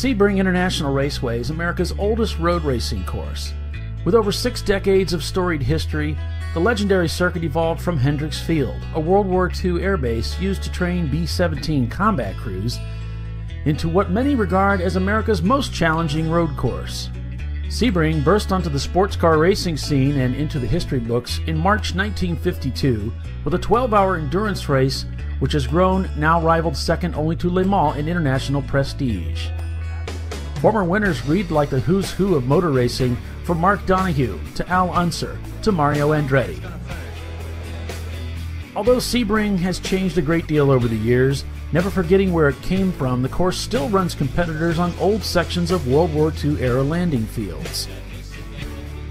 Sebring International Raceway is America's oldest road racing course. With over 6 decades of storied history, the legendary circuit evolved from Hendricks Field, a World War II airbase used to train B-17 combat crews, into what many regard as America's most challenging road course. Sebring burst onto the sports car racing scene and into the history books in March 1952 with a 12-hour endurance race which has grown, now rivaled second only to Le Mans in international prestige. Former winners read like the who's who of motor racing, from Mark Donohue to Al Unser to Mario Andretti. Although Sebring has changed a great deal over the years, never forgetting where it came from, the course still runs competitors on old sections of World War II-era landing fields.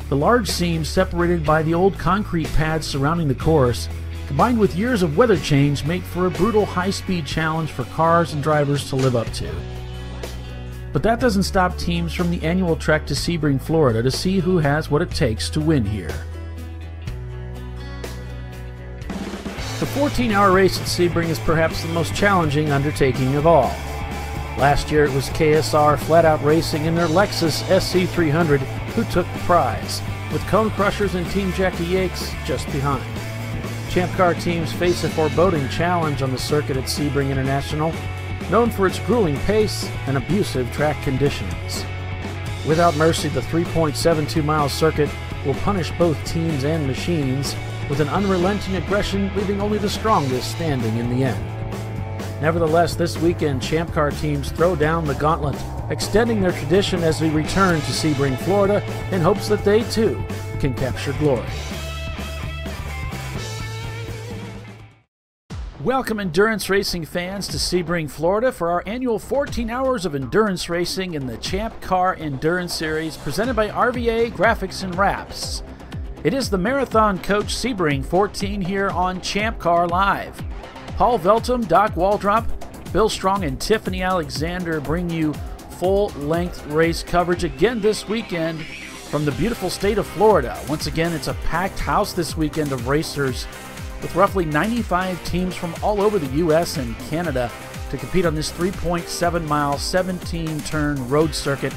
The large seams separated by the old concrete pads surrounding the course, combined with years of weather change, make for a brutal high-speed challenge for cars and drivers to live up to. But that doesn't stop teams from the annual trek to Sebring, Florida to see who has what it takes to win here. The 14-hour race at Sebring is perhaps the most challenging undertaking of all. Last year it was KSR Flat Out Racing and their Lexus SC300 who took the prize, with Cone Crushers and Team Jackie Yates just behind. Champ Car teams face a foreboding challenge on the circuit at Sebring International, known for its grueling pace and abusive track conditions. Without mercy, the 3.72-mile circuit will punish both teams and machines with an unrelenting aggression, leaving only the strongest standing in the end. Nevertheless, this weekend, Champ Car teams throw down the gauntlet, extending their tradition as they return to Sebring, Florida, in hopes that they, too, can capture glory. Welcome, endurance racing fans, to Sebring, Florida for our annual 14 hours of endurance racing in the Champ Car Endurance Series presented by RVA Graphics and Wraps. It is the Marathon Coach Sebring 14 here on ChampCar.live. Paul Veltum, Doc Waldrop, Bill Strong, and Tiffany Alexander bring you full-length race coverage again this weekend from the beautiful state of Florida. Once again, it's a packed house this weekend of racers, with roughly 95 teams from all over the U.S. and Canada to compete on this 3.7-mile, 17-turn road circuit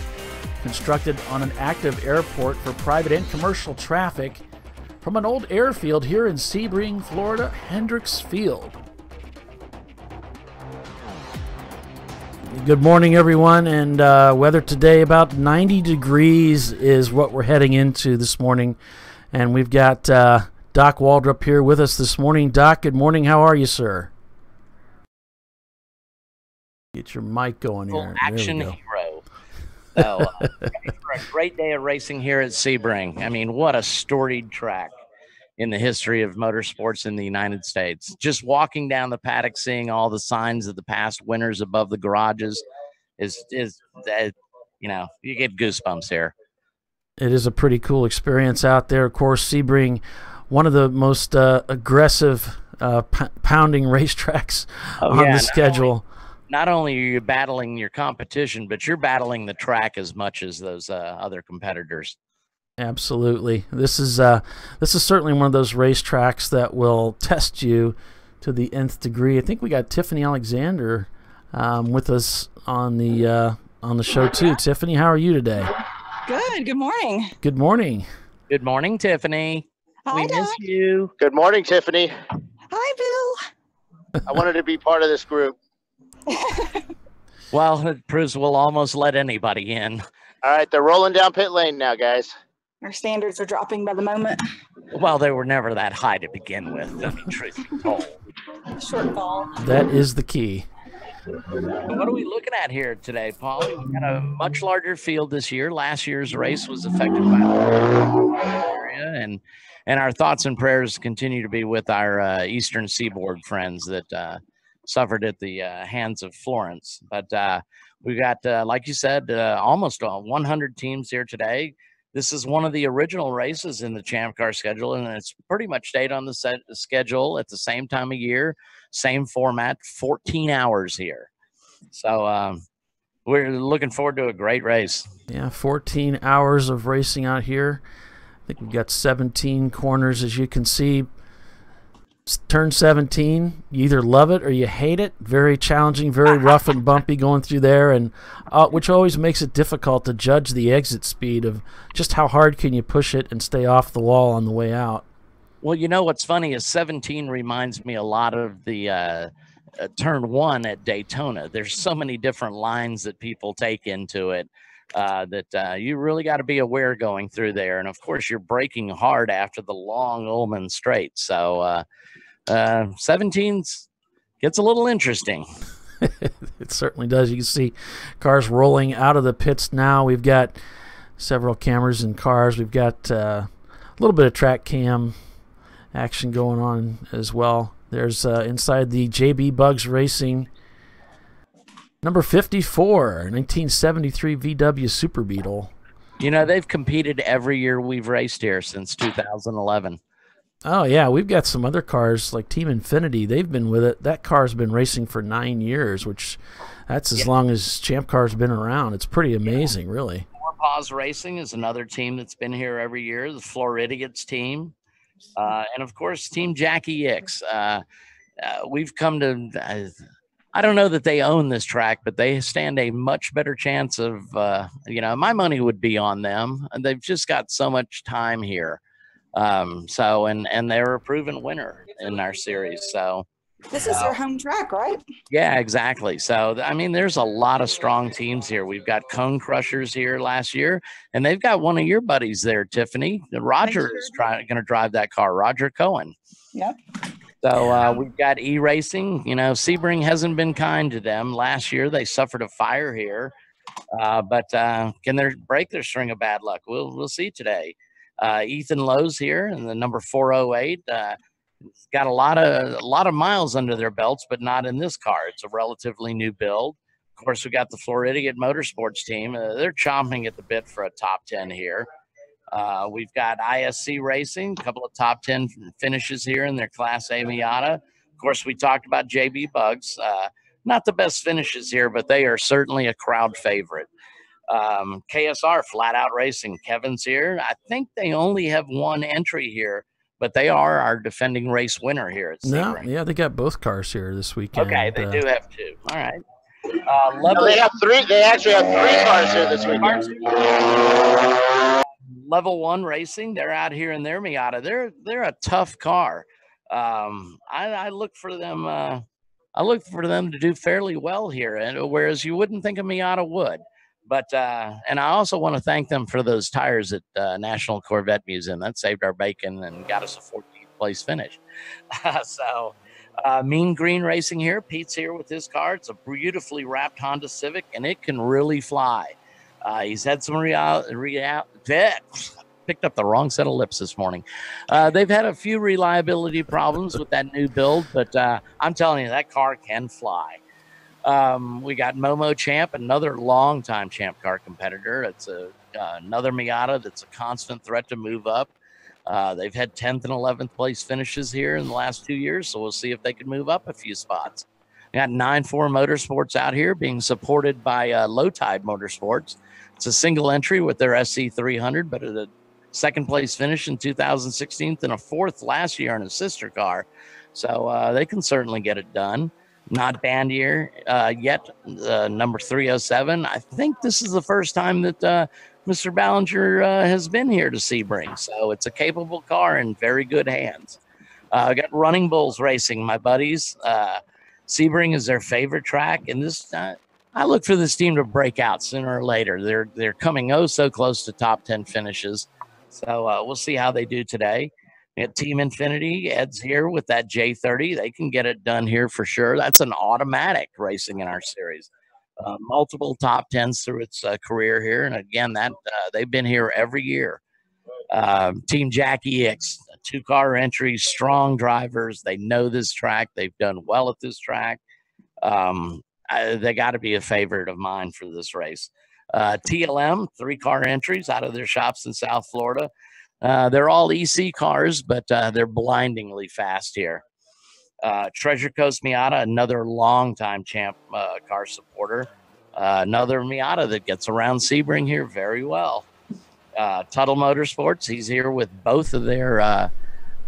constructed on an active airport for private and commercial traffic from an old airfield here in Sebring, Florida, Hendricks Field. Good morning, everyone, and weather today about 90 degrees is what we're heading into this morning, and we've got Doc Waldrop here with us this morning. Doc, good morning. How are you, sir? Get your mic going here. Action hero. So, for a great day of racing here at Sebring. I mean, what a storied track in the history of motorsports in the United States. Just walking down the paddock, seeing all the signs of the past winners above the garages is you know, you get goosebumps here. It is a pretty cool experience out there. Of course, Sebring, one of the most aggressive pounding racetracks on the schedule. Not only are you battling your competition, but you're battling the track as much as those other competitors. Absolutely. This is certainly one of those racetracks that will test you to the nth degree. I think we got Tiffany Alexander with us on the show too. Tiffany, how are you today? Good. Good morning. Good morning. Good morning, Tiffany. Hi, we Doc. miss you. Good morning, Tiffany. Hi, Bill. I wanted to be part of this group. Well, it proves we'll almost let anybody in. All right, they're rolling down pit lane now, guys. Our standards are dropping by the moment. Well, they were never that high to begin with. I mean, truth be told. Shortfall. That is the key. What are we looking at here today, Paul? We've got a much larger field this year. Last year's race was affected by the area, and our thoughts and prayers continue to be with our Eastern Seaboard friends that suffered at the hands of Florence. But we got, like you said, almost 100 teams here today. This is one of the original races in the Champ Car schedule, and it's pretty much stayed on the schedule at the same time of year, same format, 14 hours here. So we're looking forward to a great race. Yeah, 14 hours of racing out here. I think we've got 17 corners, as you can see. turn 17, you either love it or you hate it. Very challenging, very rough and bumpy going through there, and which always makes it difficult to judge the exit speed of just how hard can you push it and stay off the wall on the way out. Well, you know what's funny is 17 reminds me a lot of the turn 1 at Daytona. There's so many different lines that people take into it that you really got to be aware going through there. And of course, you're braking hard after the long Ullman straight. So 17 gets a little interesting. It certainly does. You can see cars rolling out of the pits now. We've got several cameras in cars. We've got a little bit of track cam action going on as well. There's inside the JB Bugs Racing number 54, 1973 VW Super Beetle. You know, they've competed every year we've raced here since 2011. Oh, yeah. We've got some other cars like Team Infinity. They've been with it. That car's been racing for 9 years, which that's as long as Champ Car's been around. It's pretty amazing, really. Four Paws Racing is another team that's been here every year, the Floridigates team. And, of course, Team Jackie X. We've come to I don't know that they own this track, but they stand a much better chance of, my money would be on them. And they've just got so much time here. And they're a proven winner in our series. So This is their home track, right? yeah, exactly. So, I mean, there's a lot of strong teams here. We've got Cone Crushers here last year, and they've got one of your buddies there, Tiffany. Roger is going to drive that car, Roger Cohen. Yep. So we've got E-Racing. You know, Sebring hasn't been kind to them. Last year, they suffered a fire here. But can they break their string of bad luck? We'll see today. Ethan Lowe's here in the number 408. Got a lot of miles under their belts, but not in this car. It's a relatively new build. Of course, we got the Floridigat Motorsports team. They're chomping at the bit for a top 10 here. We've got ISC Racing, a couple of top 10 finishes here in their Class A Miata. Of course, we talked about JB Bugs. Not the best finishes here, but they are certainly a crowd favorite. KSR Flat Out Racing, Kevin's here. I think they only have one entry here, but they are our defending race winner here at Sebring. No, yeah, they got both cars here this weekend. Okay, they do have two. All right. No, they have three. They actually have 3 cars here this weekend. Level 1 Racing, they're out here in their Miata. They're a tough car. I look for them. I look for them to do fairly well here, and whereas you wouldn't think a Miata would. But and I also want to thank them for those tires at National Corvette Museum. That saved our bacon and got us a 14th place finish. Mean Green Racing here. Pete's here with his car. It's a beautifully wrapped Honda Civic, and it can really fly. He's had some picked up the wrong set of lips this morning. They've had a few reliability problems with that new build, but I'm telling you, that car can fly. We got Momo Champ, another longtime Champ Car competitor. It's another Miata that's a constant threat to move up. They've had 10th and 11th place finishes here in the last 2 years, so we'll see if they can move up a few spots. We got 9-4 Motorsports out here being supported by Low Tide Motorsports. It's a single entry with their SC300, but a second place finish in 2016 and a 4th last year in a sister car. So they can certainly get it done. Not banned here yet, number 307. I think this is the first time that Mr. Ballinger has been here to Sebring. So it's a capable car in very good hands. I got Running Bulls Racing, my buddies. Sebring is their favorite track, and this I look for this team to break out sooner or later. They're coming so close to top 10 finishes. So we'll see how they do today. At Team Infinity, Ed's here with that J30. They can get it done here for sure. That's an automatic racing in our series. Multiple top 10s through its career here. And again, that they've been here every year. Team Jackie X, 2-car entries, strong drivers. They know this track. They've done well at this track. They got to be a favorite of mine for this race. TLM, 3-car entries out of their shops in South Florida. They're all EC cars, but they're blindingly fast here. Treasure Coast Miata, another longtime Champ car supporter. Another Miata that gets around Sebring here very well. Tuttle Motorsports, he's here with both of their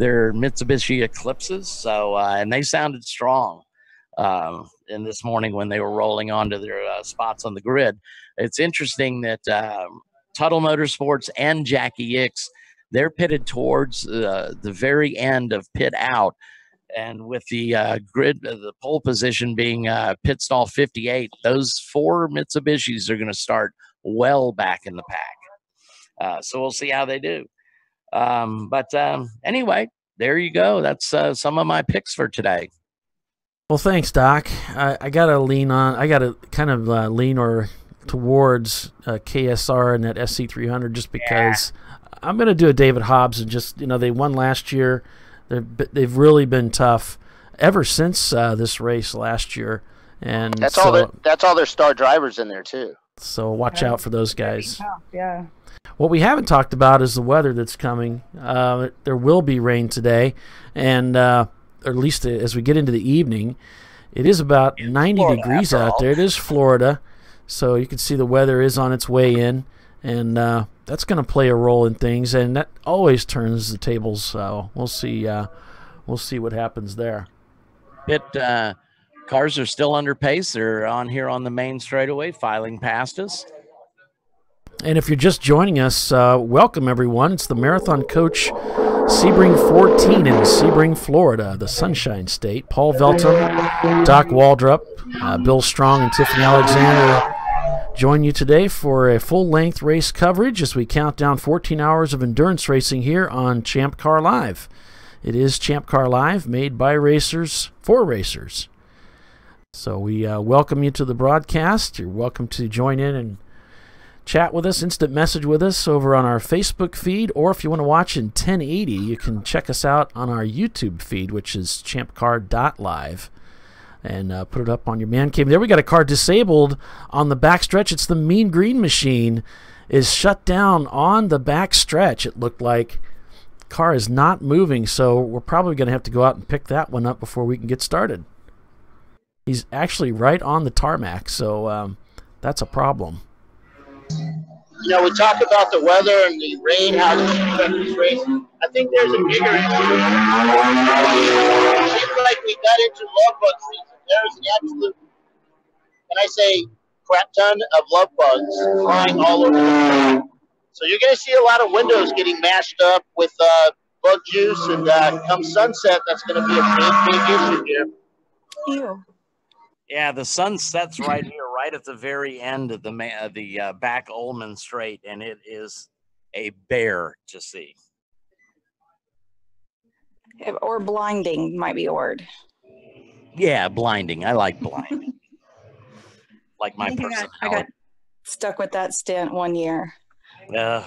their Mitsubishi Eclipses. So, and they sounded strong in this morning when they were rolling onto their spots on the grid. It's interesting that Tuttle Motorsports and Jackie Ickx, they're pitted towards the very end of pit out. And with the grid, the pole position being pit stall 58, those 4 Mitsubishis are going to start well back in the pack. So we'll see how they do. But anyway, there you go. That's some of my picks for today. Well, thanks, Doc. I got to kind of lean towards KSR and that SC300 just because I'm going to do a David Hobbs and just, they won last year. They've really been tough ever since this race last year, and that's all their star drivers in there too. So watch out for those guys. Yeah. What we haven't talked about is the weather that's coming. There will be rain today, and or at least as we get into the evening, it is about 90 degrees out there. It is Florida, so you can see the weather is on its way in, and that's going to play a role in things, and that always turns the tables. So we'll see what happens there. Pit cars are still under pace. They're on here on the main straightaway, filing past us. And if you're just joining us, welcome everyone. It's the Marathon Coach Sebring 14 in Sebring, Florida, the Sunshine State. Paul Veltum, Doc Waldrop, Bill Strong, and Tiffany Alexander join you today for a full-length race coverage as we count down 14 hours of endurance racing here on ChampCar.live. It is ChampCar.live, made by racers for racers. So we welcome you to the broadcast. You're welcome to join in and chat with us, instant message with us over on our Facebook feed, or if you want to watch in 1080, you can check us out on our YouTube feed, which is ChampCar.live, and put it up on your man cave. There we got a car disabled on the backstretch. It's the Mean Green Machine is shut down on the backstretch. It looked like car is not moving, so we're probably going to have to go out and pick that one up before we can get started. He's actually right on the tarmac, so that's a problem. We talk about the weather and the rain, how this affects this race. I think there's a bigger issue. It seems like we got into love bug season. There's an absolute, and I say, crap ton of love bugs flying all over the place. So you're going to see a lot of windows getting mashed up with bug juice, and come sunset, that's going to be a big issue here. Ew. Yeah, the sun sets right here, right at the very end of the back Ullman Straight, and it is a bear to see. Or blinding might be a word. Yeah, blinding. I like blinding. Like my personality. I got stuck with that stint one year. Yeah,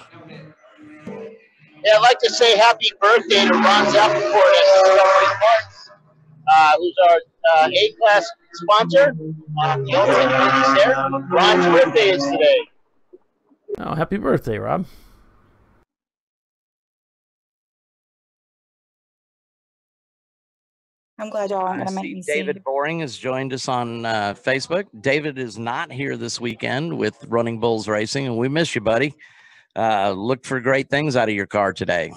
I'd like to say happy birthday to Ron Zappaport at who's our A-Class sponsor. The owner there. Ron's birthday is today. Oh, happy birthday, Rob. I'm glad y'all aren't going to make me David Boring has joined us on Facebook. David is not here this weekend with Running Bulls Racing, and we miss you, buddy. Look for great things out of your car today.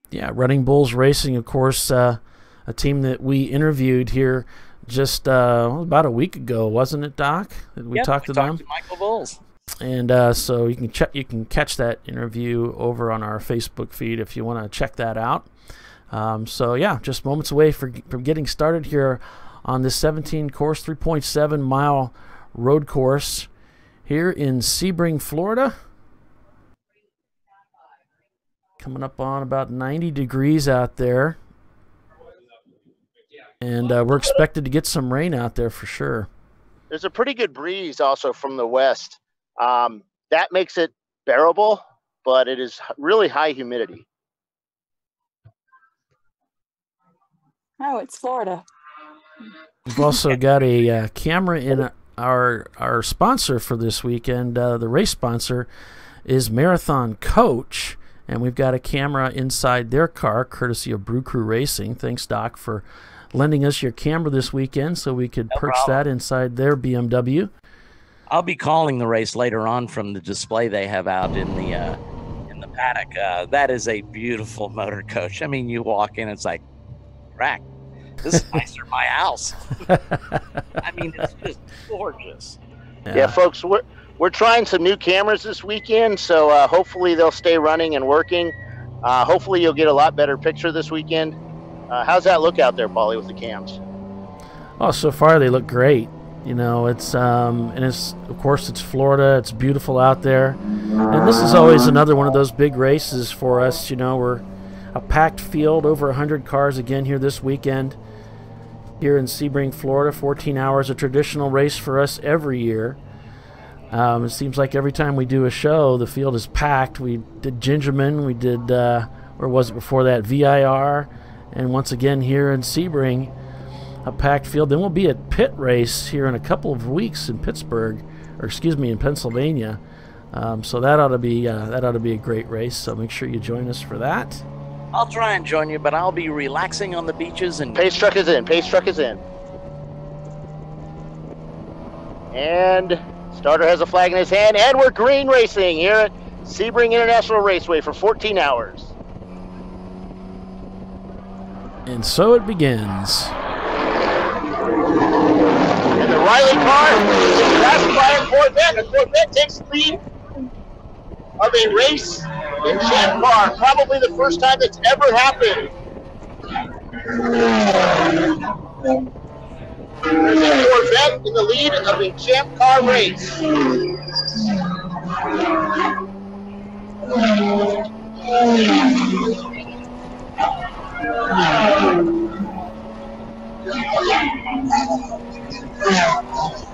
Yeah, Running Bulls Racing, of course, a team that we interviewed here just about a week ago, wasn't it, Doc? We talked to them. To Michael Bulls. And so you can catch that interview over on our Facebook feed if you want to check that out. So yeah, just moments away from getting started here on this 17 course, 3.7 mile road course here in Sebring, Florida. Coming up on about 90 degrees out there. And we're expected to get some rain out there for sure. There's a pretty good breeze also from the west. That makes it bearable, but it is really high humidity. Oh, it's Florida. We've also got a camera in our sponsor for this weekend. The race sponsor is Marathon Coach, and we've got a camera inside their car, courtesy of Brew Crew Racing. Thanks, Doc, for lending us your camera this weekend so we could perch that inside their BMW. I'll be calling the race later on from the display they have out in the in the paddock. That is a beautiful motor coach. I mean, you walk in, it's like, rack. This is nicer than my house. I mean, it's just gorgeous. Yeah, folks, we're trying some new cameras this weekend, so hopefully they'll stay running and working. Hopefully you'll get a lot better picture this weekend. How's that look out there, Paulie, with the cams? Oh, so far they look great. You know, it's and it's, of course, it's Florida. It's beautiful out there, and this is always another one of those big races for us. You know, we're a packed field, over 100 cars again here this weekend. Here in Sebring, Florida, 14 hours, a traditional race for us every year. It seems like every time we do a show, the field is packed. We did Gingerman, we did, where was it before that, VIR, and once again here in Sebring, a packed field. Then we'll be at Pit Race here in a couple of weeks in Pittsburgh, or excuse me, in Pennsylvania. So that ought to be a great race. So make sure you join us for that. I'll try and join you, but I'll be relaxing on the beaches. And Pace truck is in. Pace truck is in. And starter has a flag in his hand, and we're green racing here at Sebring International Raceway for 14 hours. And so it begins. And the Riley car is passed by a Corvette. The Corvette takes the lead of a race in ChampCar, probably the first time that's ever happened. There's a Corvette in the lead of a ChampCar race.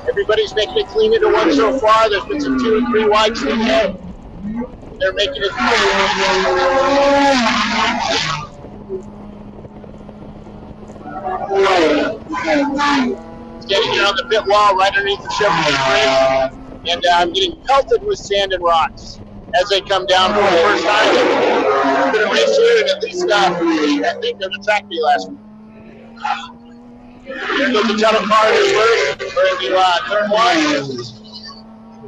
Everybody's making it clean into one so far. There's been some 2 and 3 wides in there. They're making it It's getting on the pit wall right underneath the Chevrolet bridge, and I'm getting pelted with sand and rocks as they come down for the first time. It's been a race here, and at least I think they're the track day last week. There goes the tunnel car in first, or in the turn 1.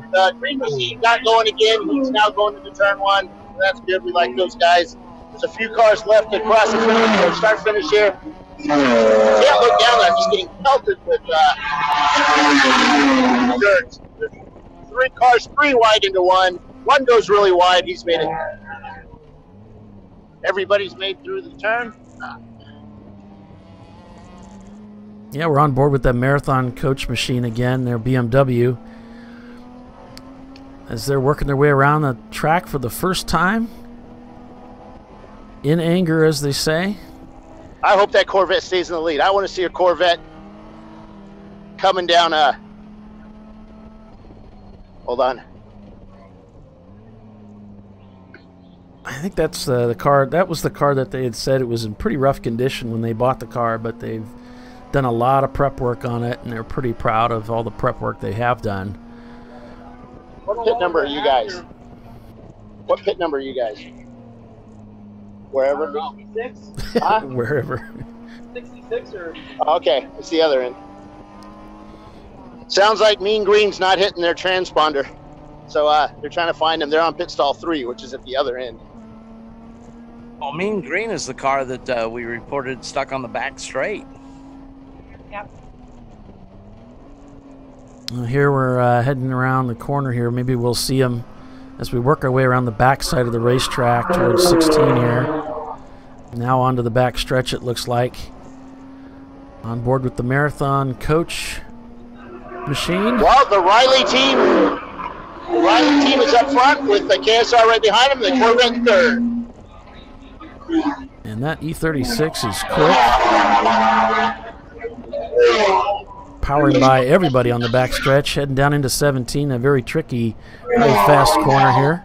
The green machine got going again. He's now going into turn 1. That's good. We like those guys. There's a few cars left to cross the finish, start finish here. Can't look down there. I'm just getting pelted with dirt. There's 3 cars, 3 wide into 1. 1 goes really wide. He's made it. Everybody's made through the turn. Yeah, we're on board with that marathon coach machine again, their BMW, as they're working their way around the track for the first time. In anger, as they say. I hope that Corvette stays in the lead. I want to see a Corvette coming down. Hold on. I think that's the car. That was the car that they had said it was in pretty rough condition when they bought the car, but they've done a lot of prep work on it, and they're pretty proud of all the prep work they have done. What pit number are you guys? What pit number are you guys? Wherever. 66? Huh? Wherever. 66 or? Okay, it's the other end. Sounds like Mean Green's not hitting their transponder. So they're trying to find them. They're on pit stall 3, which is at the other end. Well, Mean Green is the car that we reported stuck on the back straight. Yep. Well, here we're heading around the corner here. Maybe we'll see them as we work our way around the back side of the racetrack towards 16 here. Now onto the back stretch, it looks like. On board with the marathon coach machine. Well, the Riley team is up front with the KSR right behind them, the Corvette in third. And that E36 is quick. Powering by everybody on the back stretch, heading down into 17, a very tricky, very fast corner here.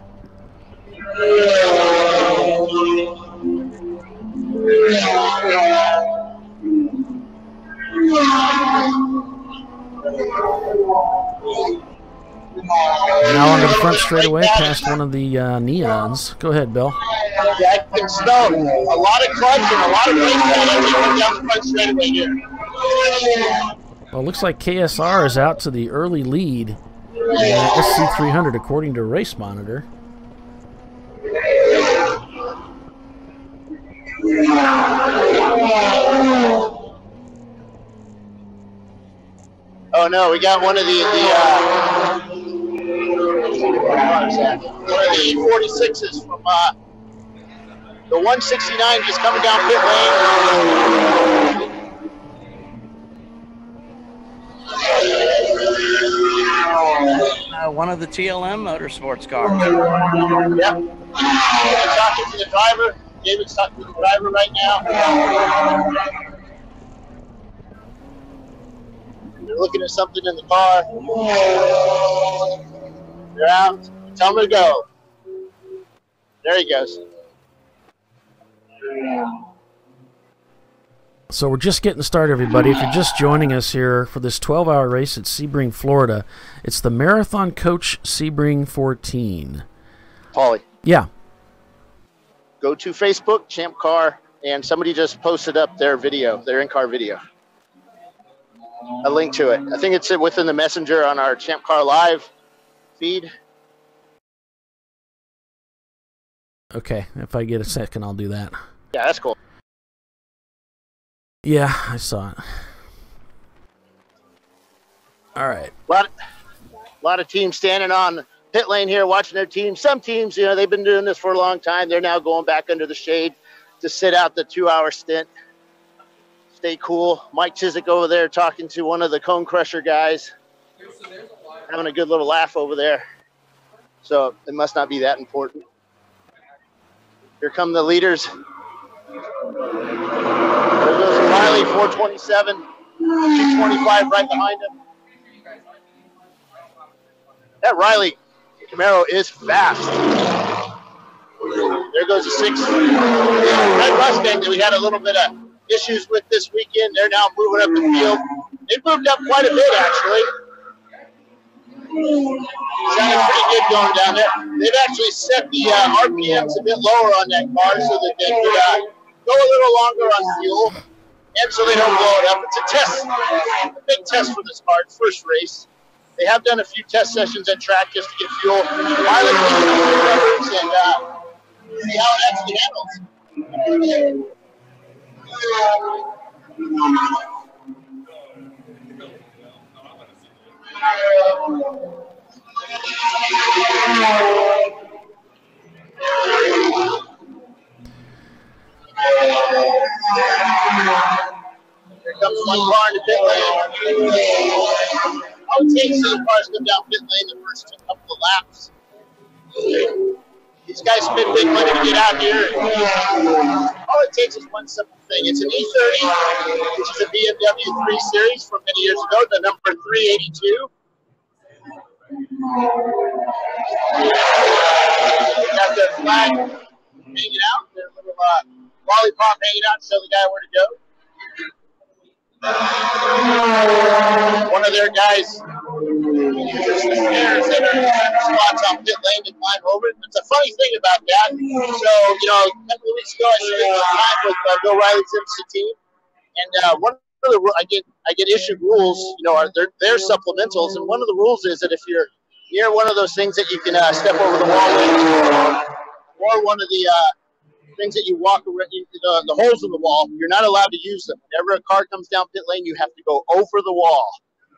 Now onto the front straightaway, past one of the neons. Go ahead, Bill. Yeah, I can smell a lot of clutch and a lot of race down the front straightaway here. Well, it looks like KSR is out to the early lead in SC300 according to Race Monitor. Oh no, we got one of the 46s from the 169 just coming down pit lane. One of the TLM Motorsports cars. Yep. Talking to the driver. David's talking to the driver right now. They're looking at something in the car. They're out. Tell him to go. There he goes. So we're just getting started, everybody. If you're just joining us here for this 12-hour race at Sebring, Florida, it's the Marathon Coach Sebring 14. Paulie. Yeah. Go to Facebook, Champ Car, and somebody just posted up their video, their in-car video. A link to it. I think it's within the messenger on our ChampCar.live feed. Okay, if I get a second, I'll do that. Yeah, that's cool. Yeah, I saw it. All right. A lot of teams standing on pit lane here watching their team. Some teams, you know, they've been doing this for a long time. They're now going back under the shade to sit out the 2-hour stint. Stay cool. Mike Chiswick over there talking to one of the Cone Crusher guys. Having a good little laugh over there. So it must not be that important. Here come the leaders. There goes Riley, 427, 225 right behind him. That Riley Camaro is fast. There goes the 6. Red Mustang that we had a little bit of issues with this weekend. They're now moving up the field. They've moved up quite a bit, actually. Sounded pretty good going down there. They've actually set the RPMs a bit lower on that car so that they could go a little longer on fuel, and so they don't blow it up. It's a test, a big test for this car. It's first race. They have done a few test sessions at track just to get fuel mileage and see how it actually handles. Here comes one car in the pit lane. I would say some cars come down pit lane the first couple of laps. These guys spend big money to get out here. All it takes is one simple thing. It's an E30, which is a BMW 3 Series from many years ago, the number 382. Got their flag hanging out, their little lollipop hanging out to tell the guy where to go. One of their guys uses the stairs that are spots on pit lane to climb over it. It's a funny thing about that. So, you know, a couple of weeks ago, I spent some time with Bill Riley's MC team, and one of the I get issued rules. You know, they're supplementals, and one of the rules is that if you're near one of those things that you can step over the wall with, or one of the things that you walk around, the holes in the wall, you're not allowed to use them. Whenever a car comes down pit lane, you have to go over the wall.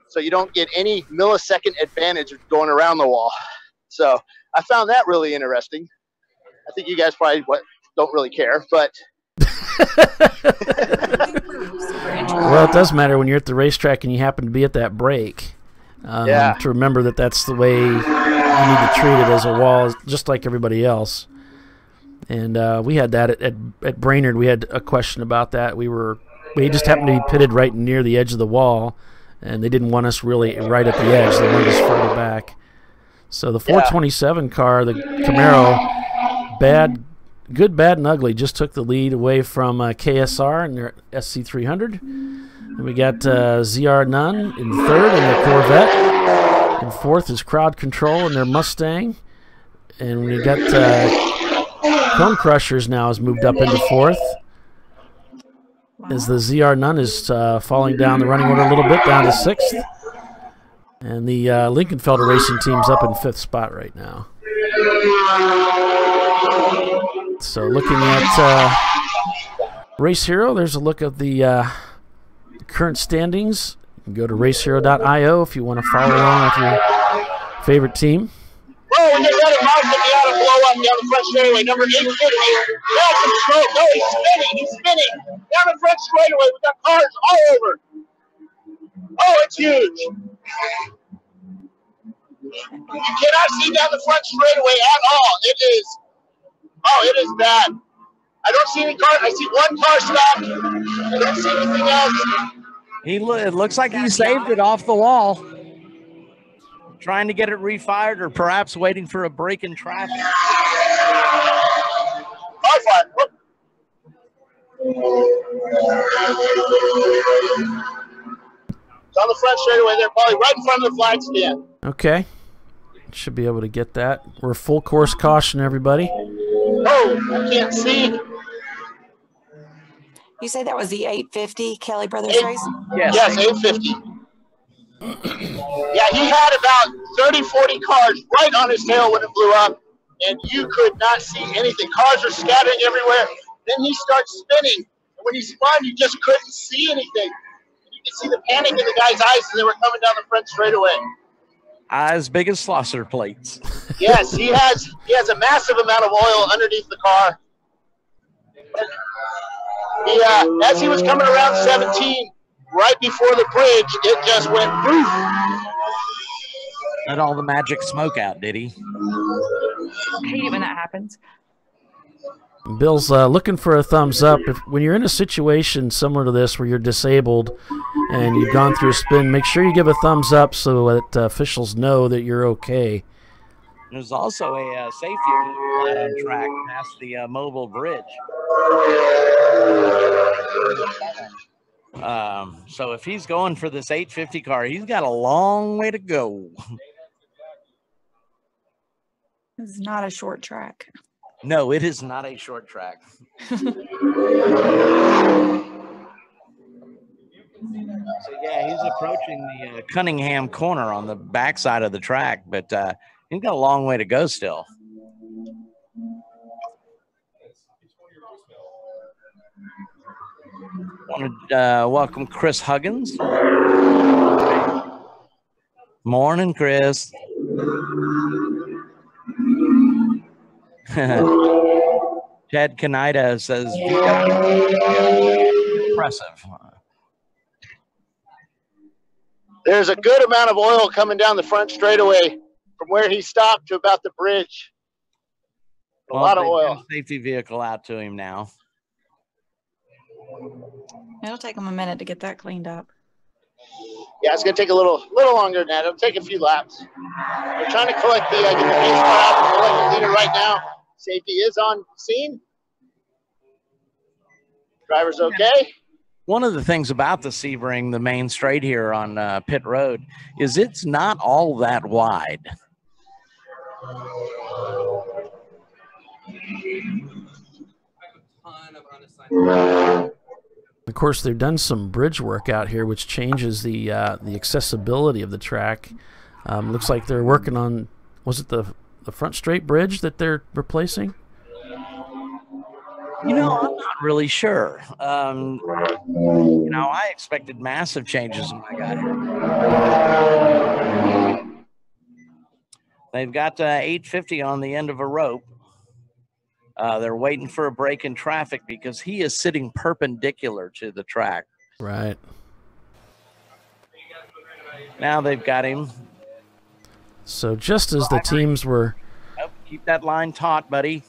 So you don't get any millisecond advantage of going around the wall. So I found that really interesting. I think you guys probably don't really care, but. Well, it does matter when you're at the racetrack and you happen to be at that break. To remember that that's the way you need to treat it as a wall, just like everybody else. And we had that at Brainerd. We had a question about that. We just happened to be pitted right near the edge of the wall, and they didn't want us really right at the edge. They wanted us further back. So the 427 car, the Camaro, good, bad, and ugly, just took the lead away from KSR and their SC300. And we got ZR Nunn in third in the Corvette. In fourth is Crowd Control in their Mustang. And we got Cone Crushers now has moved up into fourth. As the ZR Nunn is falling down the running order a little bit, down to sixth. And the Lincolnfelder Racing team's up in fifth spot right now. So looking at Race Hero, there's a look at the current standings. You can go to racehero.io if you want to follow along with your favorite team. Oh, and there's another Mark Miata blow up down the front straightaway, number 850. That's some stroke. No, he's spinning. He's spinning. Down the front straightaway. We got cars all over. Oh, it's huge. You cannot see down the front straightaway at all. It is bad. I don't see any cars. I see one car stopped. I don't see anything else. It looks like he saved it off the wall. Trying to get it refired or perhaps waiting for a break in traffic. Car fire. It's on the front straightaway there, probably right in front of the flag stand. Okay. Should be able to get that. We're full course caution, everybody. Oh, I can't see. You say that was the 850 Kelly Brothers race? Yes, 850. Yeah, he had about 30, 40 cars right on his tail when it blew up, and you could not see anything. Cars are scattering everywhere. Then he starts spinning, and when he spun, you just couldn't see anything. You could see the panic in the guy's eyes as they were coming down the front straightaway. As big as Slosser plates. Yes, he has a massive amount of oil underneath the car. As he was coming around 17, right before the bridge, it just went poof. Let all the magic smoke out, did he? I hate it when that happens. Bill's looking for a thumbs up. When you're in a situation similar to this where you're disabled and you've gone through a spin, make sure you give a thumbs up so that officials know that you're okay. There's also a safety light on track past the mobile bridge. So if he's going for this 850 car, he's got a long way to go. It's not a short track. No, it is not a short track. So yeah, he's approaching the Cunningham corner on the backside of the track, but he's got a long way to go still. Want to welcome Chris Huggins. Morning, Chris. Chad Kaneda says, impressive. There's a good amount of oil coming down the front straightaway from where he stopped to about the bridge. A lot of oil. Safety vehicle out to him now. It'll take them a minute to get that cleaned up. Yeah, it's going to take a little longer than that. It'll take a few laps. We're trying to collect the get the pace car out and collect the leader right now. Safety is on scene. Driver's okay. One of the things about the Sebring, the main straight here on Pit Road, is it's not all that wide. Of course, they've done some bridge work out here, which changes the accessibility of the track. Looks like they're working on, was it the front straight bridge that they're replacing? You know, I'm not really sure. You know, I expected massive changes when I got here. They've got 850 on the end of a rope. They're waiting for a break in traffic because he is sitting perpendicular to the track. Right. Now they've got him. So just as the teams were... Oh, keep that line taut, buddy.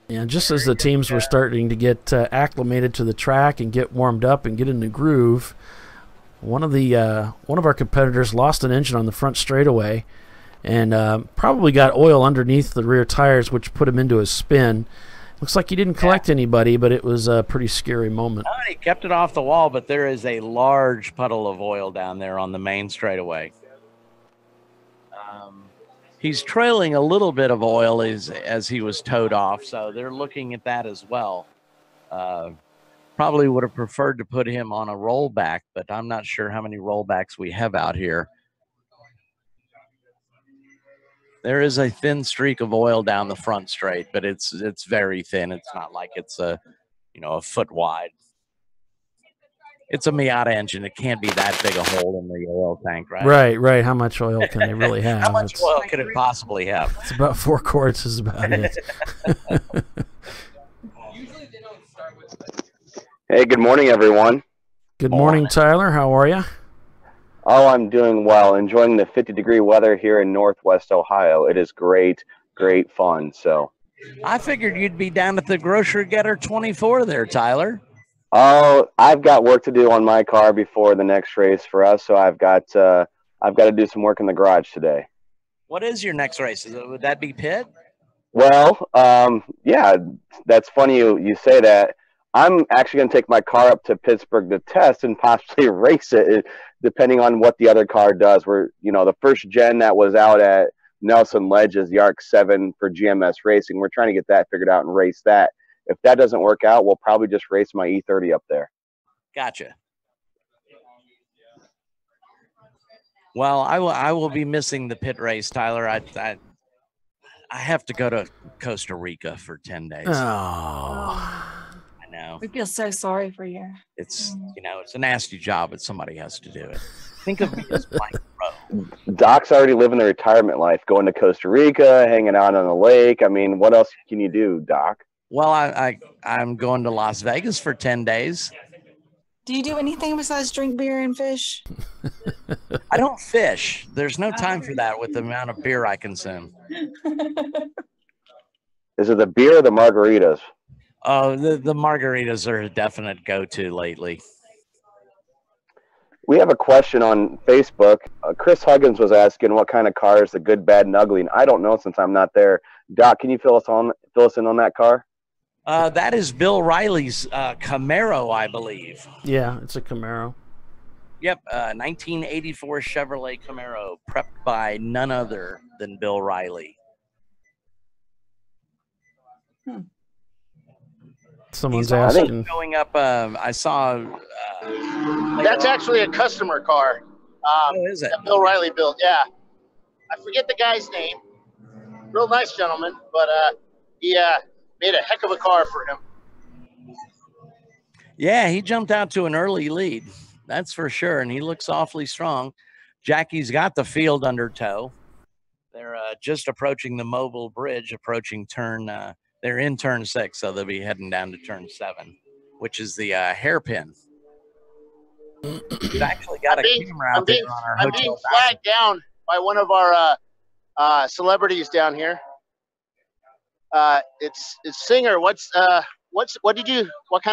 Yeah, just as the teams were starting to get acclimated to the track and get warmed up and get in the groove, one of our competitors lost an engine on the front straightaway and probably got oil underneath the rear tires, which put him into a spin. Looks like he didn't collect anybody, but it was a pretty scary moment. He kept it off the wall, but there is a large puddle of oil down there on the main straightaway. He's trailing a little bit of oil as he was towed off, so they're looking at that as well. Probably would have preferred to put him on a rollback, but I'm not sure how many rollbacks we have out here. There is a thin streak of oil down the front straight, but it's very thin. It's not like it's a you know, a foot wide. It's a Miata engine. It can't be that big a hole in the oil tank, right? Right, right. How much oil can they really have? How much oil could it possibly have? It's about 4 quarts is about it. Hey, good morning, everyone. Good morning, Tyler. How are you? Oh, I'm doing well. Enjoying the 50-degree weather here in Northwest Ohio. It is great, great fun. So, I figured you'd be down at the Grocery Getter 24 there, Tyler. oh, I've got work to do on my car before the next race for us. So I've got to do some work in the garage today. What is your next race? Would that be Pitt? Well, yeah, that's funny you say that. I'm actually going to take my car up to Pittsburgh to test and possibly race it, depending on what the other car does. We're, you know, the first gen that was out at Nelson Ledge is the ARC-7 for GMS Racing. We're trying to get that figured out and race that. If that doesn't work out, we'll probably just race my E30 up there. Gotcha. Well, I will be missing the pit race, Tyler. I have to go to Costa Rica for 10 days. Oh. I know. We feel so sorry for you. It's, you know, it's a nasty job, but somebody has to do it. Think of me as Blank Pro. Doc's already living the retirement life, going to Costa Rica, hanging out on the lake. I mean, what else can you do, Doc? Well, I'm going to Las Vegas for 10 days. Do you do anything besides drink beer and fish? I don't fish. There's no time for that with the amount of beer I consume. Is it the beer or the margaritas? Oh, the margaritas are a definite go-to lately. We have a question on Facebook. Chris Huggins was asking what kind of car is the good, bad, and ugly, and I don't know since I'm not there. Doc, can you fill us in on that car? That is Bill Riley's Camaro, I believe. Yeah, it's a Camaro. Yep, 1984 Chevrolet Camaro, prepped by none other than Bill Riley. Someone's He's also asking. going up. I saw. That's actually a customer car. Oh, is it? That Bill Riley built. Yeah, I forget the guy's name. Real nice gentleman, but he made a heck of a car for him. Yeah, he jumped out to an early lead. That's for sure, and he looks awfully strong. Jackie's got the field under tow. They're just approaching the mobile bridge, approaching turn. They're in turn 6, so they'll be heading down to turn 7, which is the hairpin. We've actually got a camera out there on our hotel. I'm being flagged down by one of our celebrities down here. It's Singer. What kind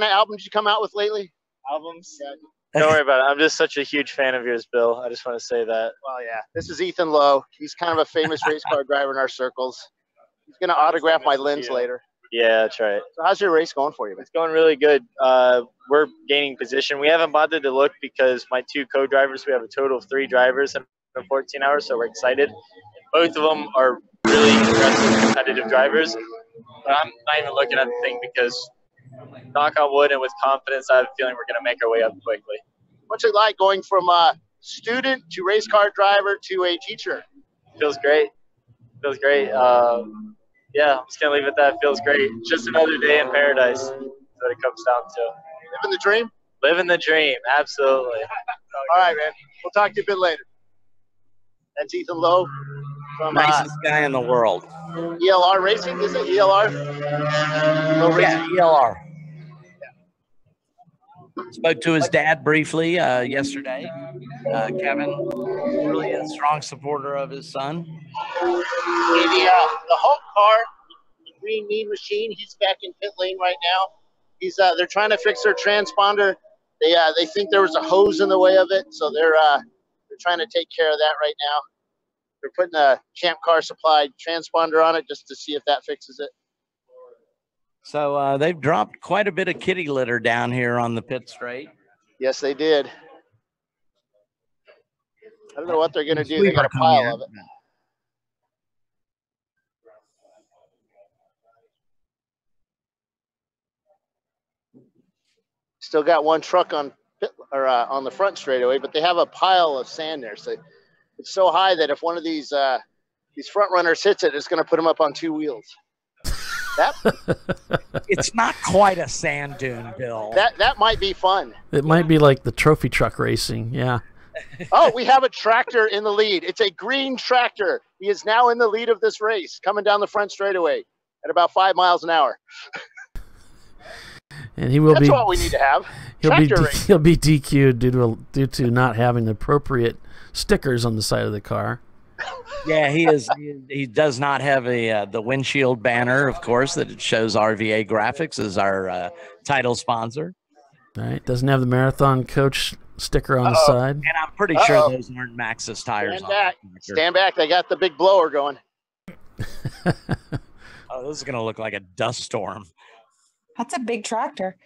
of album did you come out with lately? Albums? Don't worry about it. I'm just such a huge fan of yours, Bill. I just want to say that. Well, yeah. This is Ethan Lowe. He's kind of a famous race car driver in our circles. He's going to autograph my lens later. Yeah, that's right. So how's your race going for you, man? It's going really good. We're gaining position. We haven't bothered to look because my 2 co-drivers, we have a total of 3 drivers in 14 hours, so we're excited. Both of them are really impressive, competitive drivers. But I'm not even looking at the thing because, knock on wood, and with confidence, I have a feeling we're going to make our way up quickly. What's it like going from a student to race car driver to a teacher? Feels great. Feels great. Yeah, I'm just going to leave it at that. Feels great. Just another day in paradise. That's what it comes down to. Living the dream? Living the dream. Absolutely. All right, man. We'll talk to you a bit later. That's Ethan Lowe from Nicest guy in the world. ELR Racing. Is it ELR? Yeah, ELR. Spoke to his dad briefly yesterday. Kevin, really a strong supporter of his son. The Hulk car, the Green Mean Machine, he's back in pit lane right now. He's they're trying to fix their transponder. They think there was a hose in the way of it, so they're trying to take care of that right now. They're putting a Champ Car supplied transponder on it just to see if that fixes it. So they've dropped quite a bit of kitty litter down here on the pit straight. Yes, they did. I don't know what they're going to do. They got a pile of it. Still got one truck on on the front straightaway, but they have a pile of sand there. So it's so high that if one of these front runners hits it, it's going to put them up on 2 wheels. It's not quite a sand dune, Bill. That might be fun. It might be like the trophy truck racing. Yeah. Oh, we have a tractor in the lead. It's a green tractor. He is now in the lead of this race, coming down the front straightaway at about 5 miles an hour. And he will That's be. what we need to have. He'll be DQ'd due to not having the appropriate stickers on the side of the car. Yeah, he is. He does not have the windshield banner, of course, that it shows RVA Graphics as our title sponsor. All right, doesn't have the marathon coach sticker on the side. And I'm pretty sure those aren't Maxxis tires. Stand back. Stand back. They got the big blower going. Oh, this is going to look like a dust storm. That's a big tractor.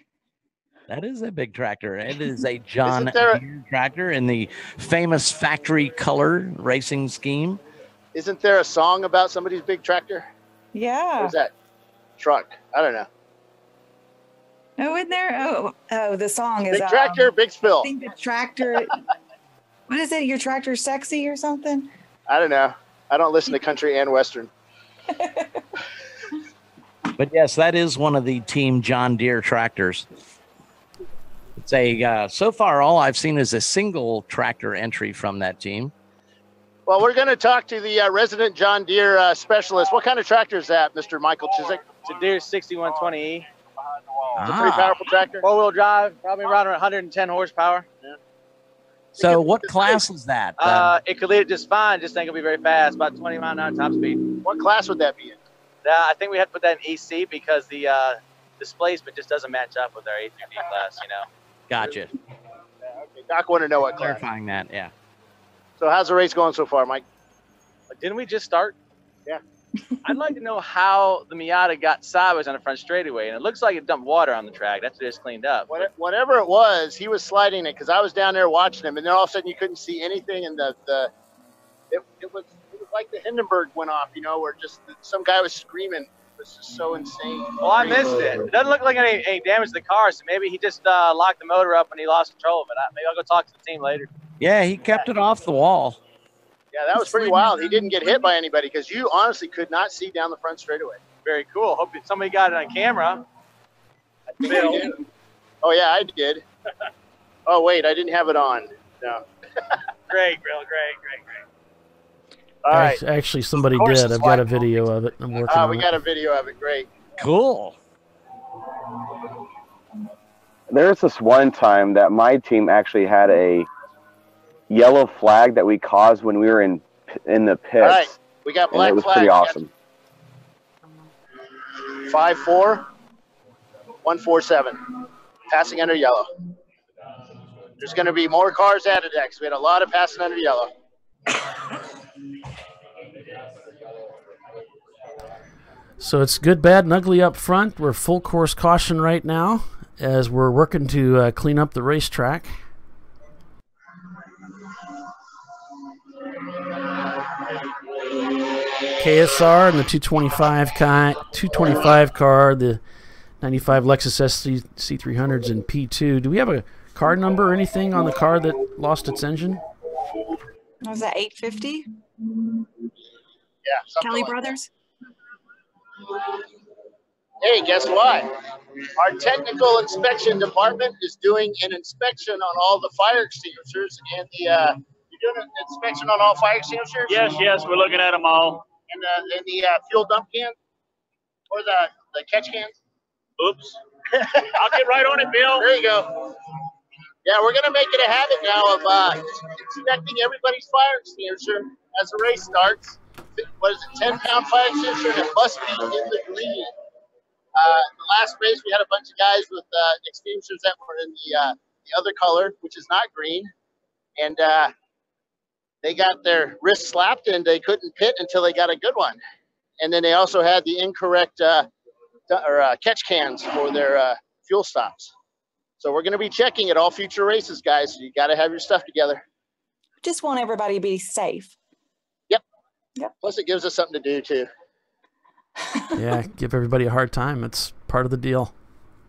That is a big tractor. It is a John Deere tractor in the famous factory color racing scheme. Isn't there a song about somebody's big tractor? Yeah. What is that? Truck. I don't know. No, isn't there? Oh, the song is Big tractor, big spill. I think the tractor. What is it? Your tractor's sexy or something? I don't know. I don't listen to country and western. But yes, that is one of the Team John Deere tractors. It's a so far all I've seen is a single tractor entry from that team. Well, we're going to talk to the resident John Deere specialist. What kind of tractor is that, Mr. Michael Chiswick? It's a Deere 6120E. It's a pretty powerful tractor. Four-wheel drive, probably around 110 horsepower. Yeah. So what class is that? It could lead it just fine. Just think it'll be very fast, about 20 mile an hour top speed. What class would that be in? I think we have to put that in EC because the displacement just doesn't match up with our A through D class, you know. Gotcha. Okay. Doc wanted to know what class. Clarifying that, yeah. So how's the race going so far, Mike? Didn't we just start? Yeah. I'd like to know how the Miata got sideways on the front straightaway, and it looks like it dumped water on the track. That's what it's cleaned up. Whatever it was, he was sliding it because I was down there watching him, and then all of a sudden you couldn't see anything, and it was like the Hindenburg went off, you know, where just some guy was screaming. It was just so insane. Well, I missed it. It doesn't look like any damage to the car, so maybe he just locked the motor up and he lost control of it. Maybe I'll go talk to the team later. Yeah, he kept it off the wall. Yeah, that was pretty wild. He didn't get hit by anybody because you honestly could not see down the front straightaway. Very cool. Hope somebody got it on camera. Bill. Oh, yeah, I did. Oh, wait, I didn't have it on. No. Great, Bill. Great. All right. Actually, somebody did. I've got a video of it. I'm working on it. We got a video of it. Great. Cool. There's this one time that my team actually had a yellow flag that we caused when we were in the pits. All right, we got black and it was flag. pretty awesome. 54147, passing under yellow. There's going to be more cars added next. We had a lot of passing under yellow. So it's good, bad, and ugly up front. We're full course caution right now as we're working to clean up the racetrack. KSR and the 225 car, the 95 Lexus SC300s in P2. Do we have a car number or anything on the car that lost its engine? Was that 850? Yeah. Kelly like Brothers? Hey, guess what? Our technical inspection department is doing an inspection on all the fire extinguishers and the you're doing an inspection on all fire extinguishers? Yes, we're looking at them all. And the fuel dump can? Or the catch cans? Oops. I'll get right on it, Bill. There you go. Yeah, we're going to make it a habit now of inspecting everybody's fire extinguisher as the race starts. What is it, 10-pound fire extinguisher? And it must be in the green. The last race, we had a bunch of guys with extinguishers that were in the other color, which is not green. And they got their wrists slapped and they couldn't pit until they got a good one. And then they also had the incorrect catch cans for their fuel stops. So we're going to be checking at all future races, guys. So you got to have your stuff together. Just want everybody to be safe. Yep. Yep. Plus it gives us something to do too. Yeah, give everybody a hard time. It's part of the deal.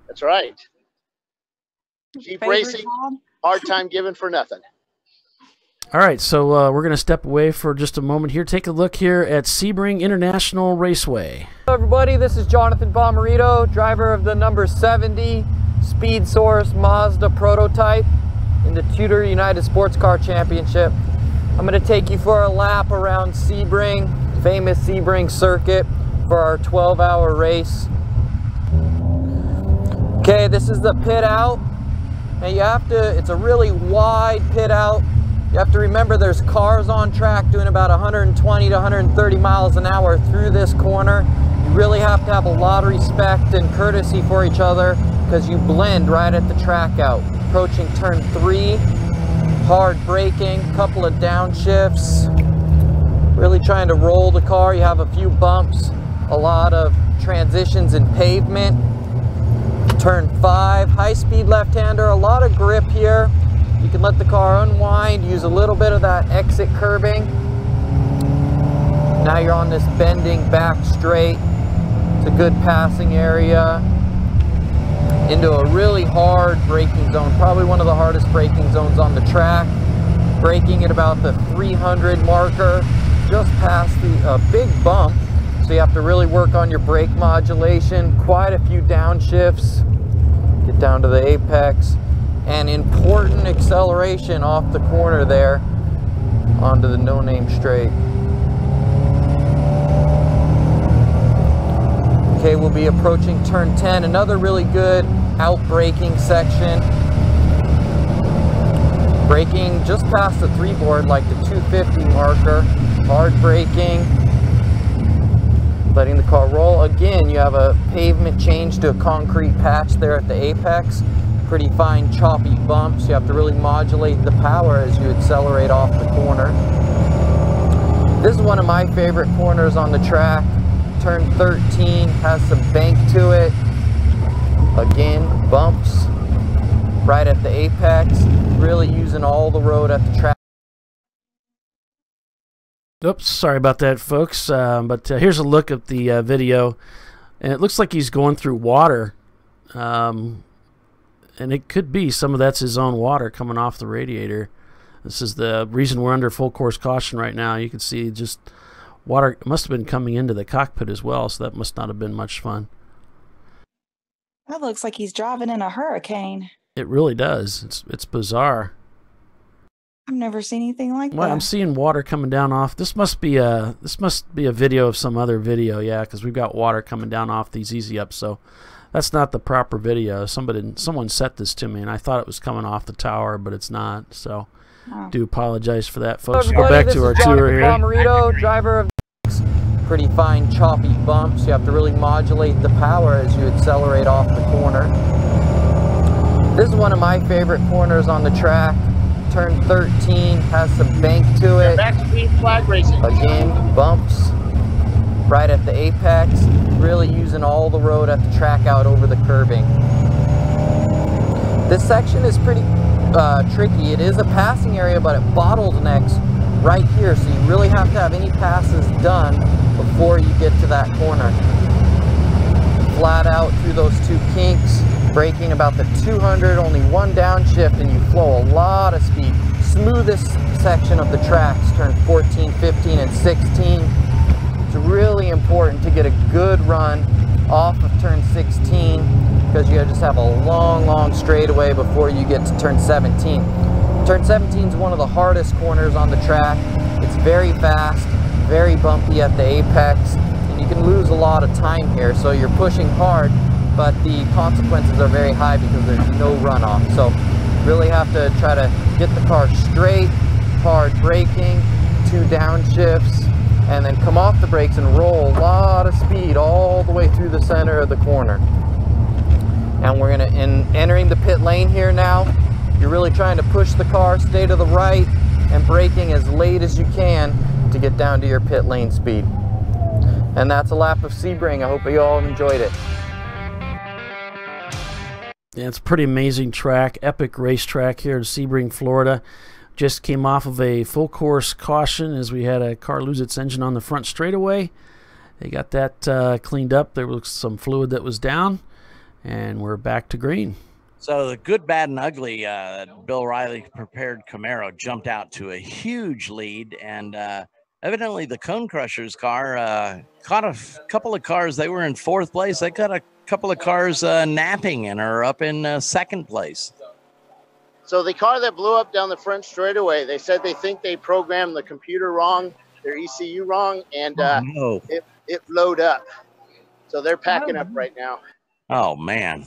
That's right. Keep racing. Hard time given for nothing. All right, so we're going to step away for just a moment here. Take a look here at Sebring International Raceway. Hello everybody, this is Jonathan Bomarito, driver of the number 70 Speed Source Mazda prototype in the Tudor United Sports Car Championship. I'm going to take you for a lap around Sebring, famous Sebring circuit, for our 12-hour race. Okay, this is the pit out. Now you have to, it's a really wide pit out. You have to remember there's cars on track doing about 120 to 130 miles an hour through this corner. You really have to have a lot of respect and courtesy for each other because you blend right at the track out. Approaching turn 3, hard braking, couple of downshifts. Really trying to roll the car. You have a few bumps, a lot of transitions in pavement. Turn 5, high-speed left-hander, a lot of grip here. You can let the car unwind, use a little bit of that exit curbing. Now you're on this bending back straight. It's a good passing area. Into a really hard braking zone, probably one of the hardest braking zones on the track. Braking at about the 300 marker, just past the big bump. So you have to really work on your brake modulation. Quite a few downshifts. Get down to the apex. And important acceleration off the corner there onto the no-name straight. Okay, we'll be approaching turn 10. Another really good out-braking section. Braking just past the 3-board, like the 250 marker. Hard braking. Letting the car roll. Again, you have a pavement change to a concrete patch there at the apex. Pretty fine choppy bumps. You have to really modulate the power as you accelerate off the corner. This is one of my favorite corners on the track. Turn 13 has some bank to it. Again, bumps right at the apex. Really using all the road at the track. Oops, sorry about that, folks. But here's a look at the video. And it looks like he's going through water. And it could be some of that's his own water coming off the radiator. This is the reason we're under full course caution right now. You can see just water must have been coming into the cockpit as well, so that must not have been much fun. That looks like he's driving in a hurricane. It really does. It's bizarre. I've never seen anything like that. Well, I'm seeing water coming down off. This must be a video of some other video, yeah, because we've got water coming down off these easy ups. So that's not the proper video. Someone set this to me, and I thought it was coming off the tower, but it's not. So do apologize for that, folks. Hello, Go back to our tour here. Bomarito, driver of pretty fine choppy bumps. You have to really modulate the power as you accelerate off the corner. This is one of my favorite corners on the track. Turn 13 has some bank to it. Backspeed flag racing. Again, bumps right at the apex. Really using all the road at the track out over the curbing. This section is pretty tricky. It is a passing area, but it bottlenecks right here, so you really have to have any passes done before you get to that corner. Flat out through those two kinks, braking about the 200, only one downshift, and you flow a lot of speed. Smoothest section of the tracks, turn 14, 15, and 16. It's really important to get a good run off of turn 16 because you just have a long straightaway before you get to turn 17. Turn 17 is one of the hardest corners on the track. It's very fast, very bumpy at the apex, and you can lose a lot of time here. So you're pushing hard, but the consequences are very high because there's no runoff. So really have to try to get the car straight, hard braking, 2 downshifts, and then come off the brakes and roll a lot of speed all the way through the center of the corner. And we're entering the pit lane here now. You're really trying to push the car, stay to the right, and braking as late as you can to get down to your pit lane speed. And that's a lap of Sebring. I hope you all enjoyed it. Yeah, it's a pretty amazing track, epic racetrack here in Sebring, Florida. Just came off of a full course caution as we had a car lose its engine on the front straightaway. They got that cleaned up. There was some fluid that was down, and we're back to green. So the good, bad, and ugly, Bill Riley prepared Camaro jumped out to a huge lead, and evidently the Cone Crushers car caught a couple of cars. They were in 4th place. They got a couple of cars napping and are up in 2nd place. So the car that blew up down the front straightaway, they said they think they programmed the computer wrong, their ECU wrong, and it blowed up. So they're packing up right now. Oh man!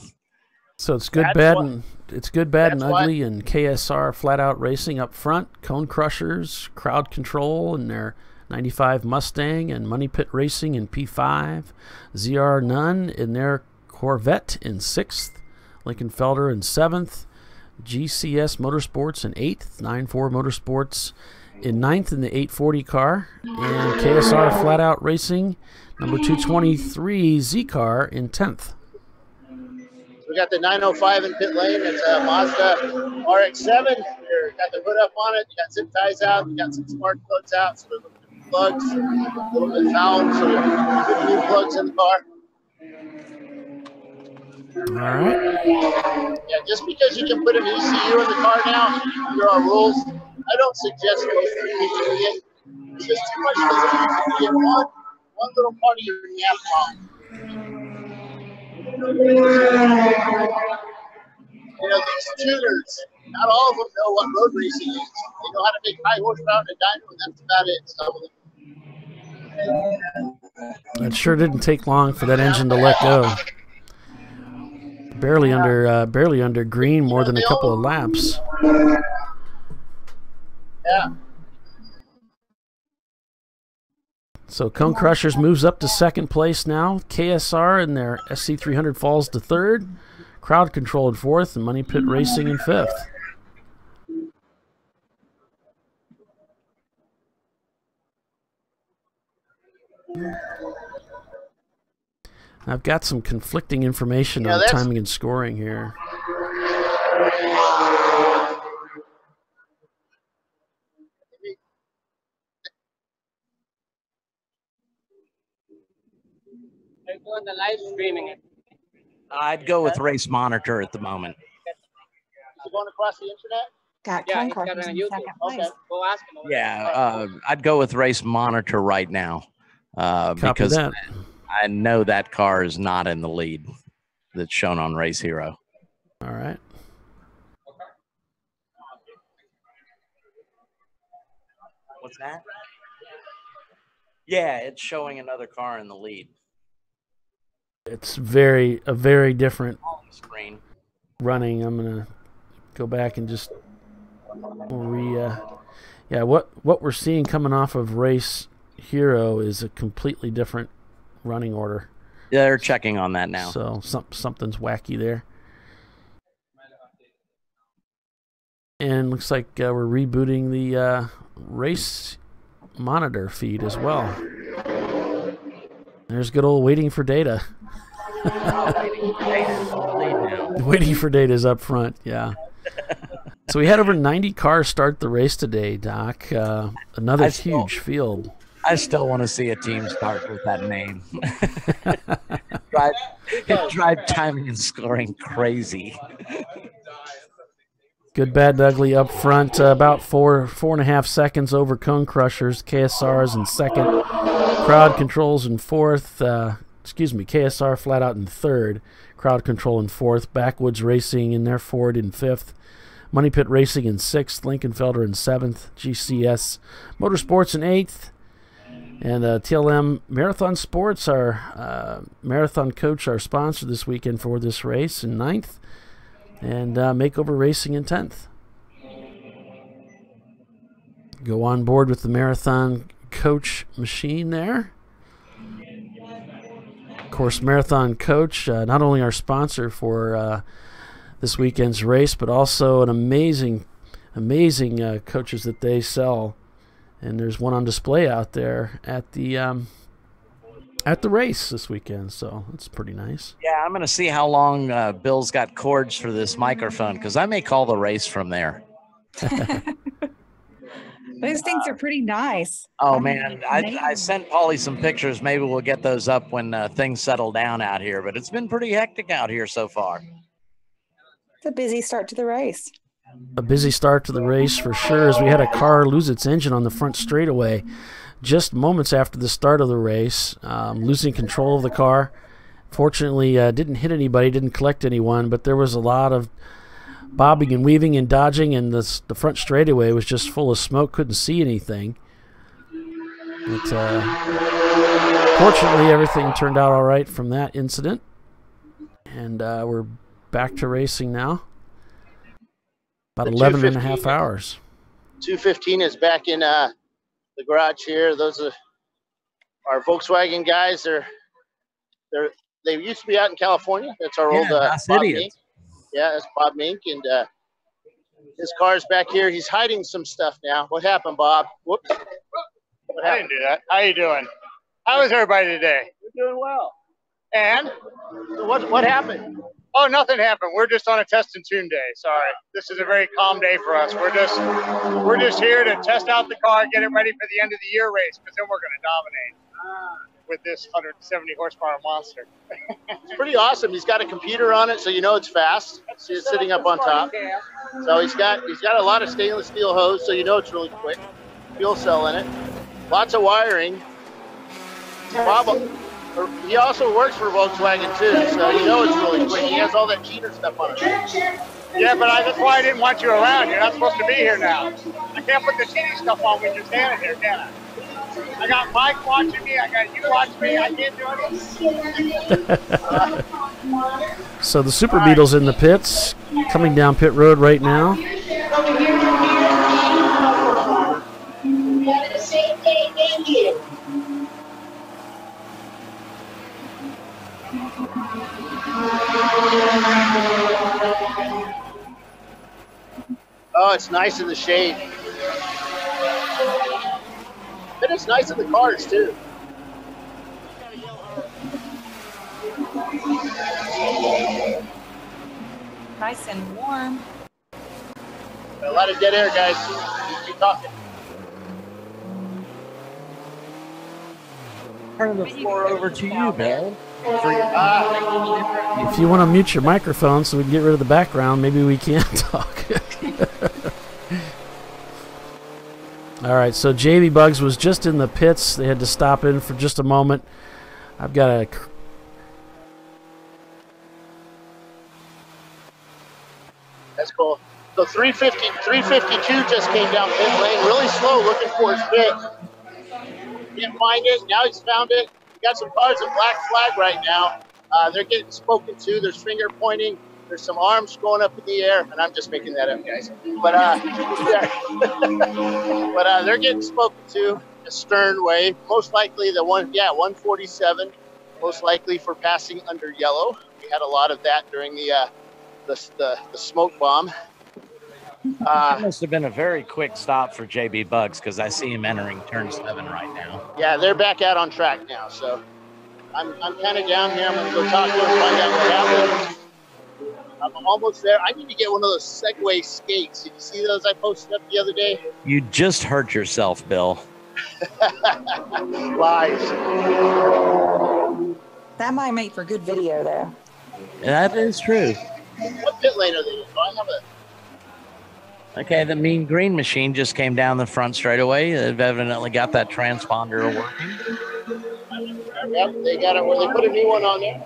So it's good, bad, and ugly, and KSR Flat Out Racing up front, Cone Crushers, Crowd Control, and their 95 Mustang, and Money Pit Racing in P5, ZR Nunn in their Corvette in 6th, Lincoln Felder in 7th, GCS Motorsports in 8th, 94 Motorsports in 9th in the 840 car, and KSR Flat Out Racing, number 223 Z car in 10th. We got the 905 in pit lane. It's a Mazda RX-7. Got the hood up on it. You got zip ties out. You got some spark plugs out. So there's plugs, a little bit fouled. So good new plugs in the car. All right. Yeah, just because you can put an ECU in the car now, under our rules, I don't suggest most people doing it. It's just too much for you get one little part of your nap wrong. You know, these tuners, not all of them know what road racing is. They know how to make high horsepower in a dyno, and that's about it. So It sure didn't take long for that engine to let go. Barely under green, more than a couple of laps. Yeah. So Cone Crushers moves up to 2nd place now. KSR in their SC300 falls to 3rd. Crowd Control in 4th, and Money Pit Racing in 5th. I've got some conflicting information on timing and scoring here. Doing the live streaming it. I'd go with Race Monitor at the moment. Is it going across the internet? Got He's got it on YouTube. Okay. Go ask him. Yeah, I'd go with Race Monitor right now because that. I know that car is not in the lead that's shown on Race Hero. All right. What's that? Yeah, it's showing another car in the lead. It's a very different screen running. I'm gonna go back and just what we're seeing coming off of Race Hero is a completely different running order. Yeah, they're checking on that now. So something's wacky there. And looks like we're rebooting the Race Monitor feed as well. There's good old waiting for data. Waiting for data's up front, yeah. So we had over 90 cars start the race today, Doc. Another huge field. I still want to see a team start with that name. drive timing and scoring crazy. Good, bad, ugly up front. About 4.5 seconds over Cone Crushers. KSR's in 2nd. Crowd Control's in 4th. KSR Flat Out in 3rd. Crowd Control in 4th. Backwoods Racing in their Ford in 5th. Money Pit Racing in 6th. Lincoln Felder in 7th. GCS Motorsports in 8th. And TLM Marathon Sports, our marathon coach, our sponsor this weekend for this race, in 9th. And Makeover Racing in 10th. Go on board with the marathon coach machine there. Of course, Marathon Coach, not only our sponsor for this weekend's race, but also an amazing coaches that they sell. And there's one on display out there at the race this weekend, so it's pretty nice. Yeah, I'm going to see how long Bill's got cords for this microphone, because I may call the race from there. Those things are pretty nice. Oh, man. I sent Paulie some pictures. Maybe we'll get those up when things settle down out here. But it's been pretty hectic out here so far. It's a busy start to the race. A busy start to the race for sure, as we had a car lose its engine on the front straightaway just moments after the start of the race, losing control of the car. Fortunately, didn't hit anybody, didn't collect anyone, but there was a lot of bobbing and weaving and dodging, and the front straightaway was just full of smoke, couldn't see anything. But fortunately, everything turned out all right from that incident, and we're back to racing now. About 11 and a half hours. 215 is back in the garage here. Those are our Volkswagen guys. They used to be out in California. That's our old Bob Mink. Yeah, that's Bob Mink, and his car's back here. He's hiding some stuff now. What happened, Bob? Whoops. What happened? I didn't do that. How you doing? How is everybody today? We're doing well. And? So what happened? Oh, nothing happened. We're just on a test and tune day. Sorry. This is a very calm day for us. We're just here to test out the car, get it ready for the end of the year race, because then we're going to dominate with this 170 horsepower monster. It's pretty awesome. He's got a computer on it, so you know it's fast. See it sitting up on top. So he's got a lot of stainless steel hose, so you know it's really quick. Fuel cell in it. Lots of wiring. Bob, he also works for Volkswagen too, so you know it's really quick. He has all that cheater stuff on it. Yeah, but that's why I didn't want you around. You're not supposed to be here now. I can't put the cheating stuff on when you're standing here, can I? I got Mike watching me. I got you watching me. I can't do anything. So the Super Beetle's in the pits, coming down pit road right now. Oh, it's nice in the shade. And it's nice in the cars, too. Nice and warm. A lot of dead air, guys. Keep talking. Turn the floor over to you, Bill. If you want to mute your microphone so we can get rid of the background, maybe we can talk. All right, so JB Bugs was just in the pits. They had to stop in for just a moment. I've got a... That's cool. So 352 just came down pit lane, really slow, looking for his pit. Didn't find it. Now he's found it. We got some cars in black flag right now. They're getting spoken to. There's finger pointing. There's some arms going up in the air, and I'm just making that up, guys. But they're getting spoken to a stern way. Most likely 147. Most likely for passing under yellow. We had a lot of that during the smoke bomb. It must have been a very quick stop for JB Bugs, because I see him entering turn 7 right now. Yeah, they're back out on track now. So I'm kind of down here. I'm going to go talk to them, find out what happened. I'm almost there. I need to get one of those Segway skates. Did you see those I posted up the other day? You just hurt yourself, Bill. Lies. That might make for good video, though. That is true. What pit lane are they in? Do I have a... Okay, the Mean Green machine just came down the front straightaway. They've evidently got that transponder working. Yep, they got it. Well, they put a new one on there.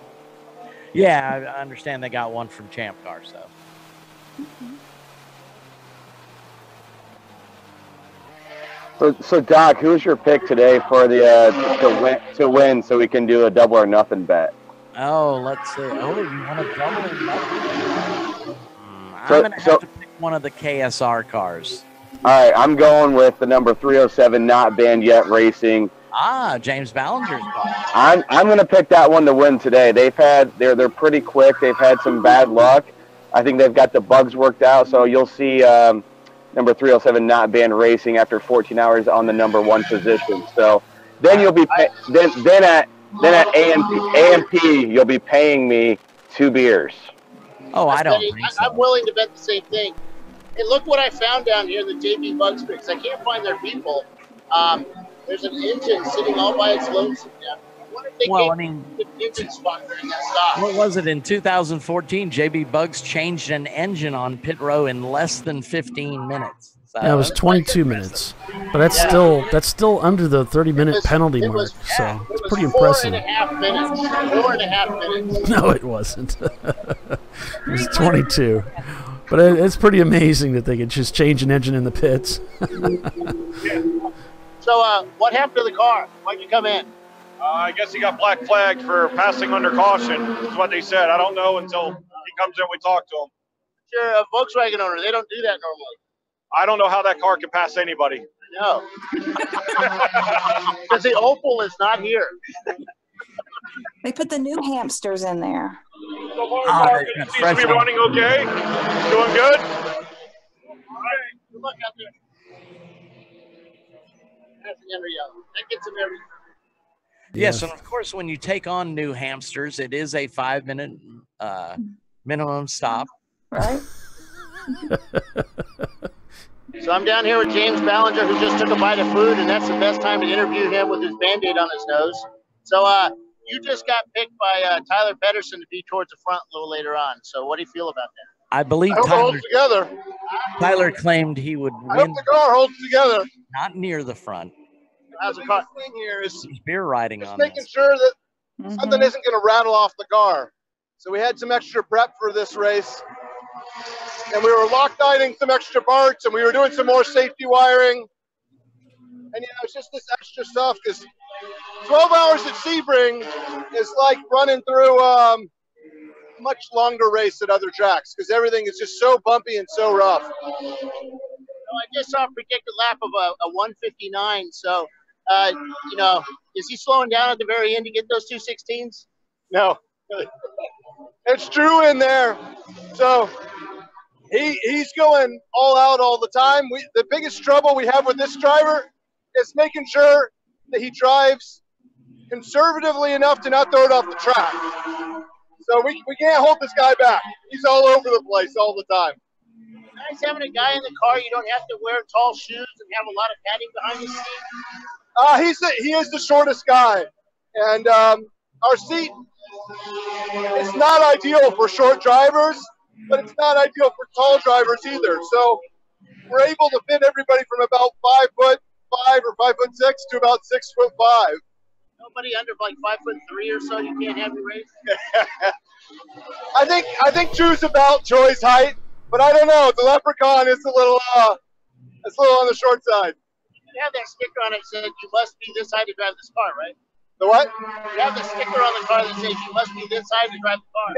Yeah, I understand they got one from ChampCar, so. So Doc, who's your pick today for the to win, so we can do a double or nothing bet? Oh, let's see. Oh, you want a double or nothing? I'm gonna have to pick one of the KSR cars. All right, I'm going with the number 307, not banned yet racing. Ah, James Ballinger's car. I'm going to pick that one to win today. They're pretty quick. They've had some bad luck. I think they've got the bugs worked out. So you'll see number 307 not banned racing after 14 hours on the number 1 position. So then you'll be then at AMP you'll be paying me 2 beers. Oh, I don't think so. I'm willing to bet the same thing. Hey, look what I found down here in the JB Bugs picks. I can't find their people. There's an engine sitting all by its lonesome down. What if they Well, I gave mean, the engine spot during that stop? what was it in 2014? JB Bugs changed an engine on pit row in less than 15 minutes. So, Yeah, it was 22 minutes, but that's still under the 30-minute penalty mark. So it's pretty impressive. 4.5 minutes. 4.5 minutes. No, it wasn't. It was 22. But it's pretty amazing that they could just change an engine in the pits. So, what happened to the car? Why'd you come in? I guess he got black flagged for passing under caution. Is what they said. I don't know until he comes in. We talk to him. You're a Volkswagen owner. They don't do that normally. I don't know how that car can pass anybody. No. Because the Opal is not here. They put the new hamsters in there. So far, car seems to be running okay. Doing good. All right. Good luck out there. Passing under yellow. That gets him every. Yes, and of course, when you take on new hamsters, it is a 5-minute minimum stop. Right. So I'm down here with James Ballinger, who just took a bite of food, and that's the best time to interview him with his Band-Aid on his nose. So you just got picked by Tyler Pedersen to be towards the front a little later on. So what do you feel about that? I believe I hope it holds together. Tyler claimed he would I hope win, the car holds together. not near the front. How's the car? The thing here is He's beer riding just on making this. sure that something isn't going to rattle off the car. So we had some extra prep for this race. And we were Loctiting some extra parts, and we were doing some more safety wiring. And, it's just this extra stuff, because 12 hours at Sebring is like running through a much longer race at other tracks, because everything is just so bumpy and so rough. I just saw a predicted lap of a 159. So, is he slowing down at the very end to get those 216s? No. It's Drew in there. So he's going all out all the time. The biggest trouble we have with this driver is making sure that he drives conservatively enough to not throw it off the track. So we can't hold this guy back. He's all over the place all the time. Nice having a guy in the car. You don't have to wear tall shoes and have a lot of padding behind the seat. He is the shortest guy. And our seat is not ideal for short drivers, but it's not ideal for tall drivers either. So we're able to fit everybody from about 5'5" or 5'6" to about 6'5". Nobody under like 5'3" or so. You can't have your race. I think Drew's about Joy's height, but I don't know. The Leprechaun is a little on the short side. You have that sticker on it that says you must be this high to drive this car, right? The what? You have the sticker on the car that says you must be this high to drive the car.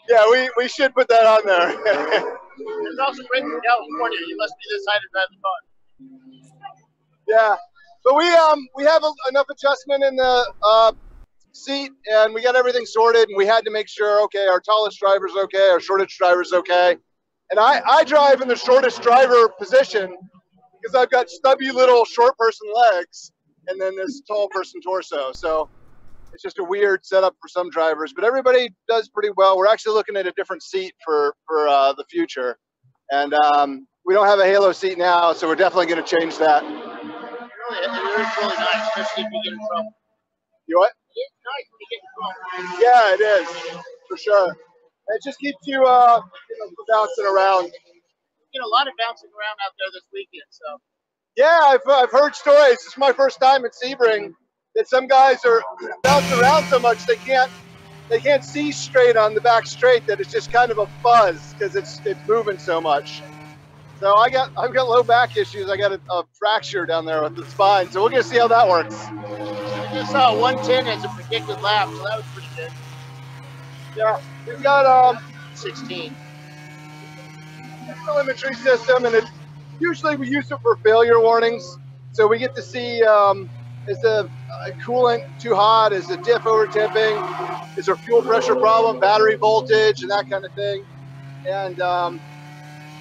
Yeah, we should put that on there. There's also great from California. You must be this high to drive the car. Yeah, but we have enough adjustment in the seat, and we got everything sorted, and we had to make sure, okay, our tallest driver's okay, our shortest driver's okay. And I drive in the shortest driver position because I've got stubby little short person legs and then this tall person torso. So it's just a weird setup for some drivers, but everybody does pretty well. We're actually looking at a different seat for the future. And we don't have a halo seat now, so we're definitely going to change that. It is really nice, especially if you get in trouble. You what? It's nice when you get in trouble. Yeah, it is, for sure. It just keeps you, bouncing around. You get a lot of bouncing around out there this weekend, so. Yeah, I've heard stories. This is my first time at Sebring that some guys are bouncing around so much they can't see straight on the back straight, that it's just kind of a fuzz because it's moving so much. So I've got low back issues. I got a fracture down there with the spine, so we're gonna see how that works. I just saw 110 as a predicted lap, so that was pretty good. Yeah, we've got 16. telemetry system, and usually we use it for failure warnings. So we get to see is the coolant too hot, is the diff over temping, is there fuel pressure problem, battery voltage, and that kind of thing. And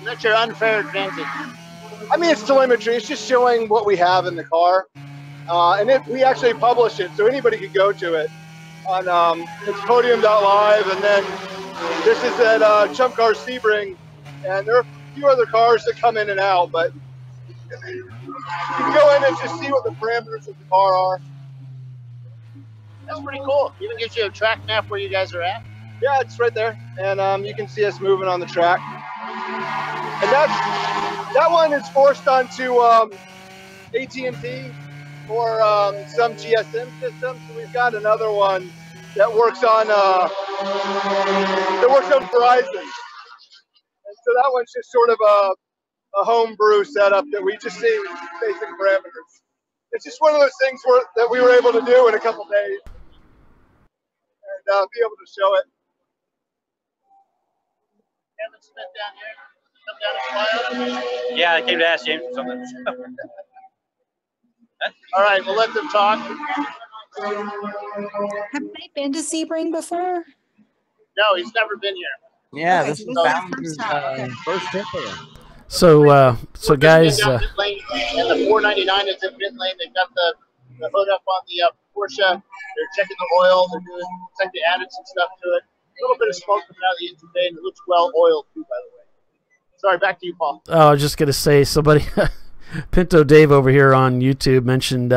that's your unfair advantage. I mean, it's telemetry. It's just showing what we have in the car, and we actually publish it, so anybody could go to it on it's Podium.live, and then this is at ChampCar Sebring, and there are a few other cars that come in and out, but you can go in and just see what the parameters of the car are. That's pretty cool. Even gives you a track map where you guys are at. Yeah, it's right there, and you can see us moving on the track. And that one is forced onto AT&T or some GSM systems. So we've got another one that works on Verizon. And so that one's just sort of a homebrew setup that we just see with basic parameters. It's just one of those things that we were able to do in a couple days and be able to show it. Kevin Smith down here. Come down and smile. Yeah, I came to ask James for something. All right, we'll let them talk. Have they been to Sebring before? No, he's never been here. Yeah, Okay, this so is this is the Bounder's first time. Okay. first trip here. So guys, Down pit lane, and the 499 is in pit lane. They've got the hood up on the Porsche. They're checking the oil. They're doing, looks like they added some stuff to it. A little bit of smoke coming out of the engine bay, and it looks well oiled too, by the way. Sorry, back to you, Paul. I was just gonna say, somebody, Pinto Dave over here on YouTube mentioned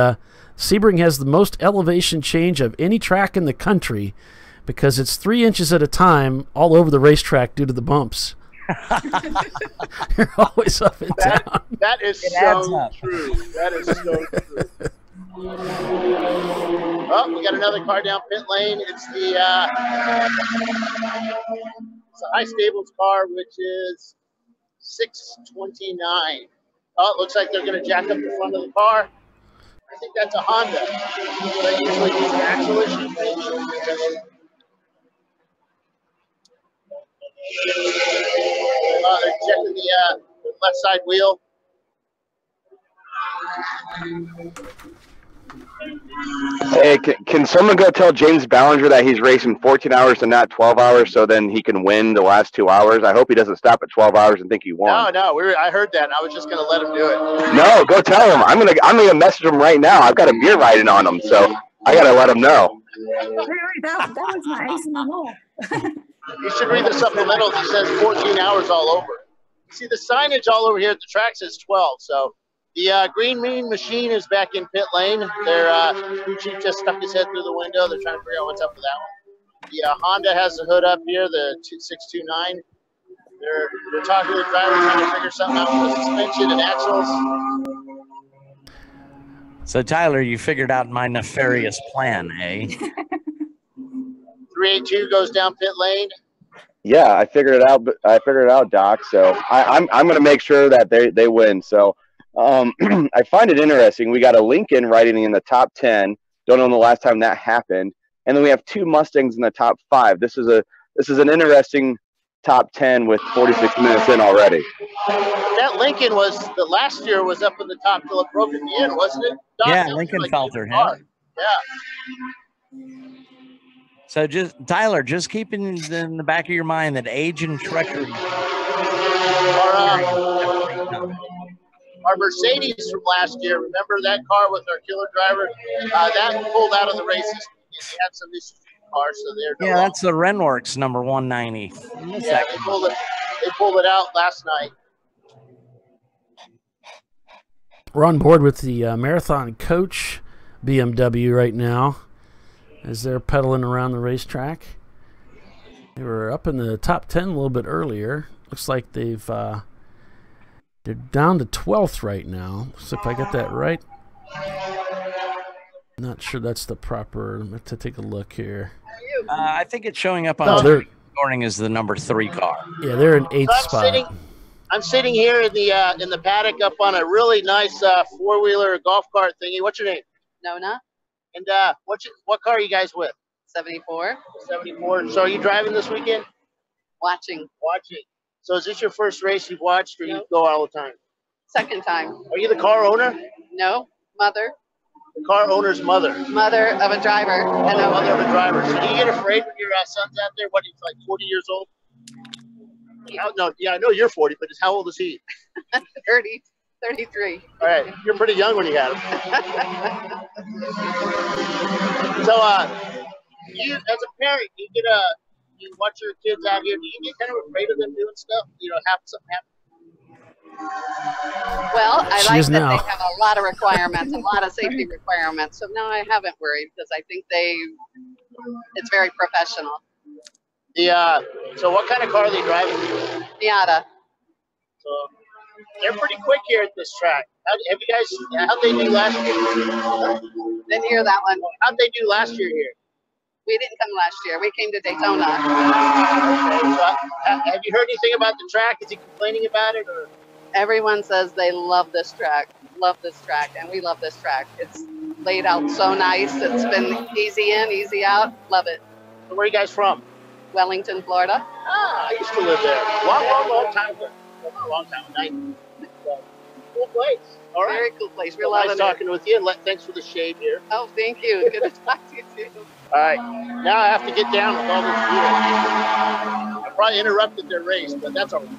Sebring has the most elevation change of any track in the country because it's 3 inches at a time all over the racetrack due to the bumps. You're always up and down. That is so true. That is so true. Oh, we got another car down pit lane. It's the it's a high stables car, which is 629. Oh, it looks like they're going to jack up the front of the car. I think that's a Honda. They usually do the axle issues. They're checking the left side wheel. Hey, can someone go tell James Ballinger that he's racing 14 hours and not 12 hours so then he can win the last 2 hours? I hope he doesn't stop at 12 hours and think he won. No, I heard that. And I was just going to let him do it. No, go tell him. I'm gonna message him right now. I've got a beer riding on him, so I got to let him know. That was nice in the hole. You should read the supplemental. It says 14 hours all over. See, the signage all over here at the track says 12. So the Green Mean Machine is back in pit lane. Gucci just stuck his head through the window. They're trying to figure out what's up with that one. The Honda has the hood up here, the 629. They're talking to the driver, trying to figure something out with the suspension and axles. So, Tyler, you figured out my nefarious plan, eh? 382 goes down pit lane. Yeah, I figured it out. I figured it out, Doc. So I'm going to make sure that they win. So I find it interesting. We got a Lincoln riding in the top 10. Don't know the last time that happened. And then we have 2 Mustangs in the top 5. This is an interesting top 10 with 46 minutes in already. That Lincoln last year was up in the top till it broke at the end, wasn't it? Doc, yeah, Lincoln Felter. Yeah. So Tyler, just keeping in the back of your mind that age and treachery. Our Mercedes from last year, remember that car with our killer driver? That pulled out of the races. They had some issues with the car, so they're that's the Renworks number 190. Yeah, they pulled it out last night. We're on board with the Marathon Coach BMW right now as they're pedaling around the racetrack. They were up in the top 10 a little bit earlier. Looks like they're down to 12th right now. So if I got that right, not sure that's the proper. I have to take a look here. I think it's showing up on morning as the number 3 car. Yeah, they're in 8th spot. I'm sitting here in the paddock up on a really nice 4-wheeler golf cart thingy. What's your name? Nona. And what car are you guys with? 74. 74. So are you driving this weekend? Watching. So is this your first race you've watched, or you go all the time? Second time. Are you the car owner? No, mother. The car owner's mother. Mother of a driver. Mother of a driver. So do you get afraid when your son's out there? What, he's like 40 years old? I know you're 40, but how old is he? 33. All right, you're pretty young when you got him. So, you as a parent, you watch your kids out here. Do you get kind of afraid of them doing stuff? Have something happen? Well, I She like is that now. they have a lot of requirements, a lot of safety requirements. So now I haven't worried because I think it's very professional. So what kind of car are they driving? Miata. So they're pretty quick here at this track. How'd they do last year? Didn't hear that one. How'd they do last year here? We didn't come last year. We came to Daytona. Okay, so have you heard anything about the track? Is he complaining about it? Or? Everyone says they love this track, and we love this track. It's laid out so nice. It's been easy in, easy out. Love it. So where are you guys from? Wellington, Florida. Ah, I used to live there. Long time ago. Well, not a long time, 90s. Cool place. All right. Very cool place. We're Well, loving nice talking with you. And thanks for the shade here. Oh, thank you. Good to talk to you too. All right. Now I have to get down with all this gear. I probably interrupted their race, but that's all right.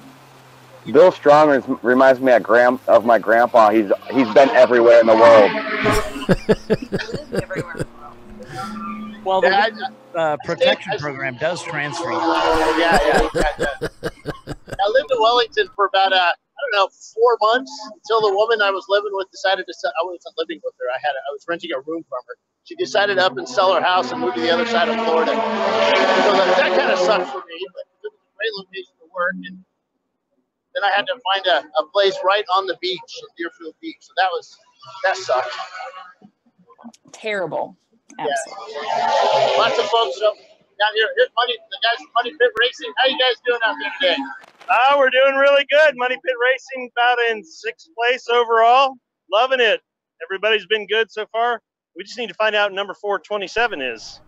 Bill Strong reminds me of my grandpa. He's been everywhere in the world. Everywhere. Well, the protection program does transfer you. Yeah. I lived in Wellington for about, 4 months until the woman I was living with decided to sell. I wasn't living with her. I was renting a room from her. She decided to up and sell her house and move to the other side of Florida. So that kind of sucked for me, but it was a great location to work. And then I had to find a place right on the beach, Deerfield Beach. So that sucked. Terrible. Absolutely. Yeah. Lots of folks up down here. Here's the guys from Money Pit Racing. How you guys doing out there today? We're doing really good. Money Pit Racing about in 6th place overall. Loving it. Everybody's been good so far. We just need to find out what number 427 is.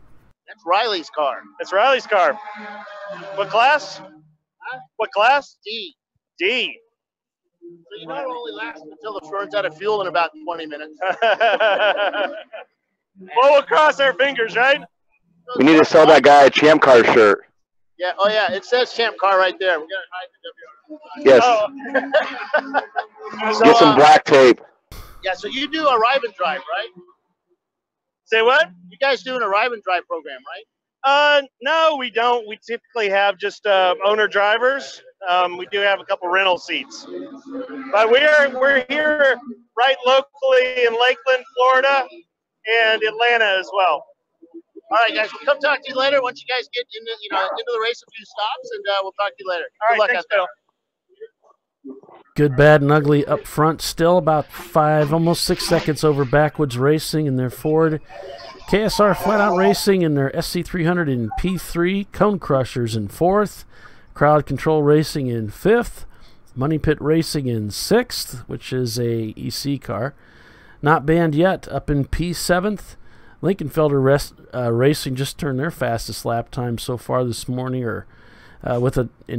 That's Riley's car. That's Riley's car. What class? Huh? What class? D. D. So you know it only lasts until it runs out of fuel in about 20 minutes. Well, we'll cross our fingers, right? We need to sell that guy a Champ Car shirt. Yeah. Oh, yeah. It says Champ Car right there. We're gonna hide the Yes. So, Get some black tape. Yeah. So you do arrive and drive, right? Say what? You guys do an arrive and drive program, right? No, we don't. We typically have just owner drivers. We do have a couple rental seats, but we're here right locally in Lakeland, Florida, and Atlanta as well. All right, guys. We'll come talk to you later once you guys get into the race a few stops, and we'll talk to you later. All right, thanks, Bill. Good, bad, and ugly up front. Still about 5, almost 6 seconds over Backwoods Racing in their Ford. KSR Flat Out Racing in their SC300 in P3. Cone Crushers in 4th. Crowd Control Racing in 5th. Money Pit Racing in 6th, which is a EC car. Not banned yet, up in P7th. Lincolnfelder Racing just turned their fastest lap time so far this morning, in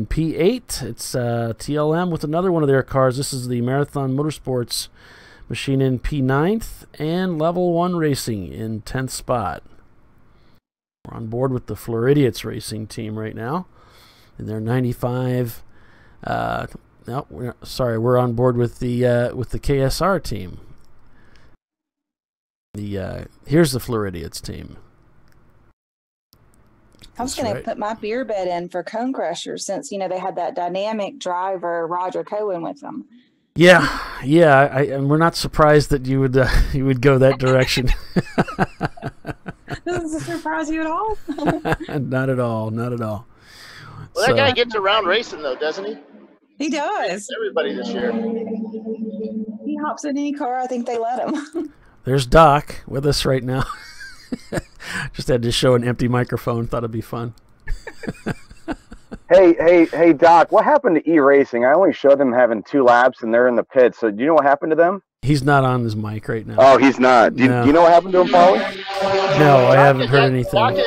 P8. It's TLM with another one of their cars. This is the Marathon Motorsports machine in P9th, and Level 1 Racing in 10th spot. We're on board with the Floridians Racing team right now in their 95. We're on board with the KSR team. Here's the Floridians team. I was going to put my beer bed in for Cone Crushers since, they had that dynamic driver, Roger Cohen, with them. Yeah, and we're not surprised that you would go that direction. Does it surprise you at all? Not at all. Well, that guy gets around racing, though, doesn't he? He does. Everybody this year. He hops in any car. I think they let him. There's Doc with us right now. Just had to show an empty microphone. Thought it'd be fun. Hey, Doc, what happened to E-Racing? I only showed them having 2 laps, and they're in the pits. So do you know what happened to them? He's not on his mic right now. Oh, he's not. Do you know what happened to him, Paulie? No, I haven't heard anything.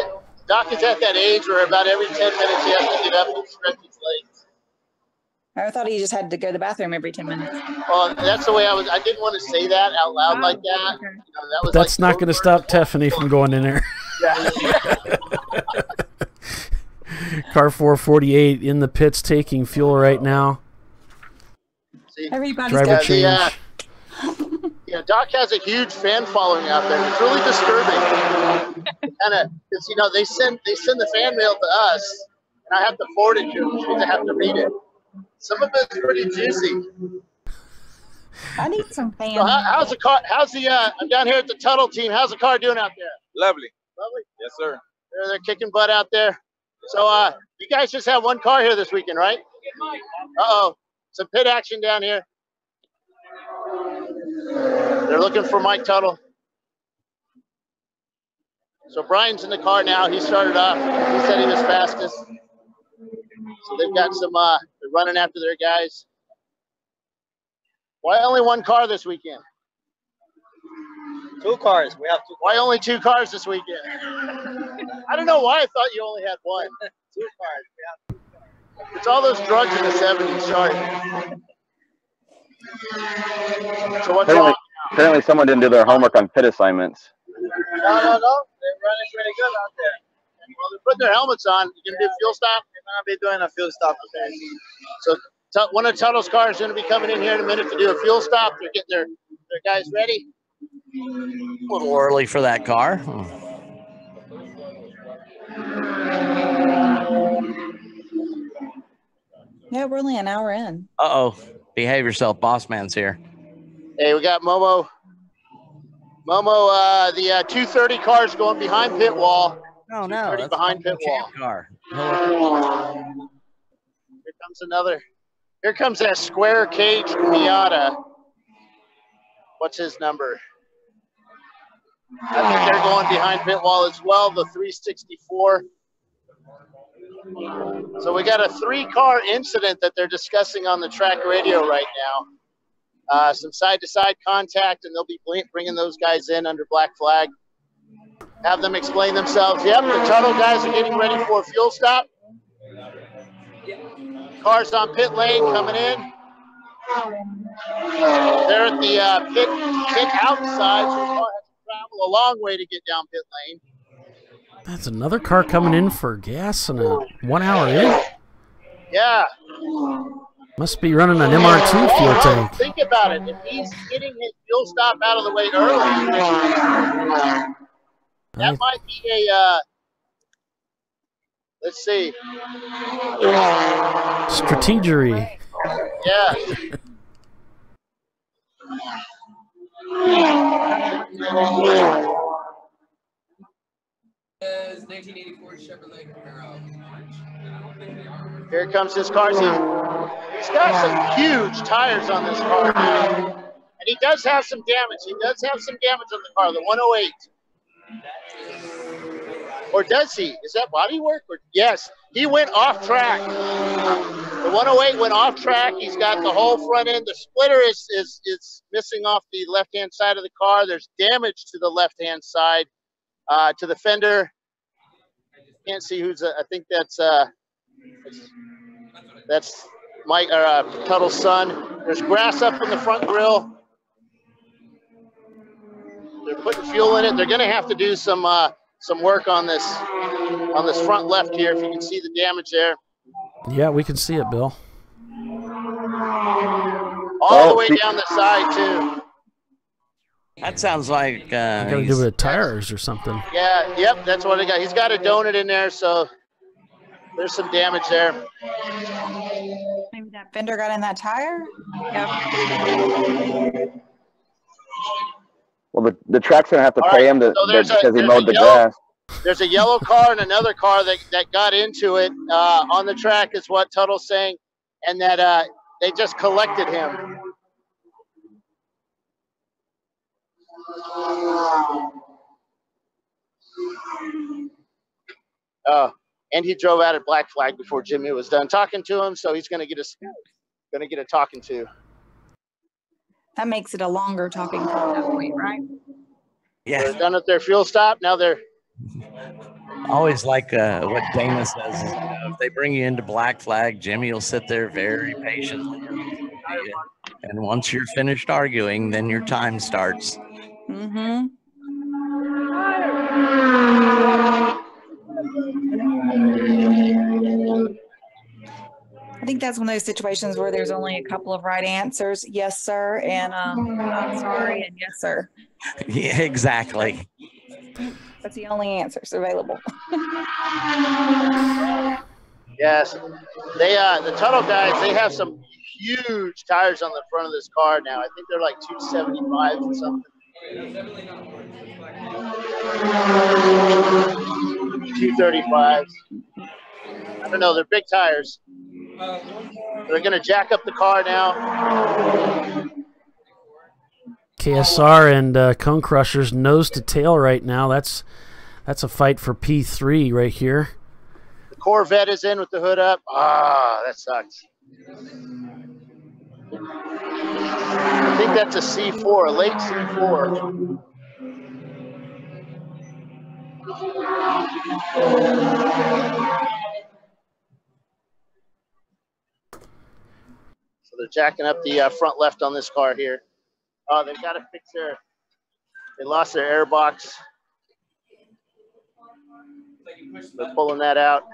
Doc is at that age where about every 10 minutes he has to get up and stretch his legs. I thought he just had to go to the bathroom every 10 minutes. Well, that's the way I didn't want to say that out loud like that. Okay. That's not going to stop Tiffany from going in there. Yeah. Car 448 in the pits taking fuel right now. See, everybody's driver change. Yeah, Doc has a huge fan following out there. It's really disturbing. Because they send the fan mail to us, and I have to forward it to them, which means I have to read it. Some of it's pretty juicy. I need some fans. So how's the car? How's the? I'm down here at the Tuttle team. How's the car doing out there? Lovely. Lovely. Yes, sir. They're kicking butt out there. So you guys just have one car here this weekend, right? Uh-oh. Some pit action down here. They're looking for Mike Tuttle. So Brian's in the car now. He started off. He said he was fastest. So they've got some, they're running after their guys. Why only one car this weekend? 2 cars. We have 2. Why only 2 cars this weekend? I don't know why I thought you only had one. 2 cars. It's all those drugs in the 70s. Sorry. So what's wrong? Apparently someone didn't do their homework on pit assignments. No. They're running pretty good out there. Well, they're putting their helmets on. You gonna do a fuel stop? We're gonna be doing a fuel stop. Okay. So one of Tuttle's cars is gonna be coming in here in a minute to do a fuel stop. They're getting their guys ready. A little early for that car. Yeah, we're only an hour in. Uh-oh. Behave yourself. Boss man's here. Hey, we got Momo. The 230 car's going behind pit wall. Oh, no. That's behind pit wall. Car. Here comes another. Here comes that square cage Miata. What's his number? I think they're going behind pit wall as well, the 364. So we got a 3-car incident that they're discussing on the track radio right now. Some side-to-side contact, and they'll be bringing those guys in under black flag. Have them explain themselves. Yep, the Tuttle guys are getting ready for a fuel stop. Cars on pit lane coming in. They're at the pit outside, so the car has to travel a long way to get down pit lane. That's another car coming in for gas and a 1 hour in. Yeah. Must be running an MR2 fuel tank. Think about it. If he's getting his fuel stop out of the way early, that might be a, let's see. Strategery. Yeah. Is 1984 Chevrolet Camaro. Here comes his car. He's got some huge tires on this car now. And he does have some damage. He does have some damage on the car, the 108. Or does he? Is that body work? Or yes, he went off track. The 108 went off track. He's got the whole front end. The splitter is missing off the left-hand side of the car. There's damage to the left-hand side, to the fender. Can't see who's. I think that's Mike or Tuttle's son. There's grass up in the front grille. They're putting fuel in it. They're going to have to do some work on this front left here. If you can see the damage there. Yeah, we can see it, Bill. All the way down the side too. That sounds like got to do with tires or something. Yeah, yep, that's what I got. He's got a donut in there, so there's some damage there. Maybe that fender got in that tire? Yep. Well, the track's going to have to pay him because he mowed the grass. There's a yellow car and another car that got into it on the track is what Tuttle's saying, and that they just collected him. And he drove out at black flag before Jimmy was done talking to him, so he's going to get a talking to. That makes it a longer talking to at that point, right? Yeah. They're done at their fuel stop. Now they're always like what Dana says. If they bring you into black flag, Jimmy will sit there very patiently. And once you're finished arguing, then your time starts. Mm-hmm. I think that's one of those situations where there's only a couple of right answers. Yes, sir. And I'm sorry. And yes, sir. Yeah, exactly. That's the only answers available. Yes. They the Tuttle guys, they have some huge tires on the front of this car now. I think they're like 275 or something. 235s. I don't know. They're big tires. They're going to jack up the car now. KSR and Cone Crushers nose to tail right now. That's a fight for P3 right here. The Corvette is in with the hood up. Ah, that sucks. I think that's a C4, a late C4. So they're jacking up the front left on this car here. Oh, they've got to fix they lost their air box. They're pulling that out.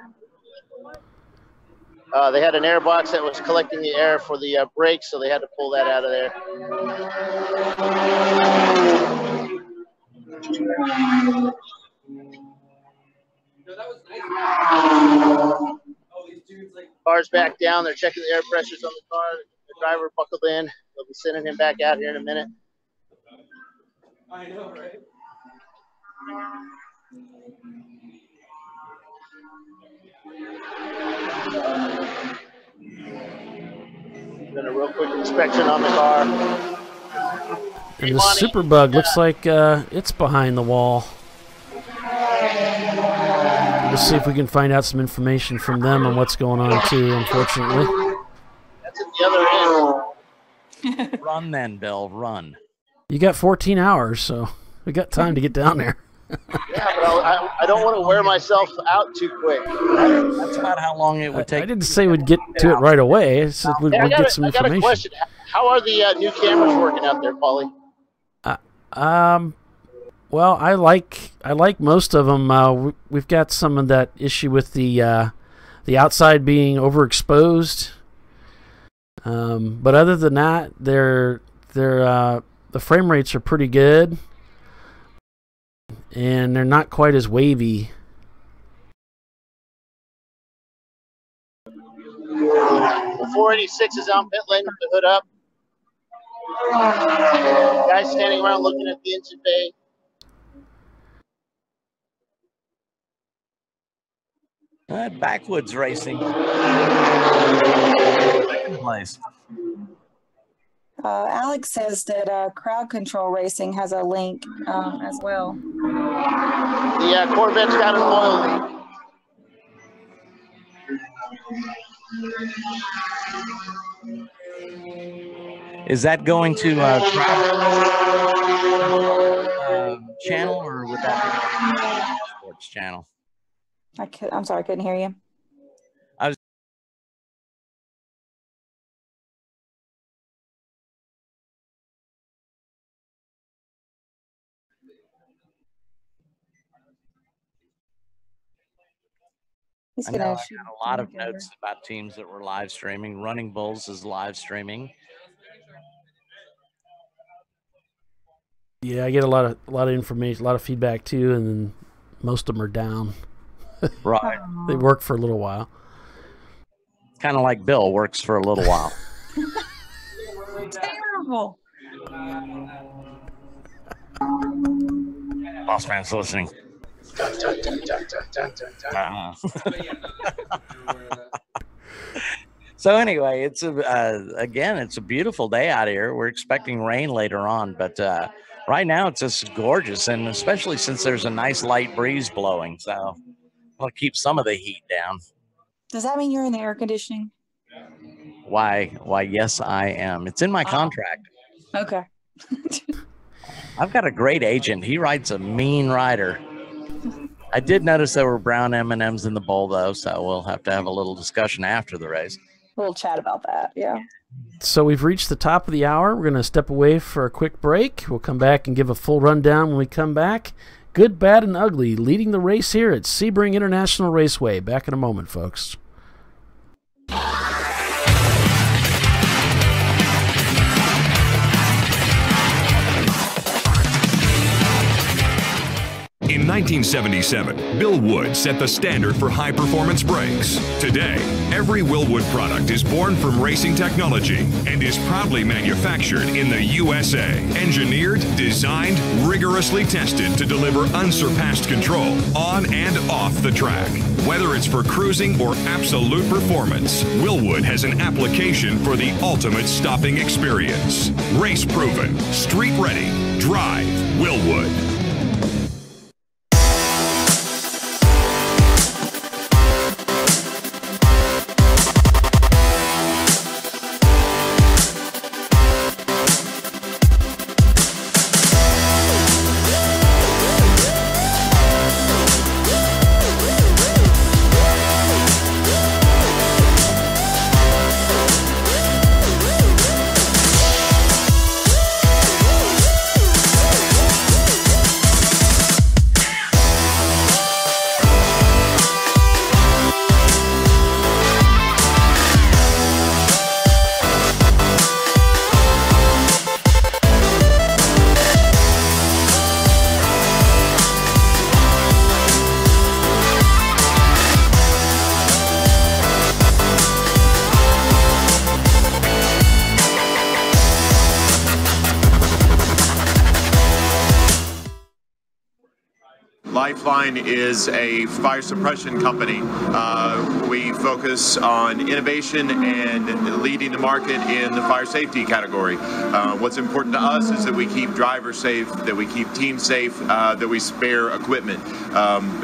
They had an air box that was collecting the air for the brakes, so they had to pull that out of there. Car's back down. They're checking the air pressures on the car. The driver buckled in. They'll be sending him back out here in a minute. I know, right? Doing a real quick inspection on the car. And the Superbug looks like it's behind the wall. Let's see if we can find out some information from them on what's going on too, unfortunately. That's at the other end. Run then, Bill, run. You got 14 hours, so we got time to get down there. Yeah, but I don't want to wear myself out too quick. That's about how long it would take. I didn't say we'd get to it right away. I said we'd get some information. I got a question. How are the new cameras working out there, Paulie? Well, I like most of them. We've got some of that issue with the outside being overexposed. But other than that, the frame rates are pretty good, and they're not quite as wavy. The 486 is out pit lane with the hood up. Guys standing around looking at the engine bay. Backwoods racing. Second place. Alex says that Crowd Control Racing has a link as well. The Corvette's got an oil leak. Is that going to channel, or would that be sports channel? I'm sorry, I couldn't hear you. I know I got a lot of notes about teams that were live streaming. Running Bulls is live streaming. Yeah, I get a lot of information, a lot of feedback too, and then most of them are down. Right. They work for a little while. Kind of like Bill works for a little while. Terrible. Boss man's listening. So anyway, it's again, it's a beautiful day out here. We're expecting rain later on, but right now it's just gorgeous, and especially since there's a nice light breeze blowing, so I'll keep some of the heat down. Does that mean you're in the air conditioning? Why, yes, I am. It's in my contract. Okay. I've got a great agent. He writes a mean rider. I did notice there were brown M&Ms in the bowl, though, so we'll have to have a little discussion after the race. We'll chat about that, yeah. So we've reached the top of the hour. We're going to step away for a quick break. We'll come back and give a full rundown when we come back. Good, bad, and ugly leading the race here at Sebring International Raceway. Back in a moment, folks. In 1977, Bill Wood set the standard for high-performance brakes. Today, every Willwood product is born from racing technology and is proudly manufactured in the USA. Engineered, designed, rigorously tested to deliver unsurpassed control on and off the track. Whether it's for cruising or absolute performance, Willwood has an application for the ultimate stopping experience. Race-proven, street-ready, drive Willwood. Lifeline is a fire suppression company. We focus on innovation and leading the market in the fire safety category. What's important to us is that we keep drivers safe, that we keep teams safe, that we spare equipment.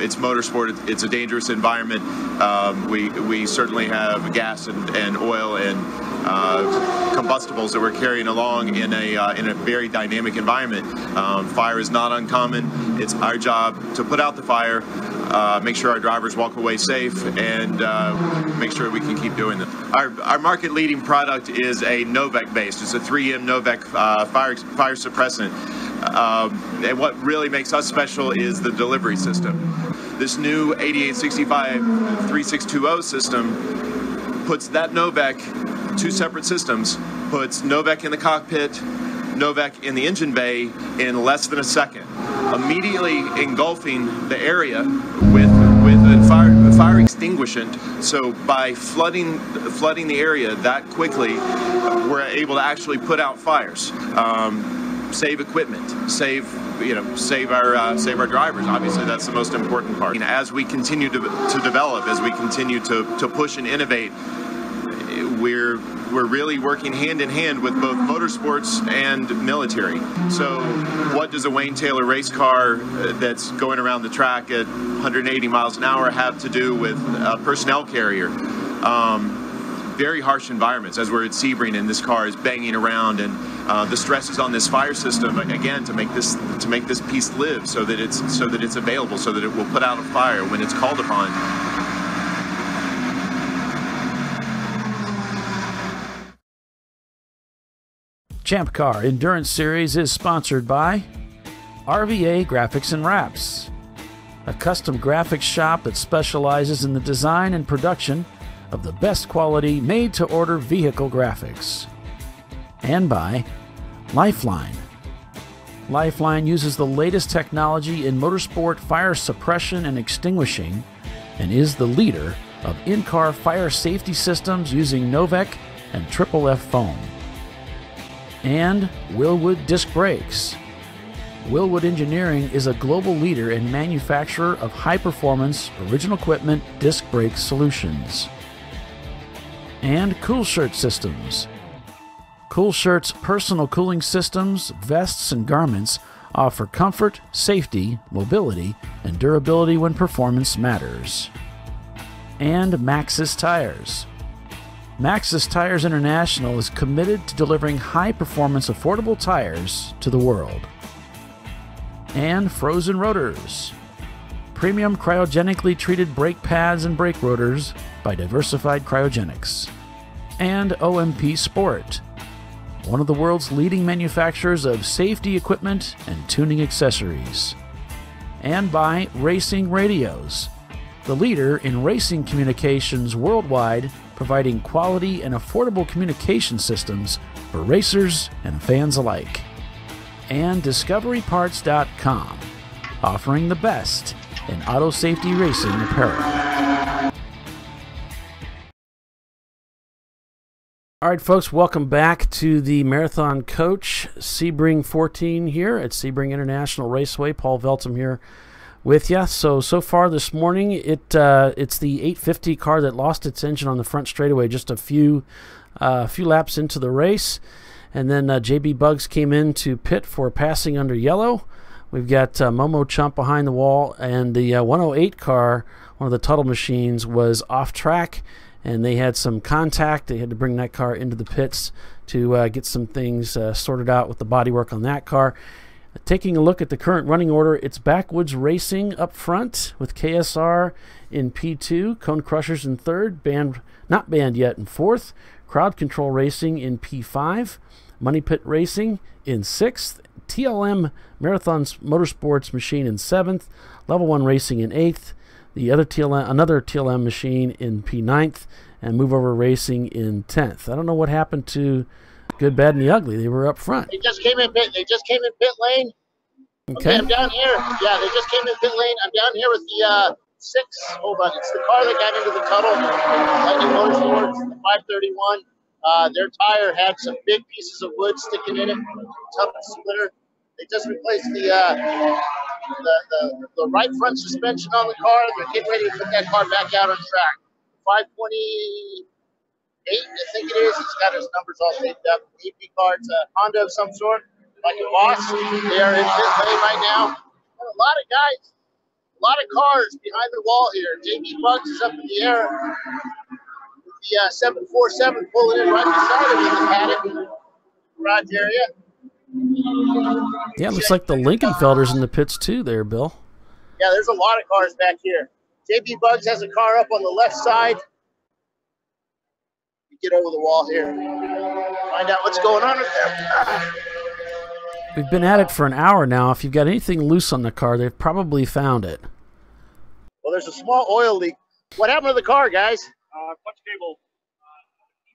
It's motorsport, it's a dangerous environment. We certainly have gas and oil and combustibles that we're carrying along in a very dynamic environment. Fire is not uncommon. It's our job to put out the fire, make sure our drivers walk away safe, and make sure we can keep doing that. Our market-leading product is a Novec based. It's a 3M Novec fire suppressant. And what really makes us special is the delivery system. This new 8865 3620 system puts that Novec, two separate systems, puts Novec in the cockpit, Novec in the engine bay in less than a second, immediately engulfing the area with a fire extinguishant. So by flooding the area that quickly, we're able to actually put out fires, save equipment, save our drivers. Obviously, that's the most important part. As we continue to develop, as we continue to push and innovate, we're really working hand in hand with both motorsports and military. So what does a Wayne Taylor race car that's going around the track at 180 miles an hour have to do with a personnel carrier? Very harsh environments, as we're at Sebring and this car is banging around, and the stresses on this fire system, again, to make this piece live, so that it's available, so that it will put out a fire when it's called upon. Champ Car Endurance Series is sponsored by RVA Graphics and Wraps, a custom graphics shop that specializes in the design and production of the best quality made-to-order vehicle graphics. And by Lifeline. Lifeline uses the latest technology in motorsport fire suppression and extinguishing and is the leader of in-car fire safety systems using Novec and FFF foam. And Willwood Disc Brakes. Willwood Engineering is a global leader and manufacturer of high-performance, original equipment disc brake solutions. And Cool Shirt Systems. Cool Shirt's personal cooling systems, vests, and garments offer comfort, safety, mobility, and durability when performance matters. And Maxxis Tires. Maxxis Tires International is committed to delivering high-performance, affordable tires to the world. And Frozen Rotors. Premium cryogenically treated brake pads and brake rotors by Diversified Cryogenics. And OMP Sport, one of the world's leading manufacturers of safety equipment and tuning accessories. And by Racing Radios, the leader in racing communications worldwide, providing quality and affordable communication systems for racers and fans alike. And DiscoveryParts.com, offering the best in auto safety racing apparel. All right, folks, welcome back to the Marathon Coach Sebring 14 here at Sebring International Raceway. Paul Veltum here with you. So far this morning, it's the 850 car that lost its engine on the front straightaway just a few laps into the race. And then JB Bugs came in to pit for passing under yellow. We've got Momo Chump behind the wall, and the 108 car, one of the Tuttle machines, was off track, and they had some contact. They had to bring that car into the pits to get some things sorted out with the bodywork on that car. Taking a look at the current running order, it's Backwoods Racing up front with KSR in P2, Cone Crushers in third, not banned yet in fourth, Crowd Control Racing in P5, Money Pit Racing in sixth, TLM Marathon Motorsports machine in seventh, Level 1 Racing in eighth, another TLM machine in P9th, and Move Over Racing in 10th. I don't know what happened to Good, Bad, and the Ugly. They were up front. They just came in pit lane. Okay, I'm down here. Yeah, they just came in pit lane. I'm down here with the 6. Hold on, it's the car that got into the Tuttle. Lightning Motorsports, the 531. Their tire had some big pieces of wood sticking in it. Tough splitter. They just replaced the right front suspension on the car. They're getting ready to put that car back out on track. 528, I think it is. It's got his numbers all taped up. AP car, it's a Honda of some sort, like a Boss. They are in pit lane right now. And a lot of guys, a lot of cars behind the wall here. JB Bugs is up in the air with the 747 pulling in right beside him in the Paddock garage area. Yeah, it looks like the Lincolnfelder's in the pits too there, Bill. Yeah, there's a lot of cars back here. JB Bugs has a car up on the left side. Get over the wall here. Find out what's going on with them. We've been at it for an hour now. If you've got anything loose on the car, they've probably found it. Well, there's a small oil leak. What happened to the car, guys? Clutch cable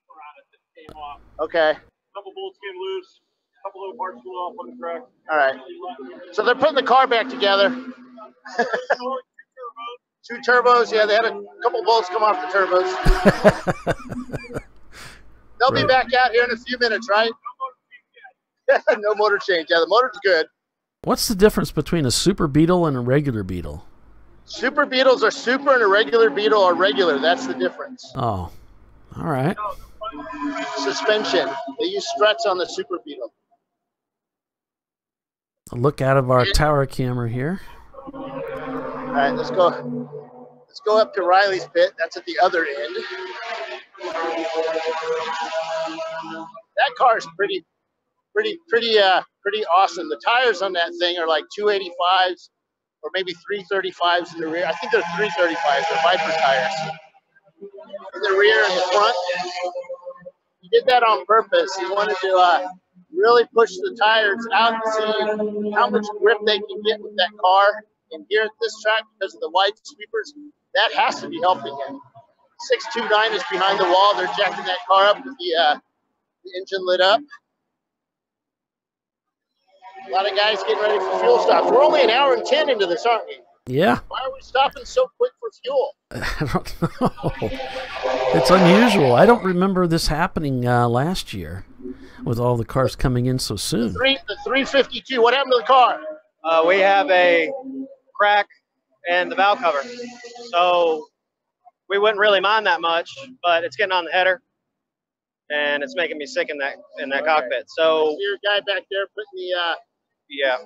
around it that came off. Okay. A couple bolts came loose. A couple little parts flew off on the track. All right. So they're putting the car back together. 2 turbos. Yeah, they had a couple bolts come off the turbos. They'll be back out here in a few minutes, right? No motor change. Yeah, the motor's good. What's the difference between a Super Beetle and a regular Beetle? Super Beetles are super and a regular Beetle are regular. That's the difference. Oh, all right. Suspension. They use struts on the Super Beetle. A look out of our tower camera here. All right, let's go. Let's go up to Riley's pit. That's at the other end. That car is pretty awesome. The tires on that thing are like 285s or maybe 335s in the rear. I think they're 335s. They're Viper tires. In the rear and the front. He did that on purpose. He wanted to really push the tires out and see how much grip they can get with that car. And here at this track, because of the wide sweepers, that has to be helping him. 629 is behind the wall. They're jacking that car up with the engine lit up. A lot of guys getting ready for fuel stops. We're only an hour and 10 into this, aren't we? Yeah. Why are we stopping so quick for fuel? I don't know. It's unusual. I don't remember this happening last year with all the cars coming in so soon. The 352, what happened to the car? We have a crack in the valve cover. So we wouldn't really mind that much, but it's getting on the header and it's making me sick in that cockpit. So your guy back there putting the yeah.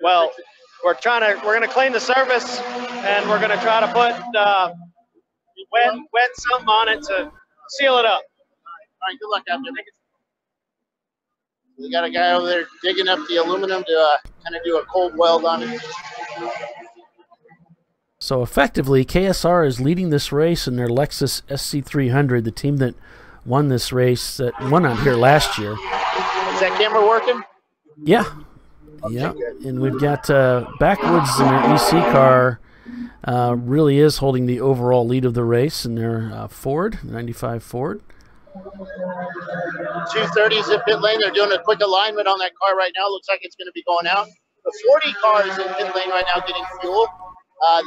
Well, we're gonna clean the surface and we're gonna try to put wet something on it to seal it up. All right, good luck out there. We got a guy over there digging up the aluminum to kind of do a cold weld on it. So effectively, KSR is leading this race in their Lexus SC300, the team that won this race, that won out here last year. Is that camera working? Yeah. Yeah, and we've got Backwoods in their EC car really is holding the overall lead of the race in their Ford, 95 Ford. 230's in pit lane. They're doing a quick alignment on that car right now. Looks like it's going to be going out. the 40 cars in pit lane right now getting fuel.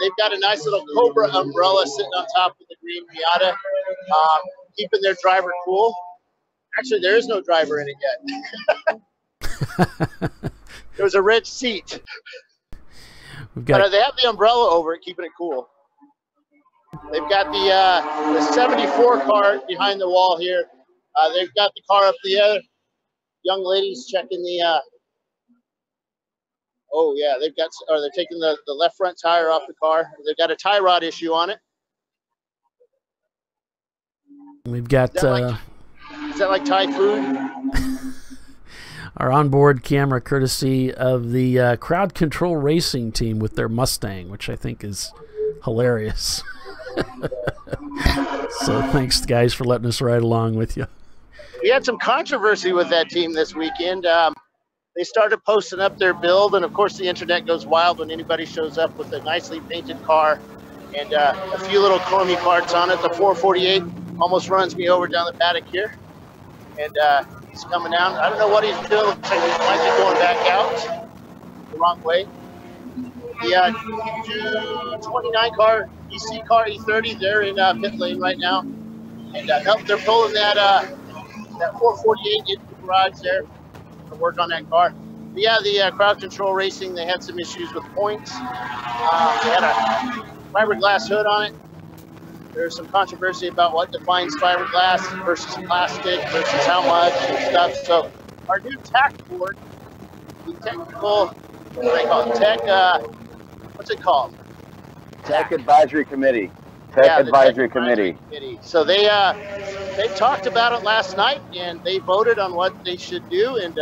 They've got a nice little Cobra umbrella sitting on top of the green Miata, keeping their driver cool. Actually, there is no driver in it yet. There's a red seat. But they have the umbrella over it, keeping it cool. They've got the 74 car behind the wall here. They've got the car up there. Young ladies checking the. Oh yeah, they're taking the left front tire off the car. They've got a tie rod issue on it. We've got. Is that like Thai food? Our onboard camera, courtesy of the Crowd Control Racing team with their Mustang, which I think is hilarious. So thanks, guys, for letting us ride along with you. We had some controversy with that team this weekend. They started posting up their build, and of course the internet goes wild when anybody shows up with a nicely painted car and a few little chromey parts on it. The 448 almost runs me over down the paddock here, and he's coming down. I don't know what he's doing. Looks like he might be going back out the wrong way. The 229 car, EC car, E30, they're in pit lane right now, and they're pulling that 448 into the garage there to work on that car. But yeah, the Crowd Control Racing, they had some issues with points. They had a fiberglass hood on it. There's some controversy about what defines fiberglass versus plastic versus how much and stuff. So our new tack board, the technical, what do they call it? What's it called? Tech Advisory Committee. Tech Advisory Committee. So they talked about it last night, and they voted on what they should do, and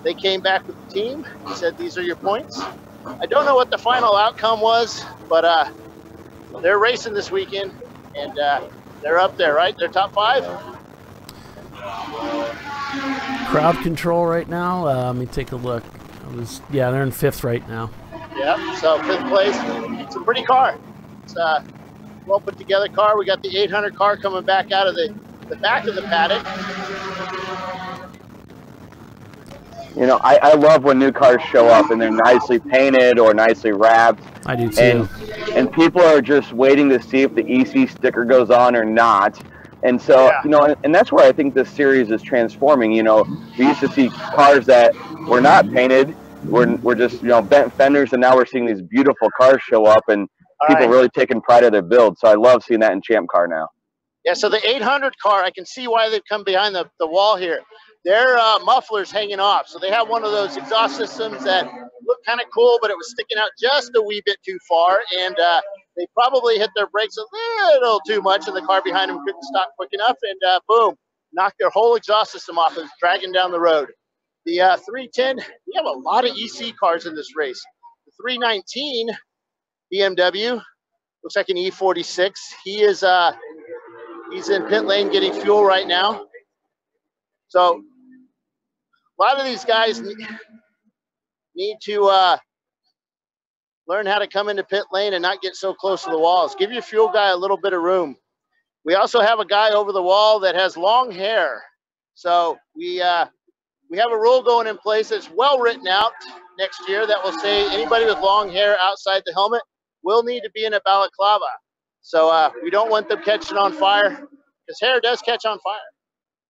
they came back with the team and said, these are your points. I don't know what the final outcome was, but they're racing this weekend, and they're up there, right? They're top 5? Crowd Control right now. Let me take a look. They're in 5th right now. Yeah, so 5th place. It's a pretty car. It's a well put together car. We got the 800 car coming back out of the back of the paddock. You know, I love when new cars show up and they're nicely painted or nicely wrapped. I do too. And people are just waiting to see if the EC sticker goes on or not. And so, yeah. You know, and that's where I think this series is transforming. You know, we used to see cars that were not painted. We're just, you know, bent fenders, and now we're seeing these beautiful cars show up, and people really taking pride of their build. So I love seeing that in Champ Car now. Yeah, so the 800 car, I can see why they've come behind the wall here. Their muffler's hanging off. So they have one of those exhaust systems that looked kind of cool, but it was sticking out just a wee bit too far. And they probably hit their brakes a little too much, and the car behind them couldn't stop quick enough. And boom, knocked their whole exhaust system off and was dragging down the road. The 310, we have a lot of EC cars in this race. The 319 BMW, looks like an E46. He's in pit lane getting fuel right now. So a lot of these guys need to learn how to come into pit lane and not get so close to the walls. Give your fuel guy a little bit of room. We also have a guy over the wall that has long hair. So we have a rule going in place that's well written out next year that will say anybody with long hair outside the helmet will need to be in a balaclava. So we don't want them catching on fire, because hair does catch on fire.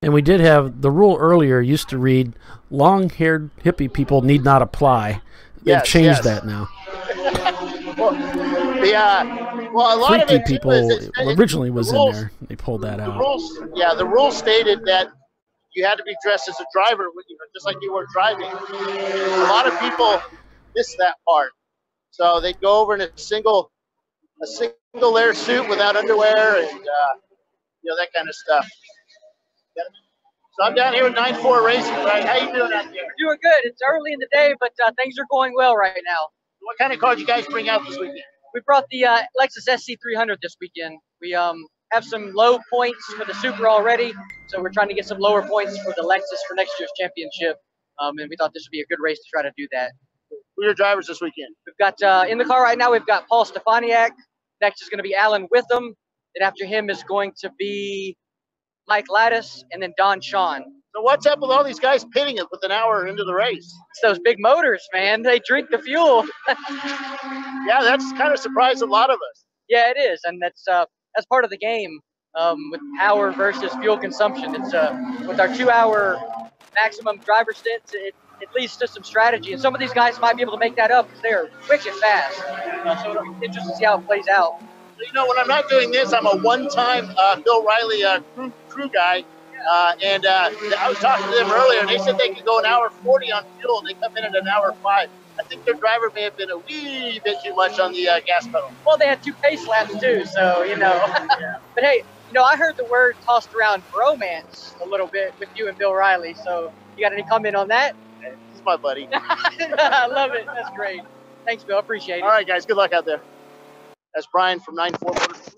And we did have, the rule earlier used to read, long-haired hippie people need not apply. They've changed that now. Well, a lot Freaky of it people originally was in there. They pulled that out. The rules stated that you had to be dressed as a driver, just like you were driving. A lot of people miss that part. So they go over in a single layer suit without underwear and that kind of stuff. So I'm down here with 9-4 Racing, right? How you doing out there? We're doing good. It's early in the day, but things are going well right now. What kind of car did you guys bring out this weekend? We brought the Lexus SC300 this weekend. We have some low points for the Super already, so we're trying to get some lower points for the Lexus for next year's championship. And we thought this would be a good race to try to do that. Who are your drivers this weekend? We've got in the car right now, we've got Paul Stefaniak. Next is going to be Alan Witham. Then after him is going to be Mike Lattis, and then Don Sean. So what's up with all these guys pitting it with an hour into the race? It's those big motors, man. They drink the fuel. Yeah, that's kind of surprised a lot of us. Yeah, it is, and that's part of the game with power versus fuel consumption. It's with our 2-hour maximum driver stints, it leads to some strategy, and some of these guys might be able to make that up because they're quick and fast. So it'll be interesting to see how it plays out. You know, when I'm not doing this, I'm a one-time Bill Riley crew guy. And I was talking to them earlier, and they said they could go an hour 40 on fuel, and they come in at an hour 5. I think their driver may have been a wee bit too much on the gas pedal. Well, they had 2 pace laps too, so you know. Yeah. But hey, you know, I heard the word tossed around bromance a little bit with you and Bill Riley. So you got any comment on that? He's my buddy. I love it. That's great. Thanks, Bill. Appreciate it. All right, guys. Good luck out there. That's Brian from 94 Motorsports.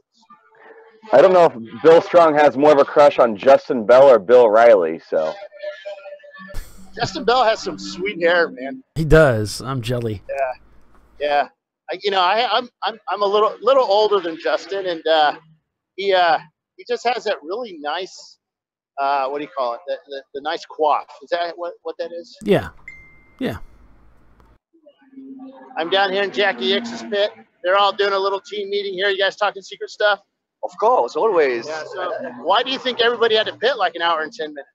I don't know if Bill Strong has more of a crush on Justin Bell or Bill Riley. So Justin Bell has some sweet hair, man. He does. I'm jelly. Yeah. I'm a little older than Justin, and he just has that really nice what do you call it? The nice coif. Is that what that is? Yeah. I'm down here in Jackie X's pit. They're all doing a little team meeting here. You guys talking secret stuff? Of course, always. Yeah, so why do you think everybody had to pit like an hour and 10 minutes?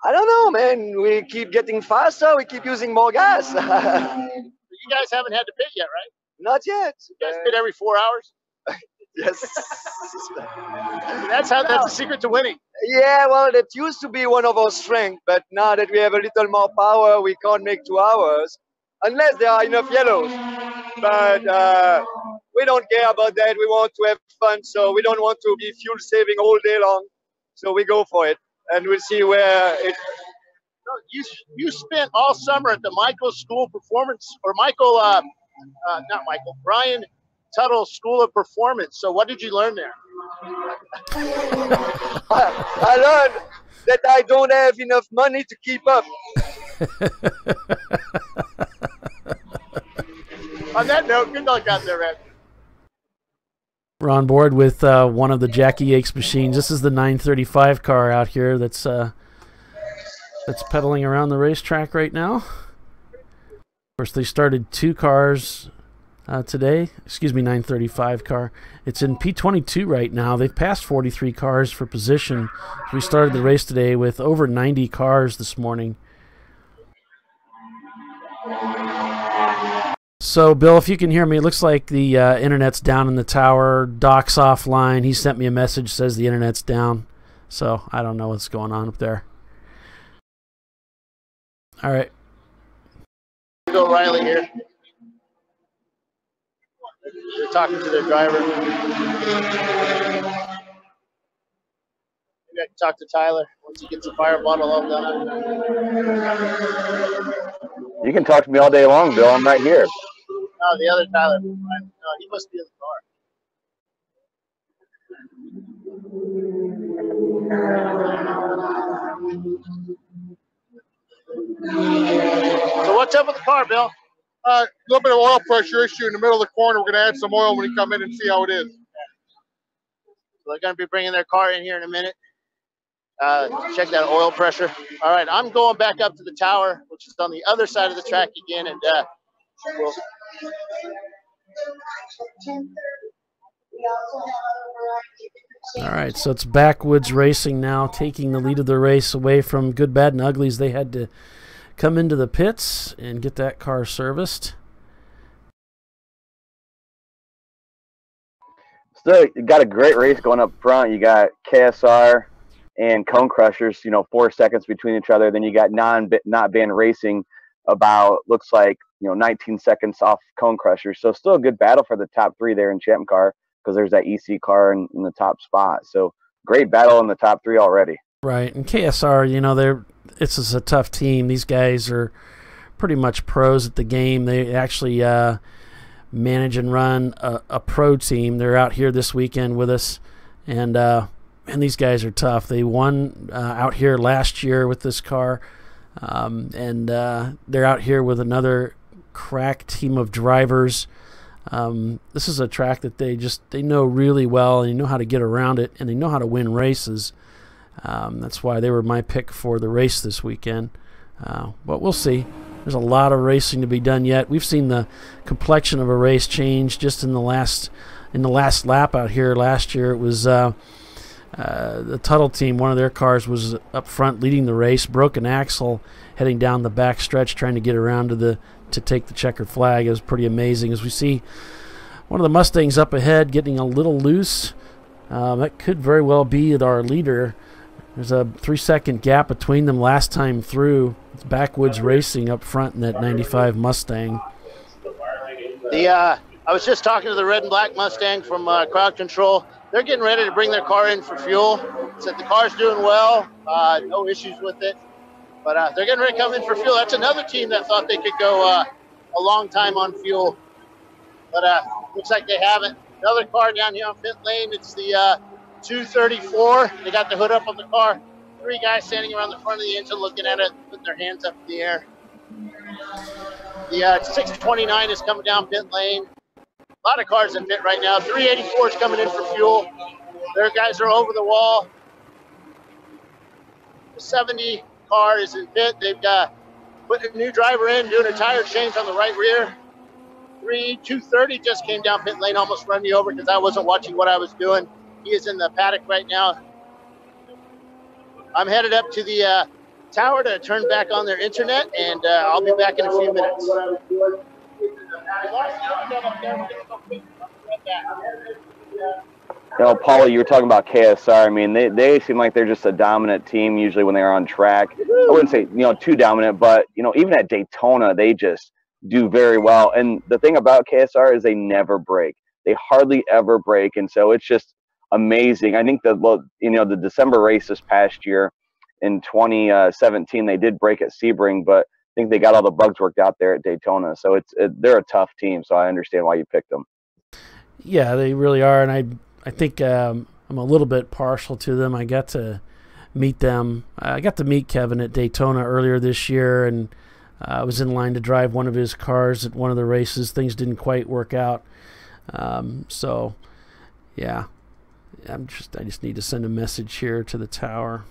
I don't know, man. We keep getting faster. We keep using more gas. You guys haven't had to pit yet, right? Not yet. You guys pit every 4 hours? Yes. That's the secret to winning. Yeah, well, that used to be one of our strengths, but now that we have a little more power, we can't make 2 hours unless there are enough yellows. But we don't care about that. We want to have fun, so we don't want to be fuel saving all day long. So we go for it, and we'll see where it. You spent all summer at the Michael School Performance, or Brian Tuttle School of Performance. So what did you learn there? I learned that I don't have enough money to keep up. On that note, good luck out there, man. We're on board with one of the Jackie Yakes machines. This is the 935 car out here that's pedaling around the racetrack right now. Of course, they started 2 cars today. Excuse me, 935 car. It's in P22 right now. They've passed 43 cars for position. We started the race today with over 90 cars this morning. So, Bill, if you can hear me, it looks like the internet's down in the tower. Doc's offline. He sent me a message, says the internet's down. So, I don't know what's going on up there. All right. Bill Riley here. They're talking to their driver. Maybe I can talk to Tyler once he gets a fire bottle all done. you can talk to me all day long, Bill. I'm right here. No, the other Tyler. No, he must be in the car. So what's up with the car, Bill? A little bit of oil pressure issue in the middle of the corner. We're going to add some oil when you come in and see how it is. So they're going to be bringing their car in here in a minute. Check that oil pressure. All right, I'm going back up to the tower, which is on the other side of the track again, and we'll. All right, so it's Backwoods Racing now, taking the lead of the race away from Good, Bad, and Uglies. They had to come into the pits and get that car serviced. So you got a great race going up front. You got KSR and Cone Crushers, 4 seconds between each other. Then you got not banned racing about, looks like, 19 seconds off Cone Crushers. So still a good battle for the top 3 there in Champ Car, because there's that EC car in the top spot. So great battle in the top 3 already. Right, and KSR, it's just a tough team. These guys are pretty much pros at the game. They actually manage and run a pro team. They're out here this weekend with us, and these guys are tough. They won out here last year with this car, and they're out here with another crack team of drivers. This is a track that they know really well, and they know how to get around it, and they know how to win races. That's why they were my pick for the race this weekend. But we'll see. There's a lot of racing to be done yet. We've seen the complexion of a race change just in the last lap out here last year. It was the Tuttle team. One of their cars was up front leading the race, broke an axle heading down the back stretch trying to get around to take the checkered flag. It was pretty amazing. As we see one of the Mustangs up ahead getting a little loose. That could very well be our leader. There's a 3-second gap between them last time through. It's Backwoods Racing up front in that 95 Mustang. I was just talking to the red and black Mustang from Crowd Control. They're getting ready to bring their car in for fuel. Said the car's doing well, no issues with it. But they're getting ready to come in for fuel. That's another team that thought they could go a long time on fuel. But looks like they haven't. Another car down here on pit lane. It's the 234. They got the hood up on the car. 3 guys standing around the front of the engine looking at it, putting their hands up in the air. The 629 is coming down pit lane. A lot of cars in pit right now. 384 is coming in for fuel. Their guys are over the wall. The 70 car is in pit. They've put a new driver in, doing a tire change on the right rear. 230 just came down pit lane, almost run me over because I wasn't watching what I was doing. He is in the paddock right now. I'm headed up to the tower to turn back on their internet, and I'll be back in a few minutes. Paulie, you were talking about KSR. I mean, they seem like they're just a dominant team usually when they're on track. I wouldn't say, too dominant, but, even at Daytona, they just do very well. And the thing about KSR is they never break. They hardly ever break, and so it's just amazing. I think the December race this past year in 2017, they did break at Sebring, but I think they got all the bugs worked out there at Daytona. So they're a tough team, so I understand why you picked them. Yeah, they really are, and I think I'm a little bit partial to them. I got to meet them. I got to meet Kevin at Daytona earlier this year, and I was in line to drive one of his cars at one of the races. Things didn't quite work out. So, yeah, I just need to send a message here to the tower.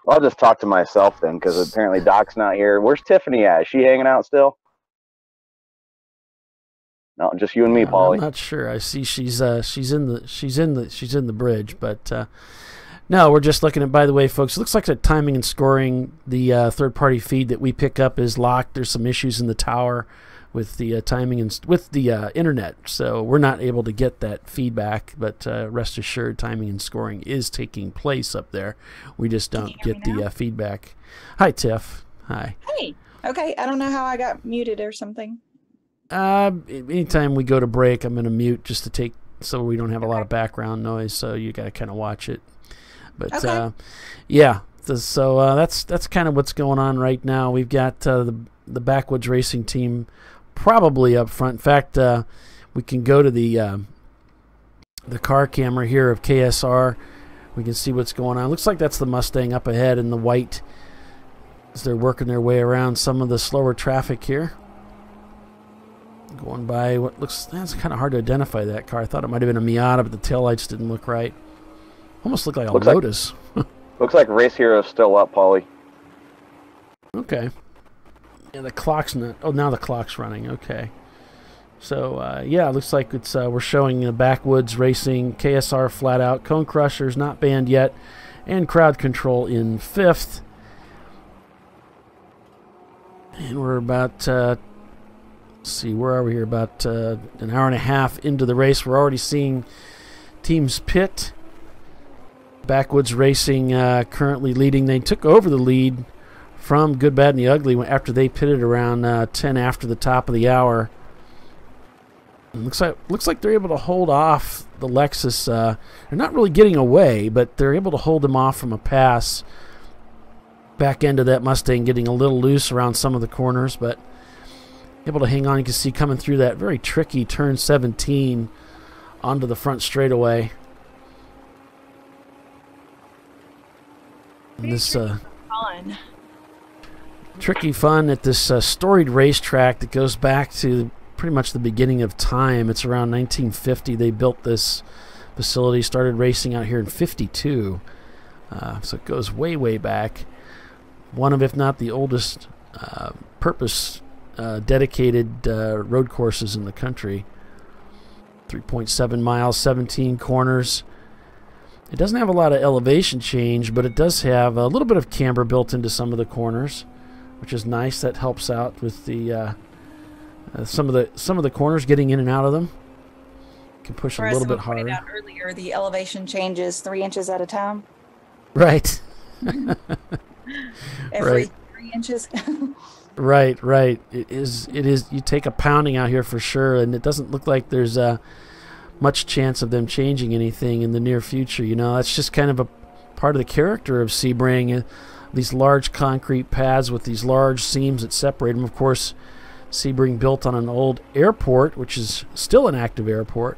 I'll just talk to myself then, because apparently Doc's not here. Where's Tiffany at? Is she hanging out still? No, just you and me, Paulie. I'm not sure. I see she's in the bridge, but no, we're just looking at. By the way, folks, it looks like the timing and scoring, the third-party feed that we pick up is locked. There's some issues in the tower with the timing and with the internet, so we're not able to get that feedback. But rest assured, timing and scoring is taking place up there. We just don't get the feedback. Hi, Tiff. Hi. Hey. Okay, I don't know how I got muted or something. Anytime we go to break, I'm going to mute just to take so we don't have a lot of background noise. So you got to kind of watch it. But yeah, so that's kind of what's going on right now. We've got the Backwoods Racing team probably up front. In fact, we can go to the car camera here of KSR. We can see what's going on. Looks like that's the Mustang up ahead in the white as they're working their way around some of the slower traffic here. Going by what that's kind of hard to identify that car. I thought it might have been a Miata, but the taillights didn't look right. Almost looked like a Lotus. Looks like Race Hero's still up, Paulie. Okay. Yeah, the clock's not. Oh, now the clock's running. Okay. So yeah, it looks like it's we're showing Backwoods Racing, KSR flat out, Cone Crushers not banned yet, and Crowd Control in 5th. And we're about. Let's see, where are we here? About an hour and a half into the race. We're already seeing teams pit. Backwoods Racing currently leading. They took over the lead from Good, Bad, and the Ugly after they pitted around 10 after the top of the hour. It looks like they're able to hold off the Lexus. They're not really getting away, but they're able to hold them off from a pass. Back end of that Mustang getting a little loose around some of the corners, but able to hang on. You can see coming through that very tricky turn 17 onto the front straightaway. And this tricky fun at this storied racetrack that goes back to pretty much the beginning of time. It's around 1950 they built this facility. Started racing out here in '52, so it goes way, way back. One of, if not the oldest, purpose dedicated road courses in the country. 3.7 miles, 17 corners. It doesn't have a lot of elevation change, but it does have a little bit of camber built into some of the corners, which is nice. That helps out with the some of the corners, getting in and out of them. You can push a little bit harder. Out earlier, the elevation changes 3 inches at a time. Right. Every 3 inches. Right. It is. You take a pounding out here for sure, and it doesn't look like there's much chance of them changing anything in the near future. You know, that's just kind of a part of the character of Sebring. These large concrete pads with these large seams that separate them. Of course, Sebring built on an old airport, which is still an active airport,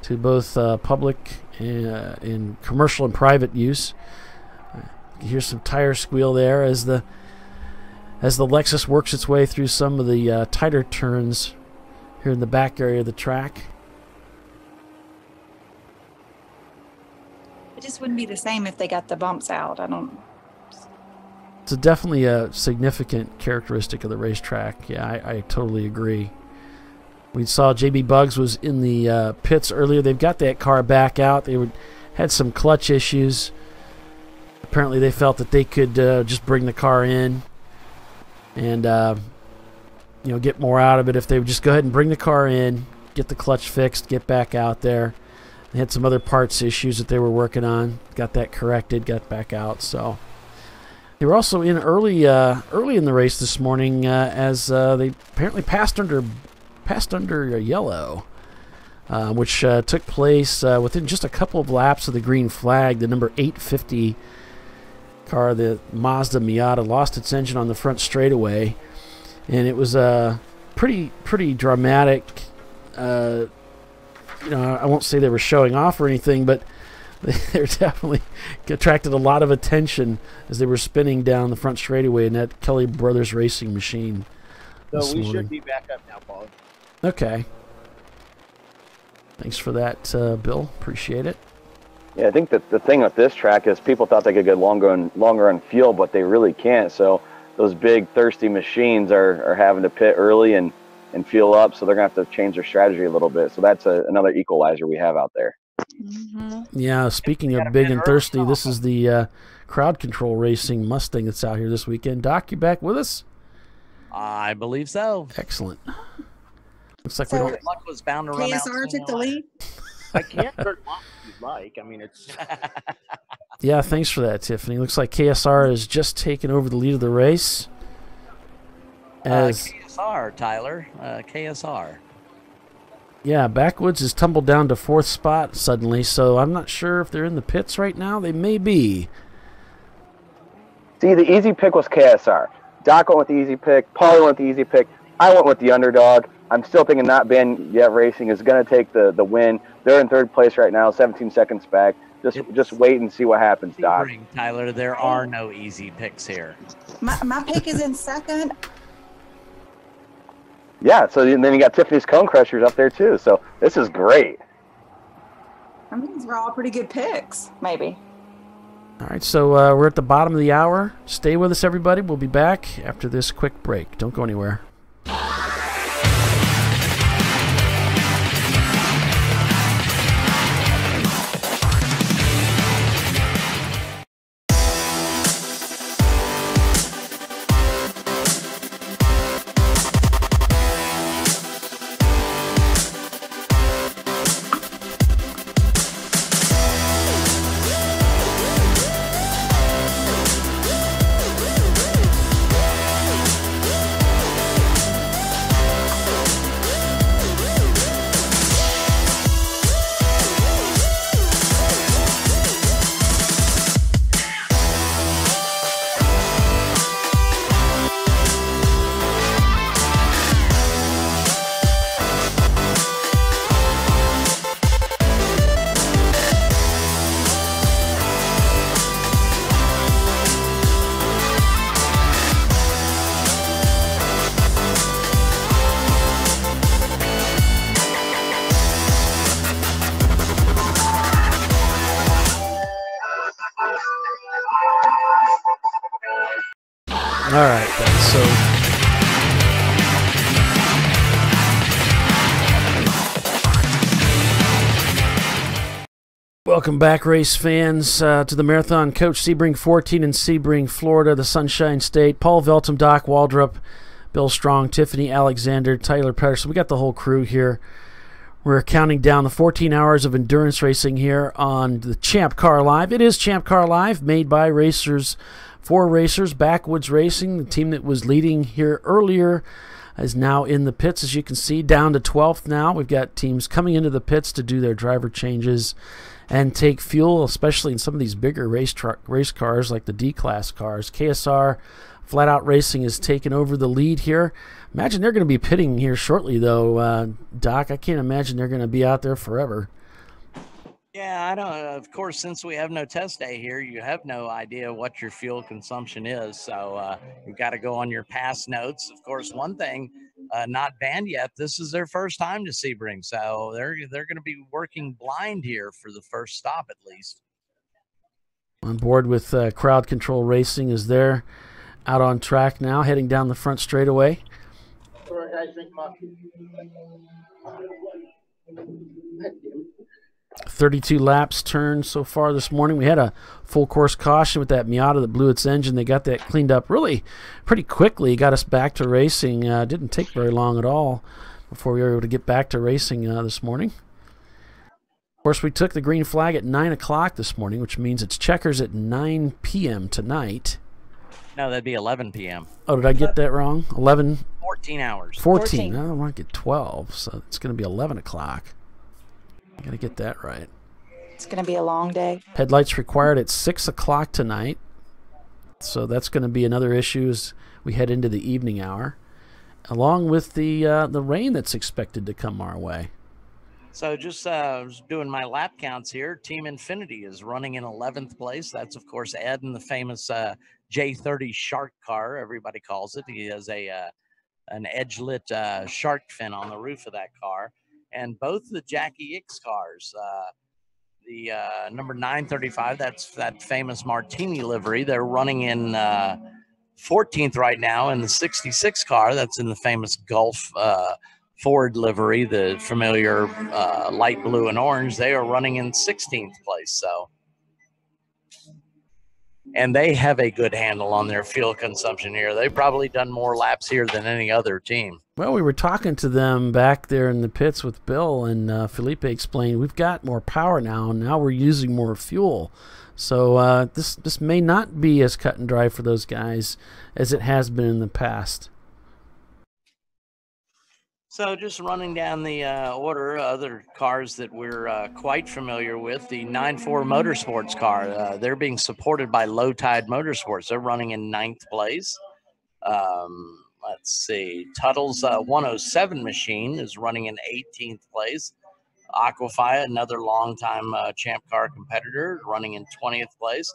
to both public and commercial and private use. You hear some tire squeal there as the Lexus works its way through some of the tighter turns here in the back area of the track. It just wouldn't be the same if they got the bumps out. It's definitely a significant characteristic of the racetrack. Yeah, I totally agree. We saw JB Bugs was in the pits earlier. They've got that car back out. They had some clutch issues. Apparently they felt that they could just bring the car in and get more out of it if they would just go ahead and bring the car in, get the clutch fixed, get back out there. They had some other parts issues that they were working on. Got that corrected, got back out. So they were also in early in the race this morning as they apparently passed under a yellow, which took place within just a couple of laps of the green flag. The number 850 car, the Mazda Miata, lost its engine on the front straightaway, and it was a pretty dramatic. I won't say they were showing off or anything, but they definitely attracted a lot of attention as they were spinning down the front straightaway in that Kelly Brothers racing machine. So we should be back up now, Paul. Okay. Thanks for that, Bill. Appreciate it. Yeah, I think that the thing with this track is people thought they could get longer on fuel, but they really can't. So those big thirsty machines are having to pit early and fuel up, so they're going to have to change their strategy a little bit. So that's another equalizer we have out there. Mm-hmm. Yeah, speaking of big and thirsty, this is the crowd control racing Mustang that's out here this weekend. Doc, you back with us? I believe so. Excellent. Looks like So, we don't... Luck was bound to run out. KSR took the lead. I can't turn them off if you'd like. I mean, it's... Yeah, thanks for that, Tiffany. Looks like KSR has just taken over the lead of the race. As KSR, Tyler. KSR. Yeah, Backwoods has tumbled down to 4th spot suddenly, so I'm not sure if they're in the pits right now. They may be. See, the easy pick was KSR. Doc went with the easy pick. Paulie went with the easy pick. I went with the underdog. I'm still thinking Not Banned Yet Racing is going to take the win. They're in 3rd place right now, 17 seconds back. Just wait and see what happens, Doc. Tyler, there are no easy picks here. My pick is in 2nd. Yeah, so then you got Tiffany's Cone Crushers up there too. So this is great. I mean, these were all pretty good picks, maybe. All right, so we're at the bottom of the hour. Stay with us, everybody. We'll be back after this quick break. Don't go anywhere. All right, then. So welcome back, race fans, to the Marathon Coach Sebring 14 in Sebring, Florida, the Sunshine State. Paul Veltum, Doc Waldrop, Bill Strong, Tiffany Alexander, Tyler Pedersen. We got the whole crew here. We're counting down the 14 hours of endurance racing here on the ChampCar.live. It is ChampCar.live, made by racers for racers. Backwoods Racing, the team that was leading here earlier, is now in the pits, as you can see, down to 12th now. We've got teams coming into the pits to do their driver changes and take fuel, especially in some of these bigger race cars like the D-Class cars. KSR Flat Out Racing has taken over the lead here. Imagine they're going to be pitting here shortly, though, Doc. I can't imagine they're going to be out there forever. Yeah, I don't. Of course, since we have no test day here, you have no idea what your fuel consumption is. So you've got to go on your past notes. Of course, one thing not banned yet. This is their first time to Sebring, so they're going to be working blind here for the first stop at least. On board with Crowd Control Racing is there, out on track now, heading down the front straightaway. 32 laps turned so far this morning. We had a full course caution with that Miata that blew its engine. They got that cleaned up really pretty quickly. Got us back to racing. Didn't take very long at all before we were able to get back to racing this morning. Of course, we took the green flag at 9 o'clock this morning, which means it's checkers at 9 p.m. tonight. No, that'd be 11 p.m. Oh, did I get that wrong? 11? 14 hours. 14. I don't want to get 12, so it's going to be 11 o'clock. I got to get that right. It's going to be a long day. Headlights required at 6 o'clock tonight, so that's going to be another issue as we head into the evening hour, along with the rain that's expected to come our way. So just doing my lap counts here, Team Infinity is running in 11th place. That's, of course, Ed and the famous J30 Shark car, everybody calls it. He has an edge-lit shark fin on the roof of that car. And both the Jackie X cars, the number 935, that's that famous Martini livery, they're running in 14th right now in the 66 car. That's in the famous Gulf Ford livery, the familiar light blue and orange. They are running in 16th place. So, and they have a good handle on their fuel consumption here. They've probably done more laps here than any other team. Well, we were talking to them back there in the pits with Bill, and Felipe explained we've got more power now, and now we're using more fuel. So this may not be as cut and dry for those guys as it has been in the past. So just running down the order, other cars that we're quite familiar with, the 9.4 Motorsports car, they're being supported by Low Tide Motorsports. They're running in 9th place. Let's see, Tuttle's 107 machine is running in 18th place. Aquafia, another longtime Champ Car competitor, running in 20th place.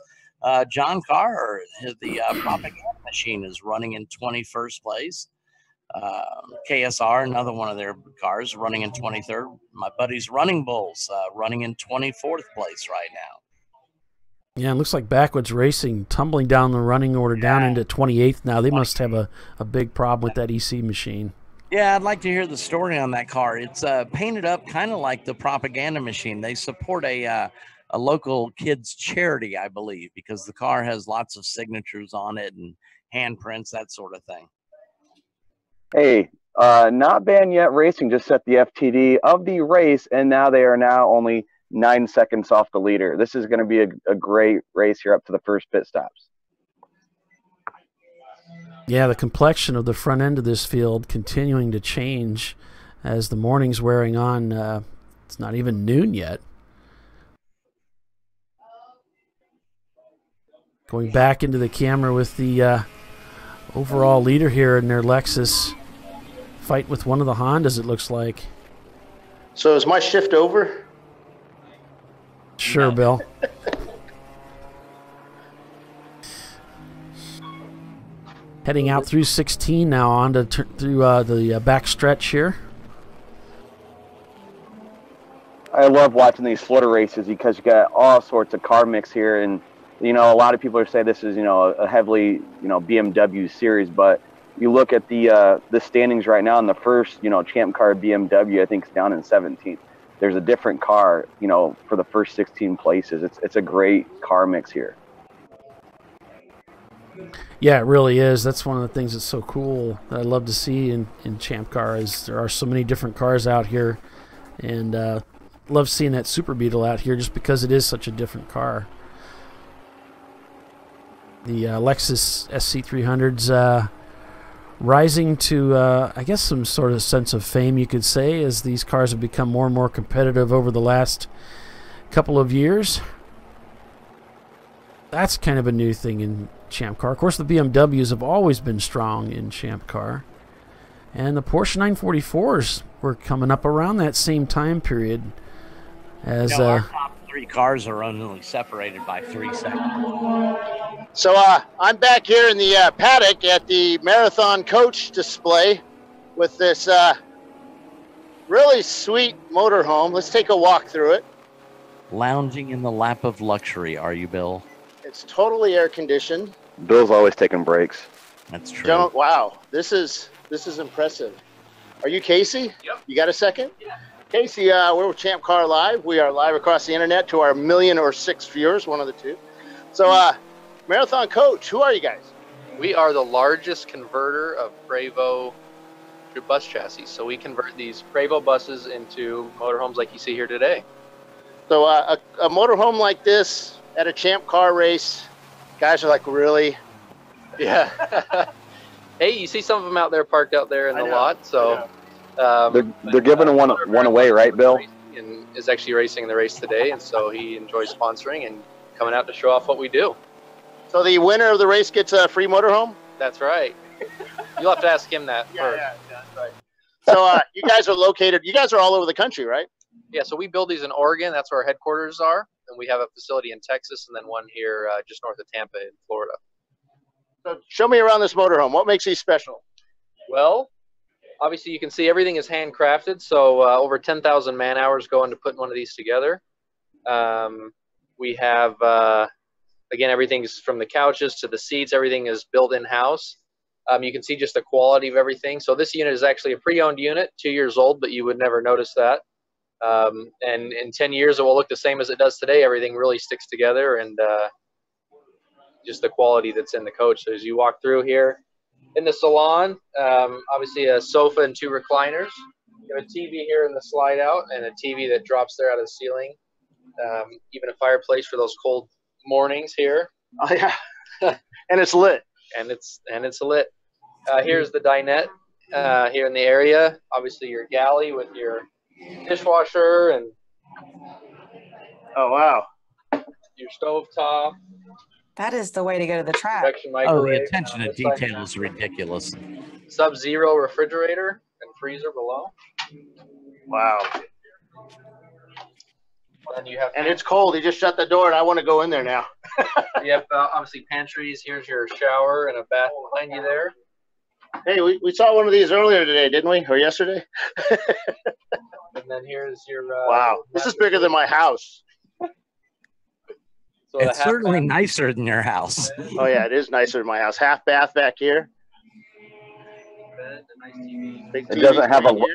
John Carr, the Propaganda machine, is running in 21st place. KSR, another one of their cars, running in 23rd. My buddy's Running Bulls, running in 24th place right now. Yeah, it looks like Backwoods Racing tumbling down the running order down into 28th now. They must have a big problem with that EC machine. Yeah, I'd like to hear the story on that car. It's painted up kind of like the Propaganda machine. They support a local kids charity, I believe, because the car has lots of signatures on it and handprints, that sort of thing. Hey, not banned yet racing just set the FTD of the race, and now they are only 9 seconds off the leader. This is going to be a great race here up to the first pit stops. Yeah, the complexion of the front end of this field continuing to change as the morning's wearing on. It's not even noon yet. Going back into the camera with the overall leader here in their Lexus. Fight with one of the Hondas, it looks like. So is my shift over? Sure, Bill. Heading out through 16 now on to through the back stretch here. I love watching these Florida races because you got all sorts of car mix here, and You know, a lot of people are saying this is, you know, a heavily, you know, BMW series, but you look at the standings right now, in the first, you know, Champ Car BMW, I think, is down in 17th. There's a different car, you know, for the first 16 places. It's a great car mix here. Yeah, it really is. That's one of the things that's so cool that I love to see in Champ Car is there are so many different cars out here, and love seeing that Super Beetle out here just because it is such a different car. The Lexus SC300's rising to, I guess, some sort of sense of fame, you could say, as these cars have become more and more competitive over the last couple of years. That's kind of a new thing in Champ Car. Of course, the BMWs have always been strong in Champ Car. And the Porsche 944s were coming up around that same time period. As our top 3 cars are only separated by 3 seconds. So I'm back here in the paddock at the Marathon Coach display with this really sweet motorhome. Let's take a walk through it. Lounging in the lap of luxury, are you, Bill? It's totally air conditioned. Bill's always taking breaks. That's true. Wow, this is impressive. Are you Casey? Yep. You got a second? Yeah. Casey, we're with ChampCar.live. We are live across the internet to our 1 million or 6 viewers, one of the two. So, Marathon Coach, who are you guys? We are the largest converter of Prevost to bus chassis. So we convert these Prevost buses into motorhomes like you see here today. So a motorhome like this at a Champ Car race, guys are like, really? Yeah. Hey, you see some of them out there parked out there in the lot. So they're giving one away, right, Bill? And is actually racing the race today, and so he enjoys sponsoring and coming out to show off what we do. So the winner of the race gets a free motorhome? That's right. You'll have to ask him that first. Yeah, that's right. So you guys are all over the country, right? Yeah, so we build these in Oregon. That's where our headquarters are. And we have a facility in Texas and then one here just north of Tampa in Florida. So show me around this motorhome. What makes these special? Well, obviously you can see everything is handcrafted. So over 10,000 man hours go into putting one of these together. We have, again, everything's from the couches to the seats. Everything is built in-house. You can see just the quality of everything. So this unit is actually a pre-owned unit, 2 years old, but you would never notice that. And in 10 years, it will look the same as it does today. Everything really sticks together, and just the quality that's in the coach. So as you walk through here in the salon, obviously a sofa and 2 recliners. You have a TV here in the slide out and a TV that drops there out of the ceiling. Even a fireplace for those cold mornings here. Oh yeah, and it's lit. And it's lit. Here's the dinette here in the area. Obviously your galley with your dishwasher and oh wow, your stove top. That is the way to go to the track. Oh, the attention to detail is ridiculous. Sub-zero refrigerator and freezer below. Wow. And you have, and it's cold. He just shut the door, and I want to go in there now. You have obviously pantries. Here's your shower and a bath behind you there. Hey, we saw one of these earlier today, didn't we? Or yesterday? And then here's your. Wow, this is bigger than my house. So it's certainly nicer than your house. Oh yeah, it is nicer than my house. Half bath back here. It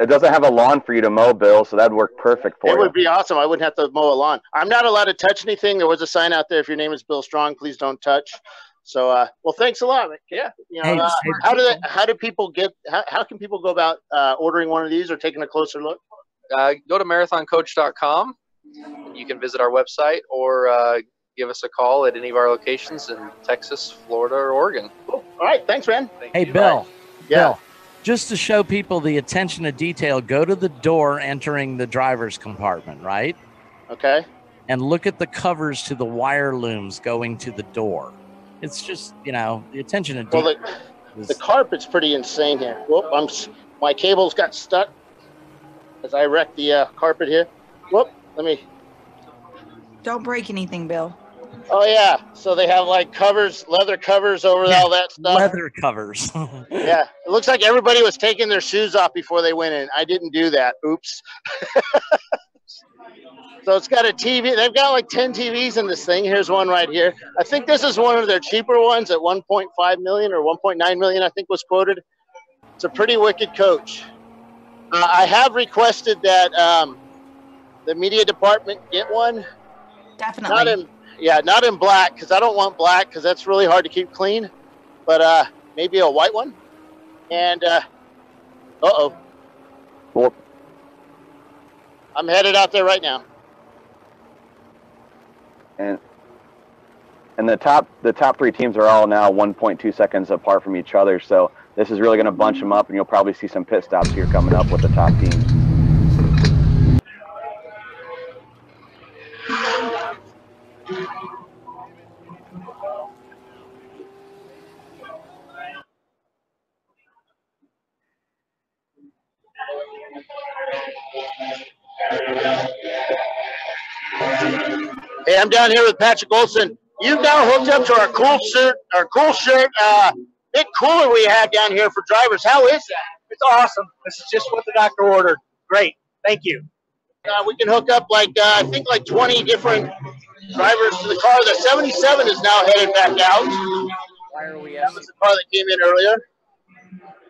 doesn't have a lawn for you to mow, Bill, so that'd work perfect for you. It would be awesome. I wouldn't have to mow a lawn. I'm not allowed to touch anything. There was a sign out there: if your name is Bill Strong, please don't touch. So, well, thanks a lot. Yeah. You know, how can people go about ordering one of these or taking a closer look? Go to marathoncoach.com. You can visit our website or give us a call at any of our locations in Texas, Florida, or Oregon. Cool. All right. Thanks, man. Hey, Bill. Yeah. Bill, just to show people the attention to detail, go to the door entering the driver's compartment, right? Okay. And look at the covers to the wire looms going to the door. It's just, you know, the attention to detail. Well, the carpet's pretty insane here. Whoop, my cables got stuck as I wrecked the carpet here. Whoop, let me. Don't break anything, Bill. Oh yeah, so they have like covers, leather covers over all that stuff. Leather covers. Yeah, it looks like everybody was taking their shoes off before they went in. I didn't do that. Oops. So it's got a TV. They've got like 10 TVs in this thing. Here's one right here. I think this is one of their cheaper ones at 1.5 million or 1.9 million, I think was quoted. It's a pretty wicked coach. I have requested that the media department get one. Definitely. Not in black, because I don't want black, because that's really hard to keep clean. But maybe a white one. And uh-oh. Well, I'm headed out there right now. And the top 3 teams are all now 1.2 seconds apart from each other. So this is really going to bunch them up, and you'll probably see some pit stops here coming up with the top teams. Hey, I'm down here with Patrick Olson. You've now hooked up to our cool shirt, big cooler we have down here for drivers. How is that? It's awesome. This is just what the doctor ordered. Great. Thank you. We can hook up I think 20 different drivers to the car. The 77 is now headed back out. Why are we? That was the car that came in earlier.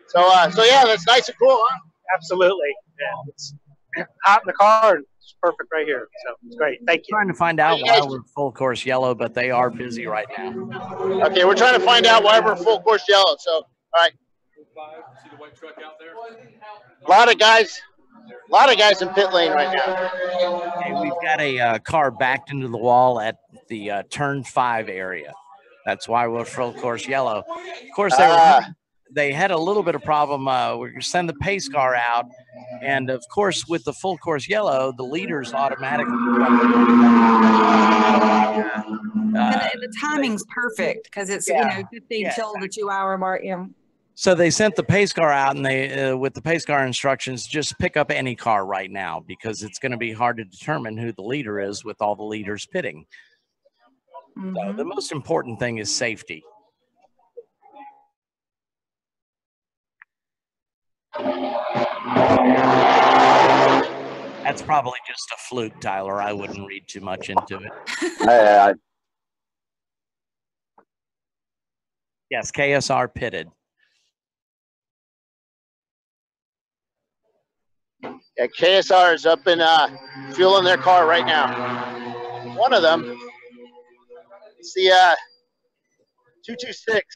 So yeah, that's nice and cool, huh? Absolutely. Yeah, it's hot in the car, and it's perfect right here. So it's great. Thank you. Trying to find out why we're full course yellow, but they are busy right now. Okay, we're trying to find out why we're full course yellow. So, all right. See the white truck out there? A lot of guys in pit lane right now. Okay, we've got a car backed into the wall at the turn 5 area. That's why we're full course yellow. Of course, they had a little bit of problem. We're going to send the pace car out. And, of course, with the full course yellow, the leaders automatically. And the timing's perfect because it's, 15 till the 2 hour mark. So they sent the pace car out, and they, with the pace car instructions, just pick up any car right now because it's going to be hard to determine who the leader is with all the leaders pitting. So the most important thing is safety. That's probably just a fluke, Tyler. I wouldn't read too much into it. Yes, KSR pitted. Yeah, KSR is up in fueling their car right now. One of them, it's the 226.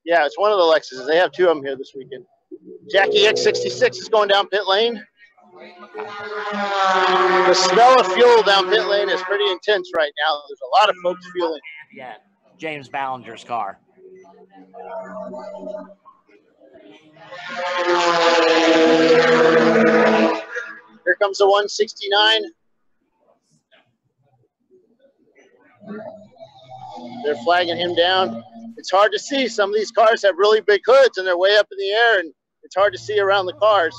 Yeah, it's one of the Lexuses. They have 2 of them here this weekend. Jackie X66 is going down pit lane. The smell of fuel down pit lane is pretty intense right now. There's a lot of folks fueling. Yeah, James Ballinger's car. Here comes the 169. They're flagging him down. It's hard to see. Some of these cars have really big hoods and they're way up in the air, and it's hard to see around the cars.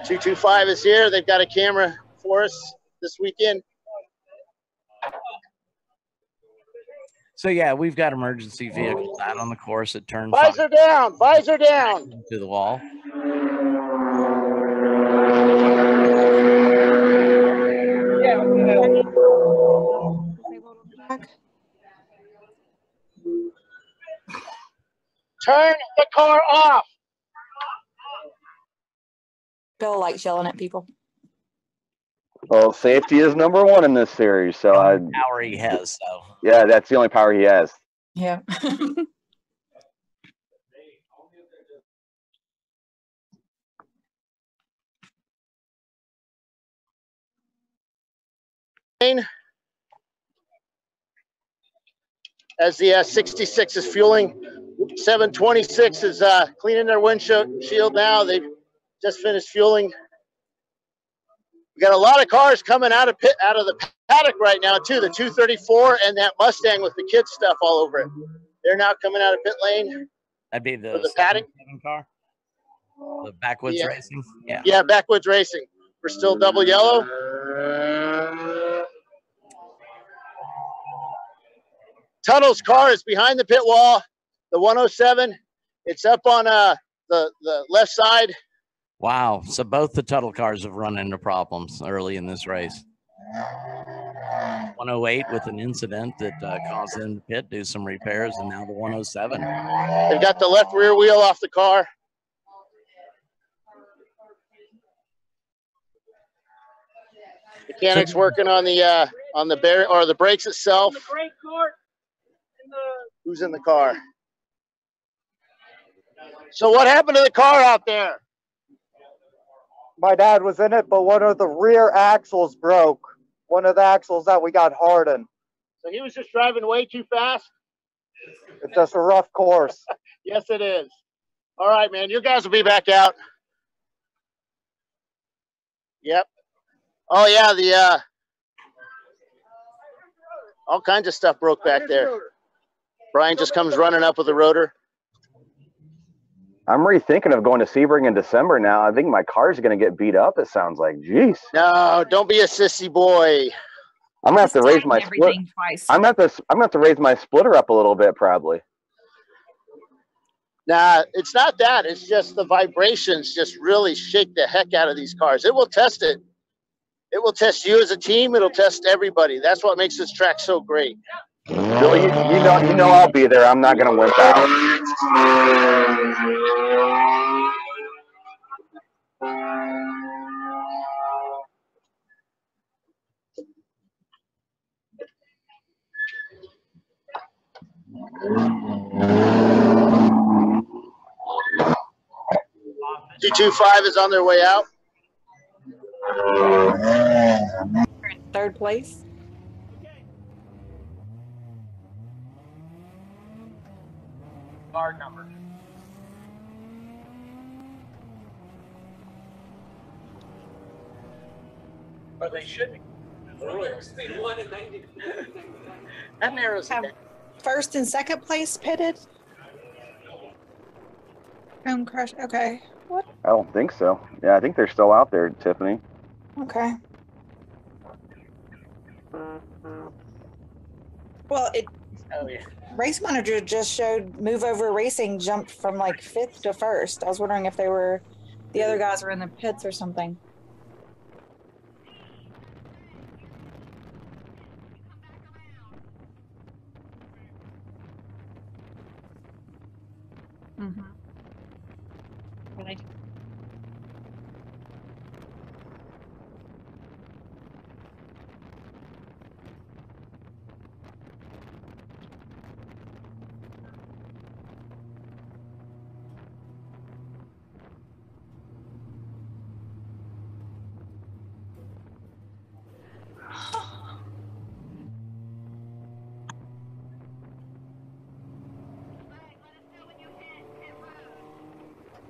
225 is here. They've got a camera for us this weekend. So yeah, we've got emergency vehicles out on the course at turn 5. Visor down! Visor down! To the wall. Turn the car off! Bill likes yelling at people. Well, safety is #1 in this series, so power he has. So yeah, that's the only power he has. Yeah. As the 66 is fueling, 726 is cleaning their windshield now. They've just finished fueling. We got a lot of cars coming out of the paddock right now too. The 234 and that Mustang with the kids stuff all over it. They're now coming out of pit lane. That'd be the Paddock car. The Backwoods Racing. Yeah. Yeah, Backwoods Racing. We're still double yellow. Tunnel's car is behind the pit wall. The 107. It's up on the left side. Wow. So both the Tuttle cars have run into problems early in this race. 108 with an incident that caused them to pit, do some repairs, and now the 107. They've got the left rear wheel off the car. Mechanics working on the bear or the brakes itself. Who's in the car? So what happened to the car out there? My dad was in it, but one of the rear axles broke. One of the axles that we got hardened. So he was just driving way too fast? It's just a rough course. Yes, it is. All right, man. You guys will be back out. Yep. Oh, yeah. All kinds of stuff broke back there. Brian just comes running up with the rotor. I'm rethinking of going to Sebring in December now. I think my car's going to get beat up, it sounds like. Jeez. No, don't be a sissy boy. I'm going to have to raise my split. I'm going to have to raise my splitter up a little bit, probably. Nah, it's not that. It's just the vibrations just really shake the heck out of these cars. It will test it. It will test you as a team. It'll test everybody. That's what makes this track so great. Bill, you know I'll be there. I'm not going to wimp out. 225 is on their way out. In third place. Car number. Or they should be. That narrows it down. First and second place pitted. Home crush. Okay. What? I don't think so. Yeah, I think they're still out there, Tiffany. Okay. Well, Race Manager just showed Move Over Racing jumped from like 5th to 1st. I was wondering if the other guys were in the pits or something. Mm-hmm. Really?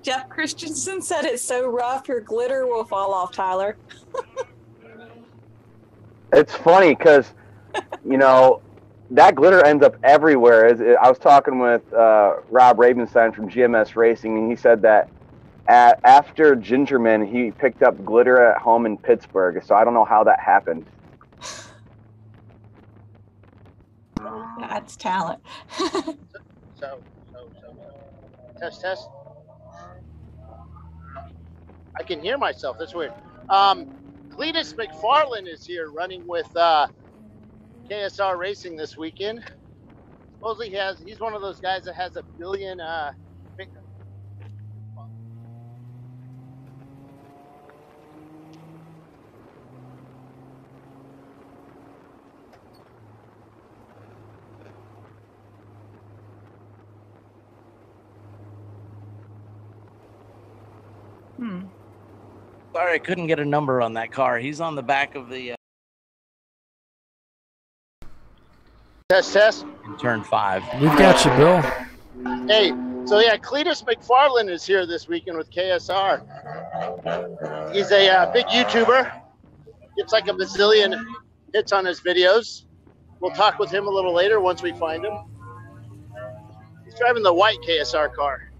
Jeff Christensen said it's so rough your glitter will fall off, Tyler. It's funny because, you know, that glitter ends up everywhere. I was talking with Rob Ravenstein from GMS Racing, and he said that after Gingerman, he picked up glitter at home in Pittsburgh. So I don't know how that happened. That's talent. So. Test. I can hear myself. That's weird. Cletus McFarland is here running with KSR Racing this weekend. Supposedly he's one of those guys that has 1 billion Sorry, I couldn't get a number on that car. He's on the back of the Test. in turn 5. We've got you, Bill. Hey, so yeah, Cletus McFarland is here this weekend with KSR. He's a big YouTuber. Gets like 1 bazillion hits on his videos. We'll talk with him a little later once we find him. He's driving the white KSR car.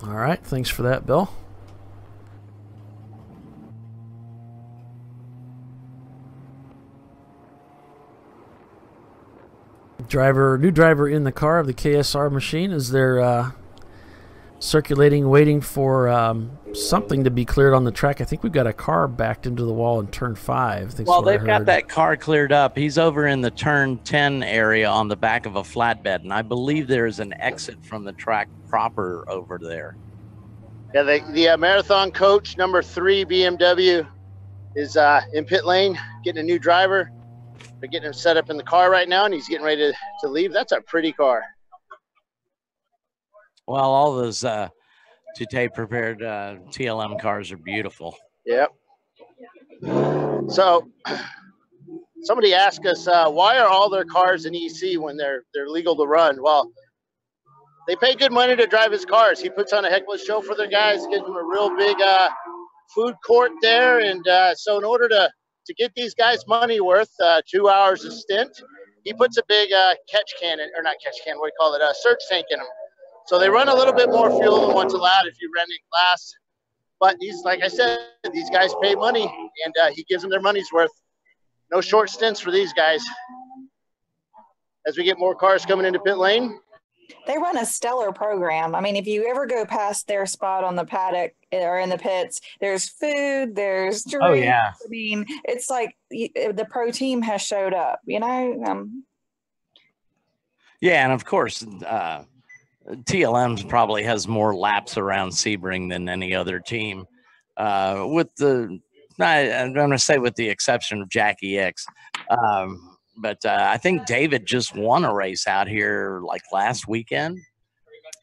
All right, thanks for that, Bill. New driver in the car of the KSR machine is their circulating, waiting for something to be cleared on the track. I think we've got a car backed into the wall in turn 5. Well, they've got that car cleared up. He's over in the turn 10 area on the back of a flatbed, and I believe there is an exit from the track proper over there. Yeah, the marathon coach, number 3 BMW, is in pit lane, getting a new driver. They're getting him set up in the car right now, and he's getting ready to leave. That's a pretty car. Well, all those Tute prepared TLM cars are beautiful. Yep. So somebody asked us, why are all their cars in EC when they're legal to run? Well, they pay good money to drive his cars. He puts on a heck of a show for their guys, gives them a real big food court there. And so in order to get these guys money worth, 2 hours a stint, he puts a big catch can, or not catch can, what do you call it, surge tank in them. So they run a little bit more fuel than what's allowed if you're renting glass. But these, like I said, these guys pay money, and he gives them their money's worth. No short stints for these guys. As we get more cars coming into pit lane. They run a stellar program. I mean, if you ever go past their spot on the paddock or in the pits, there's food, there's drinks. Oh, yeah. I mean, it's like the pro team has showed up, you know? Yeah, and of course, TLM probably has more laps around Sebring than any other team. I'm going to say with the exception of Jackie X. But I think David just won a race out here like last weekend.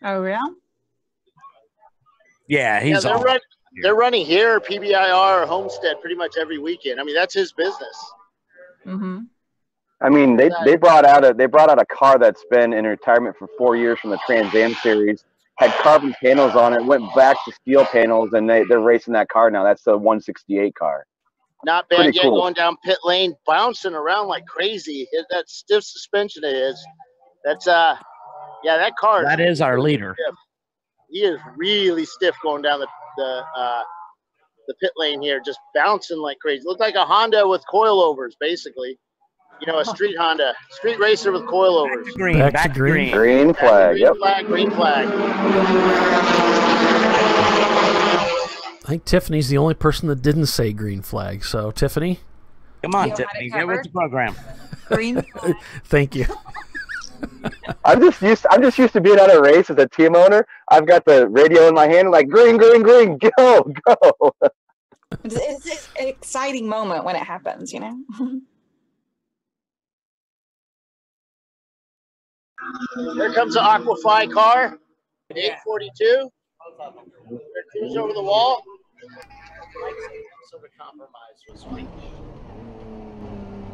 Oh, yeah? Yeah, he's they're running here, PBIR, or Homestead pretty much every weekend. I mean, that's his business. Mm-hmm. I mean, they brought out a car that's been in retirement for 4 years from the Trans Am series, had carbon panels on it, went back to steel panels, and they're racing that car now. That's the 168 car. Not bad Pretty yet, cool. going down pit lane, bouncing around like crazy. That stiff suspension it is. That's yeah, that car. That is our leader. Stiff. He is really stiff going down the pit lane here, just bouncing like crazy. Looked like a Honda with coilovers, basically. You know, a street Honda, street racer with coilovers. Back to green. Green flag. Yep. Green flag. I think Tiffany's the only person that didn't say green flag. So, Tiffany? Come on, Tiffany, get with the program. Green flag. Thank you. I'm just used to being at a race as a team owner. I've got the radio in my hand, like green, green, green, go, go. It's an exciting moment when it happens, you know? Here comes the Aquafy car, 842. They're cruising over the wall.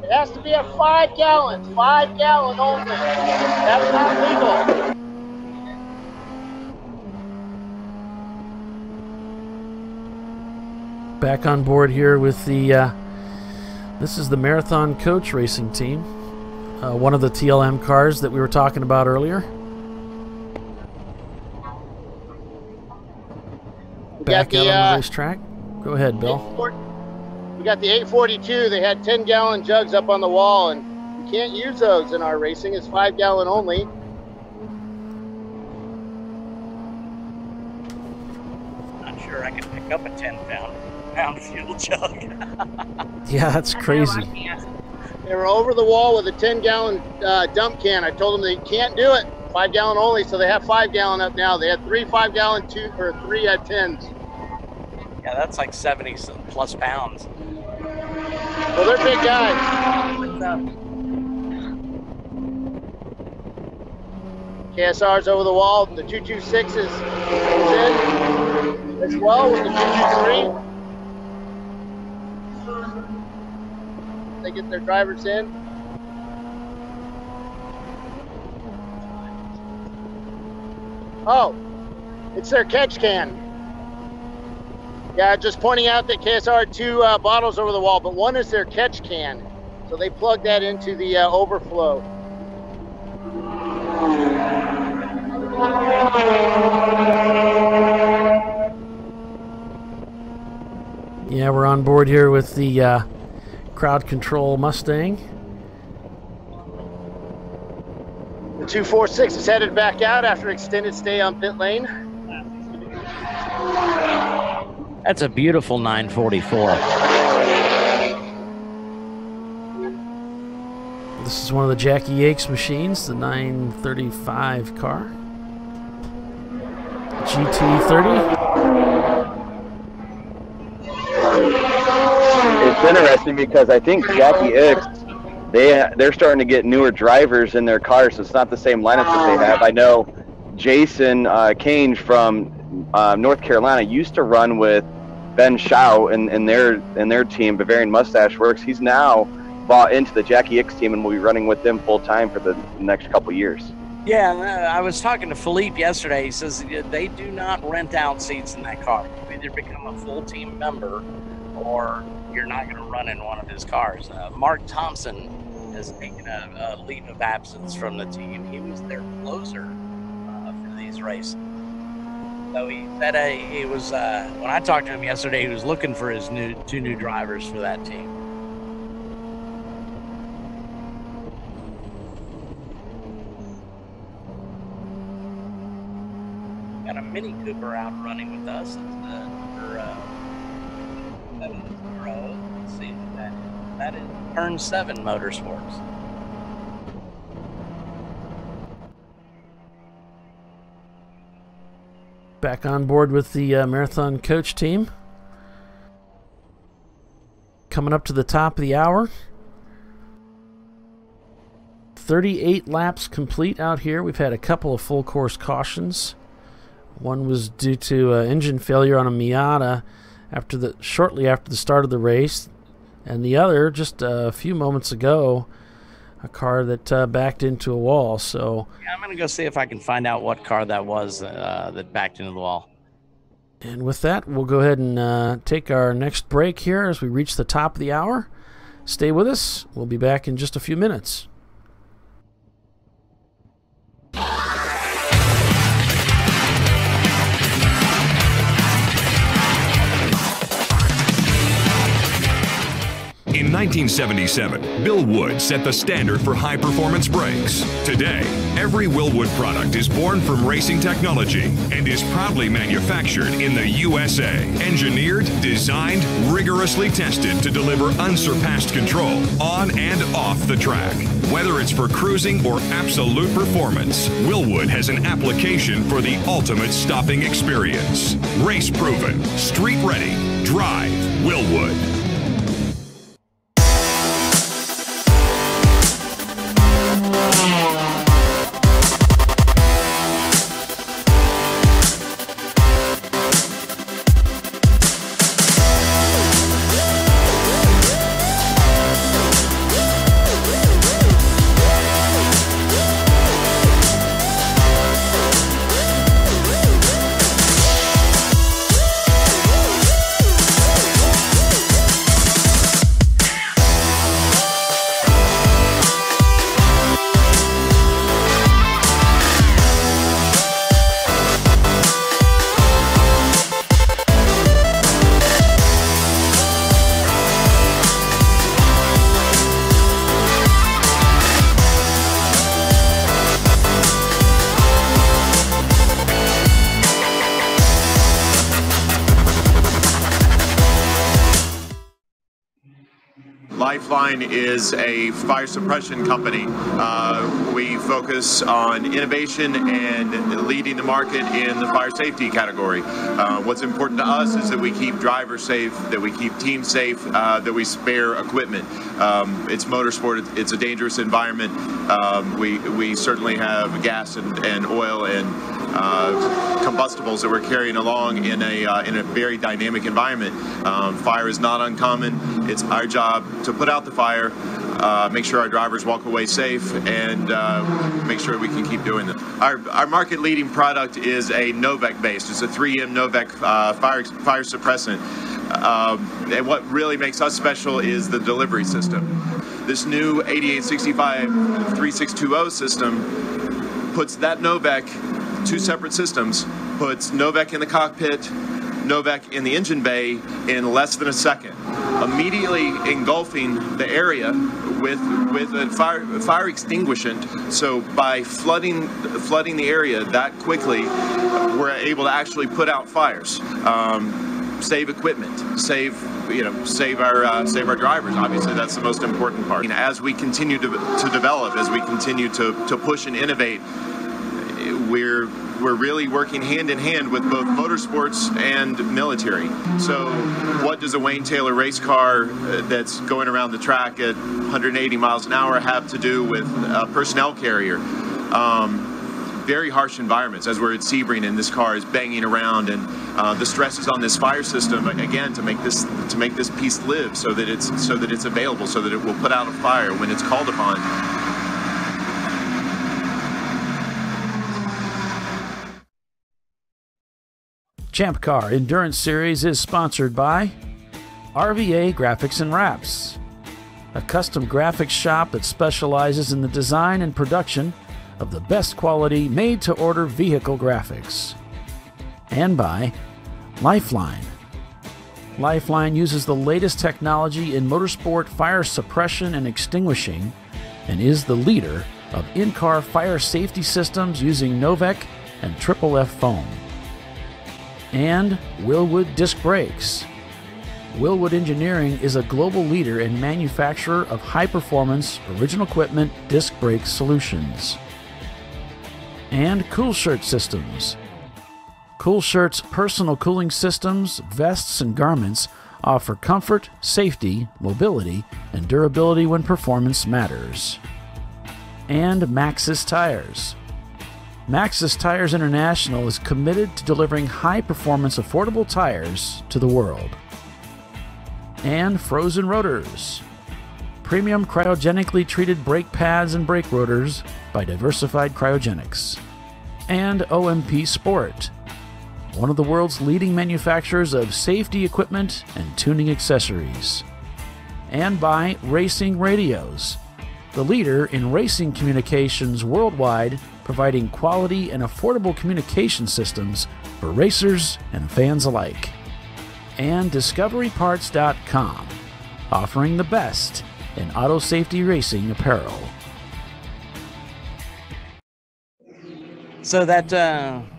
It has to be a 5 gallon only. That's not legal. Back on board here with the, this is the Marathon Coach Racing team. One of the TLM cars that we were talking about earlier. Back out on the racetrack. Go ahead, Bill. We got the 842. They had 10-gallon jugs up on the wall, and you can't use those in our racing. It's 5 gallon only. Not sure I can pick up a 10-pound fuel jug. Yeah, that's crazy. They were over the wall with a 10-gallon dump can. I told them they can't do it. 5 gallon only, so they have 5 gallon up now. They had 3 5 gallon, 3 at 10s. Yeah, that's like 70 plus pounds. Well, they're big guys. What's up? KSR's over the wall. The 226 is in as well with the 223. They get their drivers in. Oh, it's their catch can. Yeah, just pointing out that KSR had 2 bottles over the wall, but one is their catch can. So they plug that into the overflow. Yeah, we're on board here with the crowd control Mustang. The 246 is headed back out after extended stay on pit lane. That's a beautiful 944. This is one of the Jackie Yakes machines, the 935 car. GT30. It's interesting because I think Jackie X, they're starting to get newer drivers in their cars, so it's not the same lineup that they have. I know Jason Cange from North Carolina used to run with Ben Shaw in their team, Bavarian Mustache Works. He's now bought into the Jackie X team and will be running with them full time for the next couple years. Yeah, I was talking to Philippe yesterday. He says they do not rent out seats in that car. You either become a full team member or you're not going to run in one of his cars. Mark Thompson has taken a leave of absence from the team. He was their closer for these races. So he said he was, when I talked to him yesterday, he was looking for his two new drivers for that team. Got a Mini Cooper out running with us. It's the number 70. Let's see what that is. That is Turn 7 Motorsports. Back on board with the Marathon Coach team. Coming up to the top of the hour. 38 laps complete out here. We've had a couple of full course cautions. One was due to engine failure on a Miata shortly after the start of the race, and the other just a few moments ago, a car that backed into a wall. So yeah, I'm gonna go see if I can find out what car that was that backed into the wall. And with that, we'll go ahead and take our next break here as we reach the top of the hour. Stay with us. We'll be back in just a few minutes. In 1977, Bill Wood set the standard for high-performance brakes. Today, every Willwood product is born from racing technology and is proudly manufactured in the USA. Engineered, designed, rigorously tested to deliver unsurpassed control on and off the track. Whether it's for cruising or absolute performance, Willwood has an application for the ultimate stopping experience. Race-proven, street-ready, drive Willwood. Is a fire suppression company. We focus on innovation and leading the market in the fire safety category. What's important to us is that we keep drivers safe, that we keep teams safe, that we spare equipment. It's motorsport, it's a dangerous environment. We certainly have gas and oil and combustibles that we're carrying along in a very dynamic environment. Fire is not uncommon. It's our job to put out the fire, make sure our drivers walk away safe, and make sure we can keep doing this. Our market-leading product is a Novec based. It's a 3M Novec fire suppressant. And what really makes us special is the delivery system. This new 8865 3620 system puts that Novec, two separate systems, puts Novec in the cockpit, Novec in the engine bay in less than a second, immediately engulfing the area with a fire extinguishant. So by flooding the area that quickly, we're able to actually put out fires. save equipment, save our drivers. Obviously, that's the most important part. As we continue to develop, as we continue to push and innovate, we're really working hand in hand with both motorsports and military. So what does a Wayne Taylor race car that's going around the track at 180 miles an hour have to do with a personnel carrier? Very harsh environments, as we're at Sebring and this car is banging around, and the stresses on this fire system, again, to make this piece live, so that it's available, so that it will put out a fire when it's called upon. Champ Car Endurance Series is sponsored by RVA Graphics and Wraps, a custom graphics shop that specializes in the design and production of the best quality made-to-order vehicle graphics. And by Lifeline. Lifeline uses the latest technology in motorsport fire suppression and extinguishing and is the leader of in-car fire safety systems using Novec and Triple F foam. And Willwood Disc Brakes. Willwood Engineering is a global leader and manufacturer of high-performance, original equipment disc brake solutions. And Cool Shirt Systems. Cool Shirt's personal cooling systems, vests, and garments offer comfort, safety, mobility, and durability when performance matters. And Maxxis Tires. Maxxis Tires International is committed to delivering high-performance, affordable tires to the world. And Frozen Rotors. Premium cryogenically treated brake pads and brake rotors by Diversified Cryogenics. And OMP Sport, one of the world's leading manufacturers of safety equipment and tuning accessories. And by Racing Radios, the leader in racing communications worldwide, providing quality and affordable communication systems for racers and fans alike. And DiscoveryParts.com, offering the best in auto safety racing apparel. So that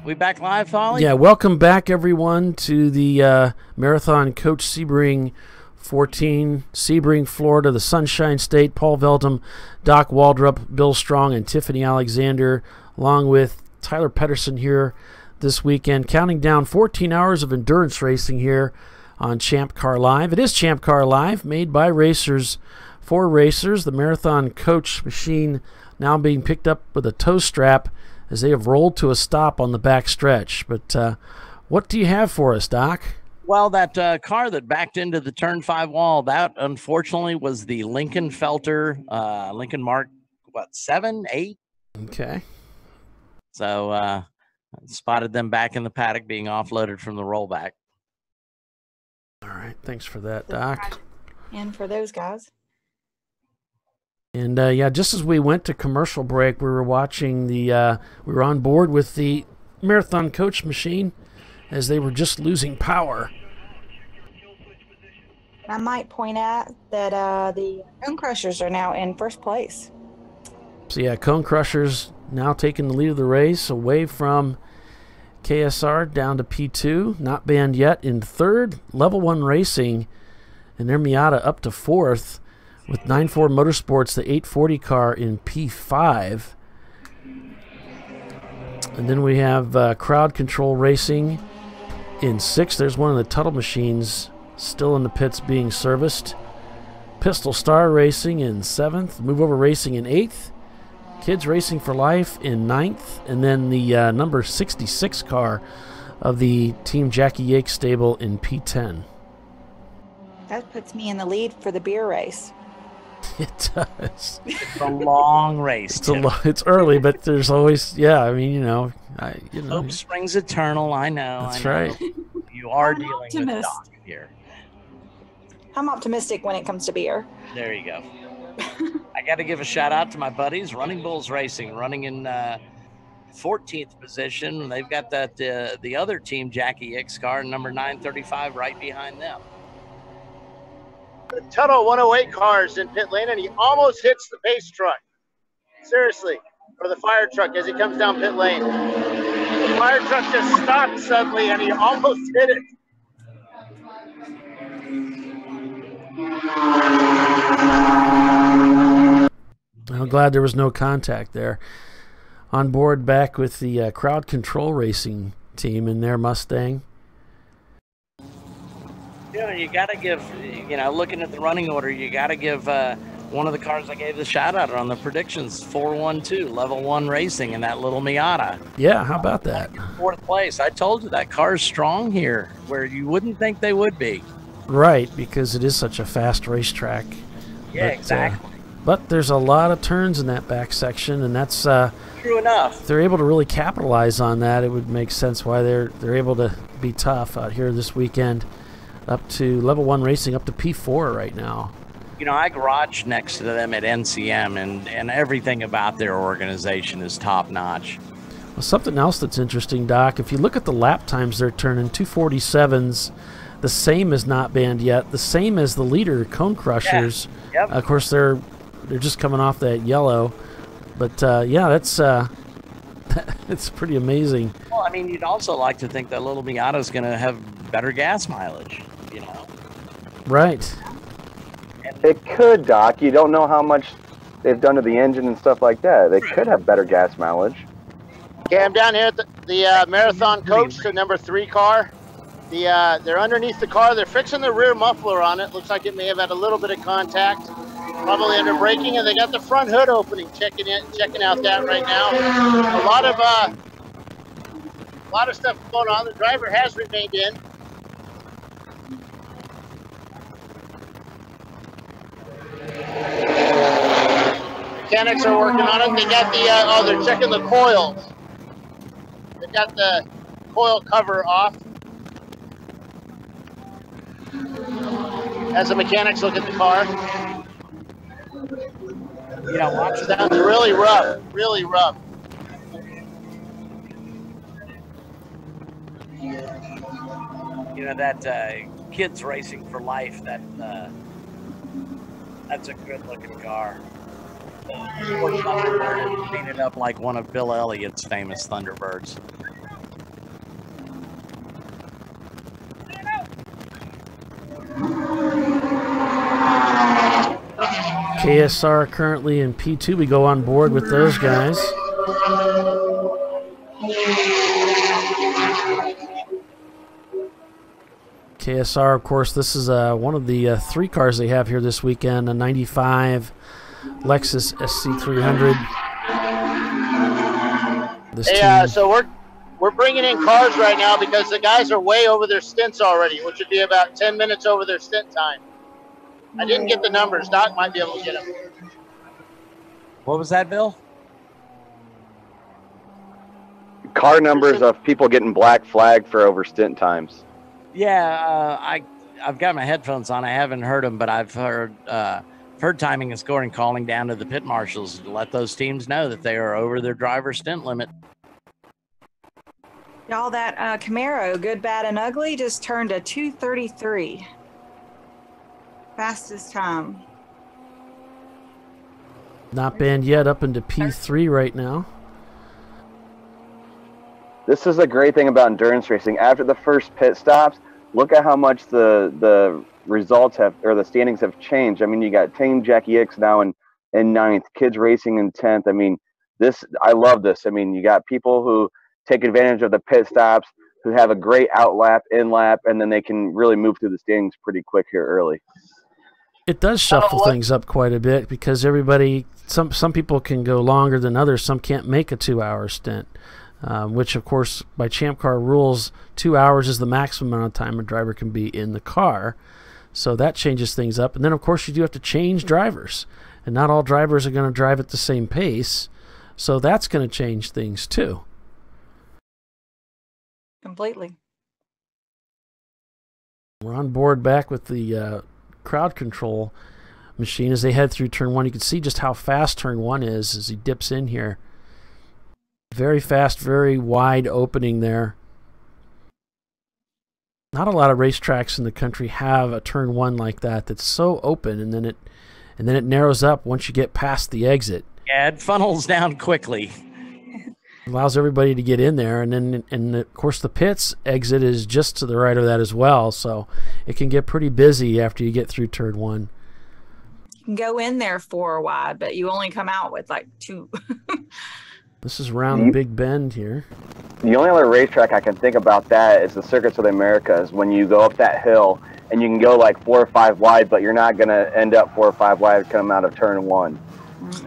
we back live, Polly? Yeah, welcome back everyone to the Marathon Coach Sebring 14, Sebring, Florida, the Sunshine State. Paul Veldum, Doc Waldrop, Bill Strong, and Tiffany Alexander, along with Tyler Pedersen here this weekend, counting down 14 hours of endurance racing here on ChampCar.live. It is ChampCar.live, made by racers for racers. The Marathon Coach machine now being picked up with a tow strap as they have rolled to a stop on the back stretch. But what do you have for us, Doc? Well, that car that backed into the turn 5 wall, that unfortunately was the Lincoln Felter, Lincoln Mark, 7, 8? Okay. So spotted them back in the paddock being offloaded from the rollback. All right, thanks for that, Doc. And for those guys. And yeah, just as we went to commercial break, we were watching we were on board with the Marathon Coach machine as they were just losing power. I might point out that the Cone Crushers are now in first place. So yeah, Cone Crushers now taking the lead of the race away from KSR down to P2. Not banned yet in third. Level 1 Racing and their Miata up to fourth with 9-4 Motorsports, the 840 car, in P5. And then we have Crowd Control Racing in 6th. There's one of the Tuttle machines still in the pits being serviced. Pistol Star Racing in 7th. Move Over Racing in 8th. Kids Racing for Life in 9th. And then the number 66 car of the Team Jackie Yake stable in P10. That puts me in the lead for the beer race. It does. It's a long race. It's early, but there's always, yeah, I mean, Hope springs eternal, I know. That's I know. right. You are dealing with Doc here. I'm optimistic when it comes to beer. There you go. I got to give a shout out to my buddies, Running Bulls Racing, running in 14th position. They've got that the other Team Jackie Yix car, number 935, right behind them. The Tuttle 108 cars in pit lane, and he almost hits the pace truck. Seriously, or the fire truck as he comes down pit lane. The fire truck just stopped suddenly, and he almost hit it. I'm glad there was no contact there. On board back with the Crowd Control Racing team in their Mustang. You got to give, looking at the running order, you got to give one of the cars I gave the shout out on the predictions, 412, Level 1 Racing, and that little Miata. Yeah, how about that? 4th place. I told you that car's strong here, where you wouldn't think they would be. Right, because it is such a fast racetrack. Yeah, exactly. But there's a lot of turns in that back section, and that's true enough. If they're able to really capitalize on that, it would make sense why they're able to be tough out here this weekend. Up to Level 1 Racing, up to P4 right now. I garage next to them at NCM, and everything about their organization is top notch. Well, something else that's interesting, Doc, if you look at the lap times they're turning, 247s, the same as Not Banned Yet, the same as the leader, Cone Crushers. Yeah. Yep. Of course, they're just coming off that yellow. But, yeah, that's it's pretty amazing. Well, you'd also like to think that little Miata's going to have better gas mileage, Right. It could, Doc. You don't know how much they've done to the engine and stuff like that. They could have better gas mileage. Okay, I'm down here at the Marathon Coach, the number 3 car. They're underneath the car. They're fixing the rear muffler on it. Looks like it may have had a little bit of contact, probably under braking, and they got the front hood opening. Checking out that right now. A lot of stuff going on. The driver has remained in. Mechanics are working on it. They got they're checking the coils. They got the coil cover off. As the mechanics look at the car. Watch it. Sounds really rough. Really rough. That Kids Racing for Life, that's a good looking car. Thunderbird painted up like one of Bill Elliott's famous Thunderbirds. KSR currently in P2. We go on board with those guys. KSR, of course, this is one of the 3 cars they have here this weekend, a 95 Lexus SC300. So we're bringing in cars right now because the guys are way over their stints already, which would be about 10 minutes over their stint time. I didn't get the numbers. Doc might be able to get them. What was that, Bill? Car numbers of people getting black flagged for over stint times. Yeah, I've got my headphones on. I haven't heard them, but I've heard timing and scoring calling down to the pit marshals to let those teams know that they are over their driver stint limit. Y'all, that Camaro, Good, Bad, and Ugly, just turned a 2:33. Fastest time. Not Banned Yet, up into P3 right now. This is a great thing about endurance racing. After the first pit stops, look at how much the results have, or the standings have changed. You got Team Jackie X now in 9th, Kids Racing in 10th. I love this. You got people who take advantage of the pit stops, who have a great out lap, in lap, and then they can really move through the standings pretty quick here early. It does shuffle things up quite a bit because everybody, some people can go longer than others. Some can't make a 2-hour stint. Which, of course, by Champ Car rules, 2 hours is the maximum amount of time a driver can be in the car. So that changes things up. And then, of course, you do have to change drivers. And not all drivers are going to drive at the same pace. So that's going to change things, too. Completely. We're on board back with the crowd control machine as they head through turn 1. You can see just how fast turn 1 is as he dips in here. Very fast, very wide opening there. Not a lot of racetracks in the country have a turn 1 like that that's so open, and then it narrows up once you get past the exit. Yeah, it funnels down quickly. Allows everybody to get in there, and of course the pits exit is just to the right of that as well, so it can get pretty busy after you get through turn 1. You can go in there 4 wide, but you only come out with like 2. This is around Big Bend here. The only other racetrack I can think about that is the Circuits of the Americas, when you go up that hill and you can go like 4 or 5 wide, but you're not going to end up 4 or 5 wide coming out of turn 1.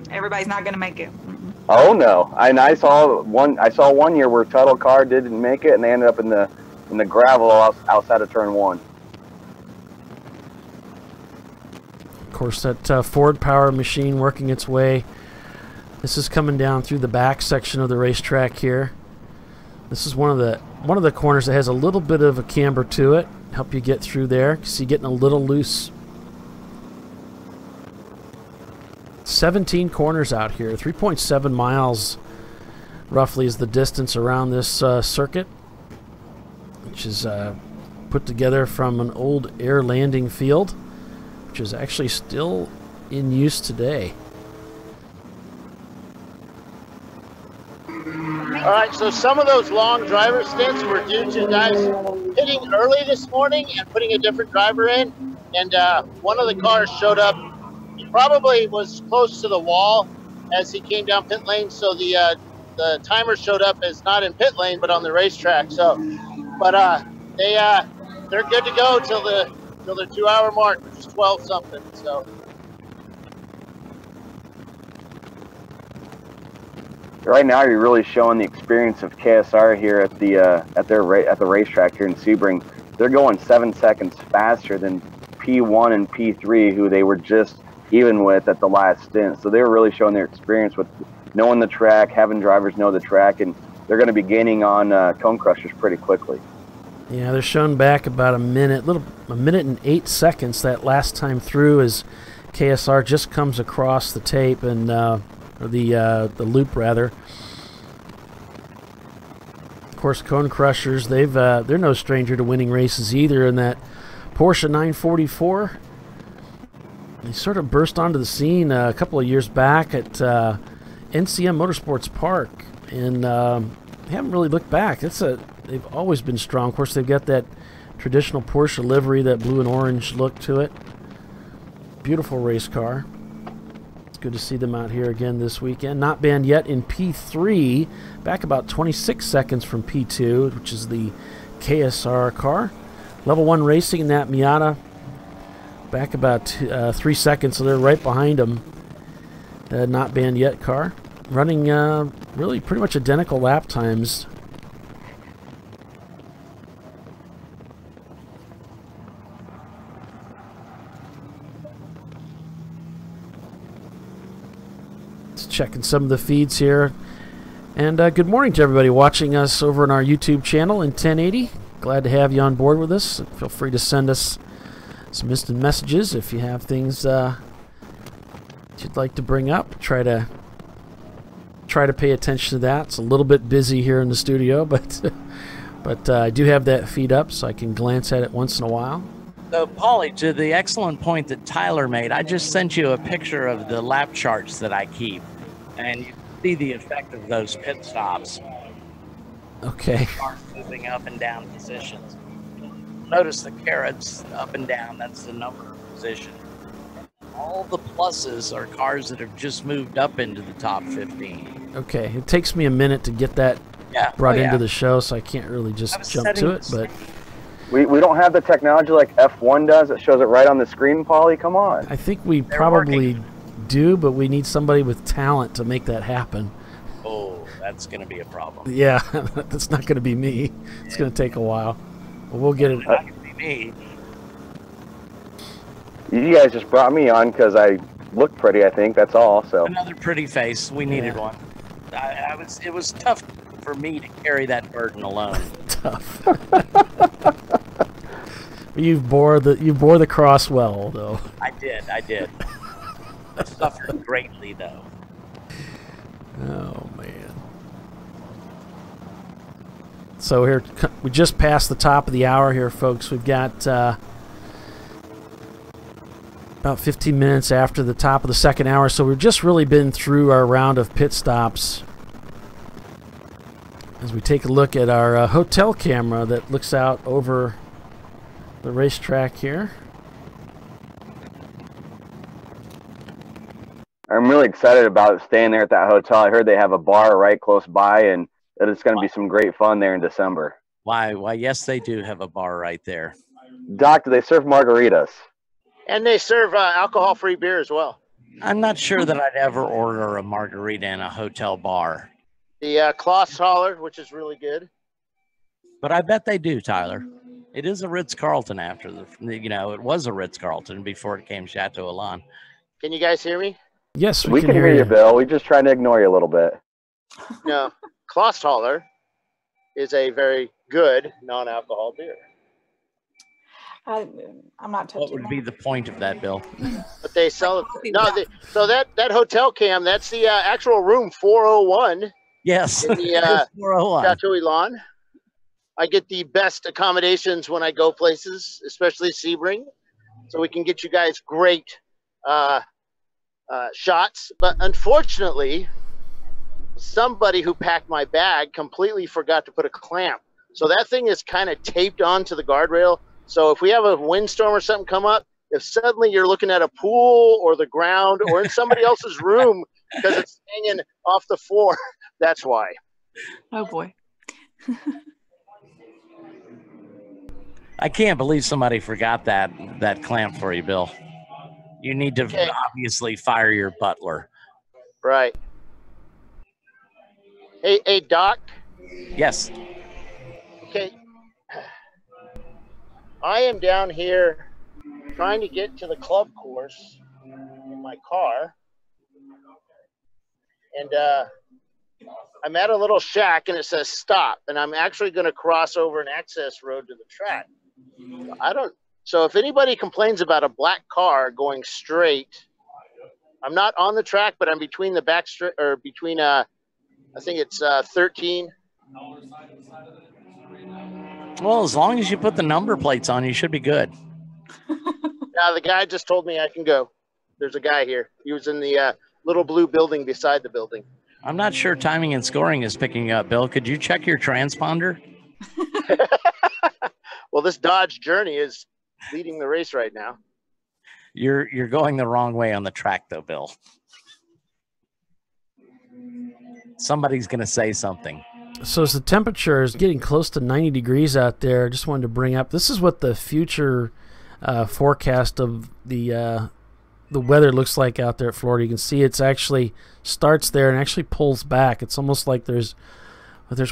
Everybody's not going to make it. Oh no! I saw one year where Tuttle car didn't make it, and they ended up in the gravel outside of turn 1. Of course, that Ford power machine working its way. This is coming down through the back section of the racetrack here. This is one of the corners that has a little bit of a camber to it. Help you get through there. See, getting a little loose. 17 corners out here. 3.7 miles roughly is the distance around this circuit, which is put together from an old air landing field, which is actually still in use today. All right, so some of those long driver stints were due to guys hitting early this morning and putting a different driver in, and one of the cars showed up. He probably was close to the wall as he came down pit lane, so the timer showed up as not in pit lane but on the racetrack. So, but they're good to go till the 2-hour mark, which is 12 something. So. Right now, you're really showing the experience of KSR here at the racetrack here in Sebring. They're going 7 seconds faster than P1 and P3, who they were just even with at the last stint. So they're really showing their experience with knowing the track, having drivers know the track, and they're going to be gaining on Cone Crushers pretty quickly. Yeah, they're shown back about a minute and 8 seconds that last time through, as KSR just comes across the tape and or the loop rather. Of course, Cone Crushers, they're no stranger to winning races either. In that Porsche 944, they sort of burst onto the scene a couple of years back at NCM Motorsports Park, and they haven't really looked back. They've always been strong. Of course, they've got that traditional Porsche livery, that blue and orange look to it. Beautiful race car. It's good to see them out here again this weekend. Not banned yet in P3, back about 26 seconds from P2, which is the KSR car. Level 1 racing in that Miata, back about 3 seconds, so they're right behind them. Not banned yet car. Running really pretty much identical lap times. Checking some of the feeds here, and good morning to everybody watching us over on our YouTube channel in 1080. Glad to have you on board with us. Feel free to send us some instant messages if you have things that you'd like to bring up. Try to pay attention to that. It's a little bit busy here in the studio, but I do have that feed up so I can glance at it once in a while. So, Paulie, to the excellent point that Tyler made, I just sent you a picture of the lap charts that I keep, and you can see the effect of those pit stops. Okay. Cars moving up and down positions. Notice the carrots up and down, that's the number of position. All the pluses are cars that have just moved up into the top 15. Okay, it takes me a minute to get that brought into the show, so I can't really just jump to it, but... We don't have the technology like F1 does that shows it right on the screen, Paulie. Come on. I think we probably do, but we need somebody with talent to make that happen. Oh, that's going to be a problem. Yeah, that's not going to be me. It's going to take a while. But we'll get it. Not going to be me. You guys just brought me on because I look pretty, I think. That's all. So another pretty face. We needed one. It was tough for me to carry that burden alone. Tough. You bore the cross well, though. I did. I suffered greatly, though. Oh man. So here we just passed the top of the hour here, folks. We've got about 15 minutes after the top of the second hour, so we've just really been through our round of pit stops. As we take a look at our hotel camera that looks out over the racetrack here. I'm really excited about staying there at that hotel. I heard they have a bar right close by, and that it's going to be some great fun there in December. Why, yes, they do have a bar right there. Doc, do they serve margaritas? And they serve alcohol-free beer as well. I'm not sure that I'd ever order a margarita in a hotel bar. The Klosshaller, which is really good. But I bet they do, Tyler. It is a Ritz-Carlton after it was a Ritz-Carlton before it became Chateau Elan. Can you guys hear me? Yes, we can hear you, Bill. We're just trying to ignore you a little bit. No, Klosshaller is a very good non-alcohol beer. I'm not touching. What would be the point of that, Bill? But they sell it. No, so that hotel cam, that's the actual room 401. Yes, in the 401. Chateau Elan. I get the best accommodations when I go places, especially Sebring, so we can get you guys great shots. But unfortunately, somebody who packed my bag completely forgot to put a clamp. So that thing is kind of taped onto the guardrail. So if we have a windstorm or something come up, if suddenly you're looking at a pool or the ground or in somebody else's room because it's hanging off the floor, that's why. Oh boy. I can't believe somebody forgot that clamp for you, Bill. You need to obviously fire your butler. Right. Hey, Doc. Yes. Okay. I am down here trying to get to the club course in my car. And I'm at a little shack and it says stop. And I'm actually going to cross over an access road to the track. So if anybody complains about a black car going straight, I'm not on the track, but I'm between the back between I think it's 13. Well, as long as you put the number plates on, you should be good. Now the guy just told me I can go. There's a guy here. He was in the little blue building beside the building. I'm not sure timing and scoring is picking up, Bill. Could you check your transponder? Well, this Dodge Journey is leading the race right now. You're going the wrong way on the track, though, Bill. Somebody's going to say something. So as the temperature is getting close to 90 degrees out there, I just wanted to bring up, this is what the future forecast of the weather looks like out there at Florida. You can see it's actually starts there and actually pulls back. It's almost like there's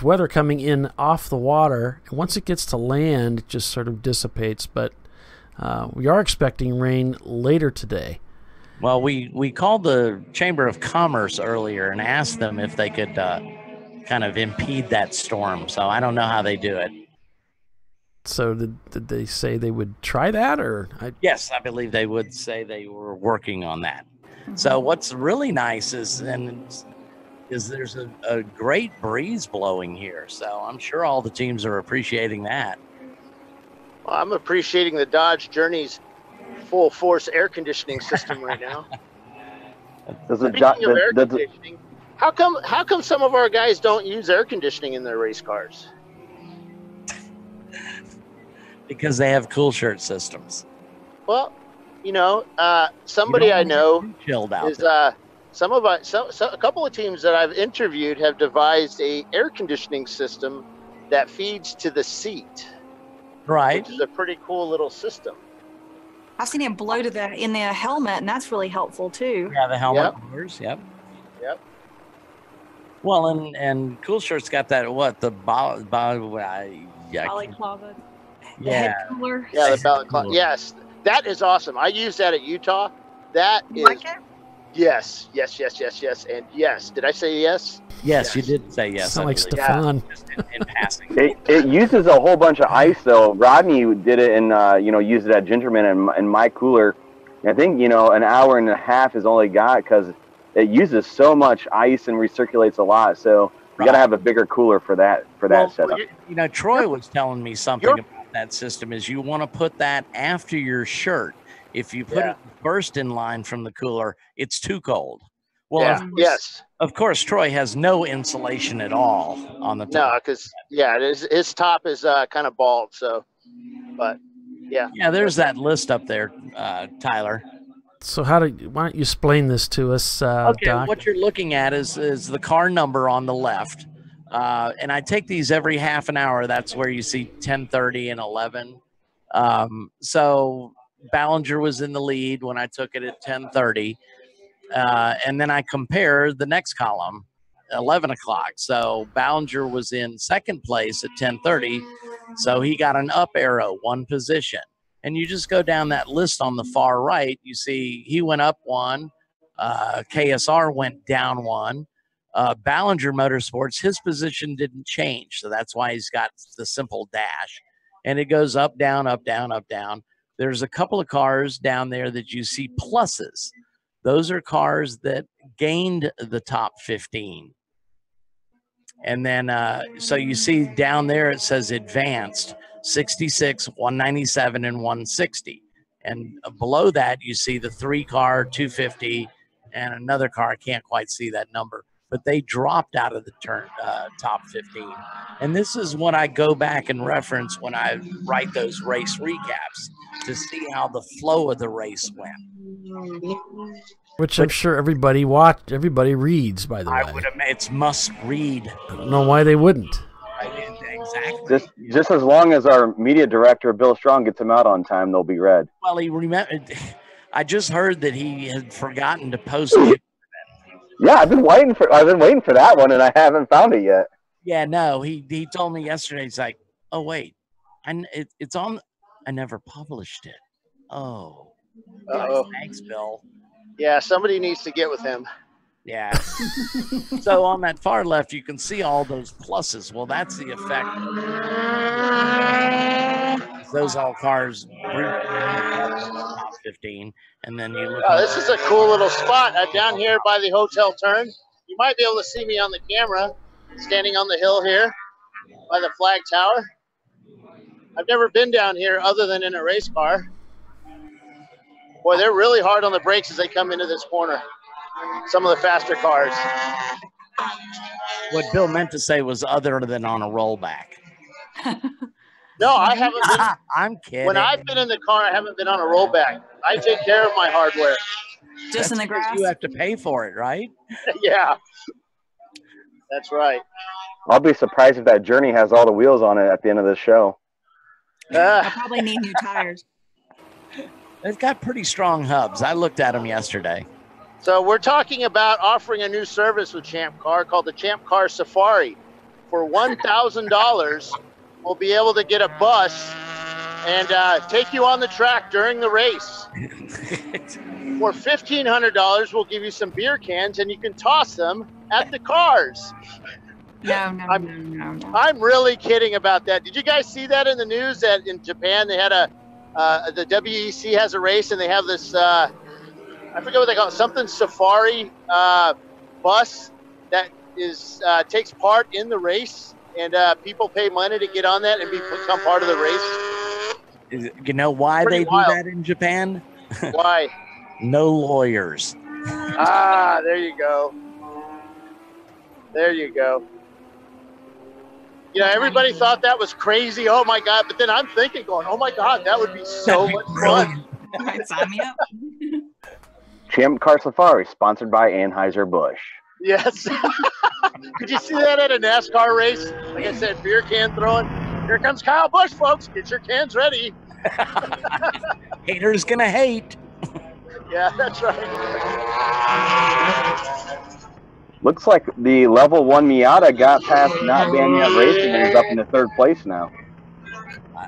weather coming in off the water, and once it gets to land, it just sort of dissipates. But we are expecting rain later today. Well, we called the Chamber of Commerce earlier and asked them if they could kind of impede that storm. So I don't know how they do it. So did they say they would try that, or? Yes, I believe they would say they were working on that. So what's really nice is there's a great breeze blowing here. So I'm sure all the teams are appreciating that. Well, I'm appreciating the Dodge Journey's full force air conditioning system right now. Speaking of air conditioning, how come some of our guys don't use air conditioning in their race cars? Because they have cool shirt systems. Well, somebody I know is a couple of teams that I've interviewed have devised a air conditioning system that feeds to the seat. Right. Which is a pretty cool little system. I've seen it blow in the helmet, and that's really helpful too. Yeah, the helmet blowers. Yep. Well, and Cool Shirt's got that the balaclava. The head cooler. Yeah, the balaclava. Yes, that is awesome. I use that at Utah. That is. Like it? Yes, and yes. Did I say yes? Yes, you did say yes. Sound like Stefan. In passing. It uses a whole bunch of ice, though. Rodney did it and used it at Gingerman and my cooler. I think an hour and a half is all he got because it uses so much ice and recirculates a lot. So you got to have a bigger cooler for that setup. Troy was telling me something about that system. Is you want to put that after your shirt. If you put it burst in line from the cooler, it's too cold. Well, of course, Troy has no insulation at all on the top. No, because his top is kind of bald. So, but yeah. Yeah, there's that list up there, Tyler. So why don't you explain this to us, Okay, Doc? what you're looking at is the car number on the left. And I take these every half an hour. That's where you see 10:30 and 11. So Ballinger was in the lead when I took it at 10:30. And then I compare the next column, 11 o'clock. So Ballinger was in second place at 10:30. So he got an up arrow, one position. And you just go down that list on the far right. You see he went up one. KSR went down one. Ballinger Motorsports, his position didn't change. So that's why he's got the simple dash. And it goes up, down, up, down, up, down. There's a couple of cars down there that you see pluses. Those are cars that gained the top 15. And then, so you see down there, it says advanced 66, 197, and 160. And below that, you see the 3-car, 250, and another car. I can't quite see that number, but they dropped out of the top 15. And this is what I go back and reference when I write those race recaps to see how the flow of the race went. Which I'm sure everybody reads, by the way. I would admit it's must read. I don't know why they wouldn't. Exactly. Just as long as our media director, Bill Strong, gets them out on time, they'll be read. Well, he remembered. I just heard that he had forgotten to post it. Yeah, I've been waiting for that one, and I haven't found it yet. Yeah, no, he told me yesterday. He's like, oh wait, it's on. I never published it. Oh, Uh-oh. Thanks, Bill. Yeah, somebody needs to get with him. Yeah. So on that far left, you can see all those pluses. Well, that's the effect. Those all cars top 15, and then you look. Oh, this is a cool little spot down here by the hotel turn. You might be able to see me on the camera, standing on the hill here by the flag tower. I've never been down here other than in a race car. Boy, they're really hard on the brakes as they come into this corner. Some of the faster cars. What Bill meant to say was other than on a rollback. No, I haven't been. I'm kidding. When I've been in the car, I haven't been on a rollback. I take care of my hardware. Just in the grass. You have to pay for it, right? Yeah. That's right. I'll be surprised if that Journey has all the wheels on it at the end of this show. I probably need new tires. They've got pretty strong hubs. I looked at them yesterday. So we're talking about offering a new service with Champ Car called the Champ Car Safari. For $1,000, we'll be able to get a bus and take you on the track during the race. For $1,500, we'll give you some beer cans and you can toss them at the cars. No. I'm really kidding about that. Did you guys see that in the news that in Japan they had the WEC has a race and they have this I forget what they call it, something safari bus that is takes part in the race, and people pay money to get on that and become part of the race. You know why they do that in Japan? Why? No lawyers. Ah, there you go. There you go. You know, everybody thought that was crazy. Oh my God! But then I'm thinking, going, "Oh my God, that would be so much fun." Sign me up. Champ Car Safari, sponsored by Anheuser-Busch. Yes. Did you see that at a NASCAR race? Like I said, beer can throwing. Here comes Kyle Busch, folks. Get your cans ready. Haters gonna hate. Yeah, that's right. Looks like the level 1 Miata got past Not Banned Yet Racing and is up into 3rd place now.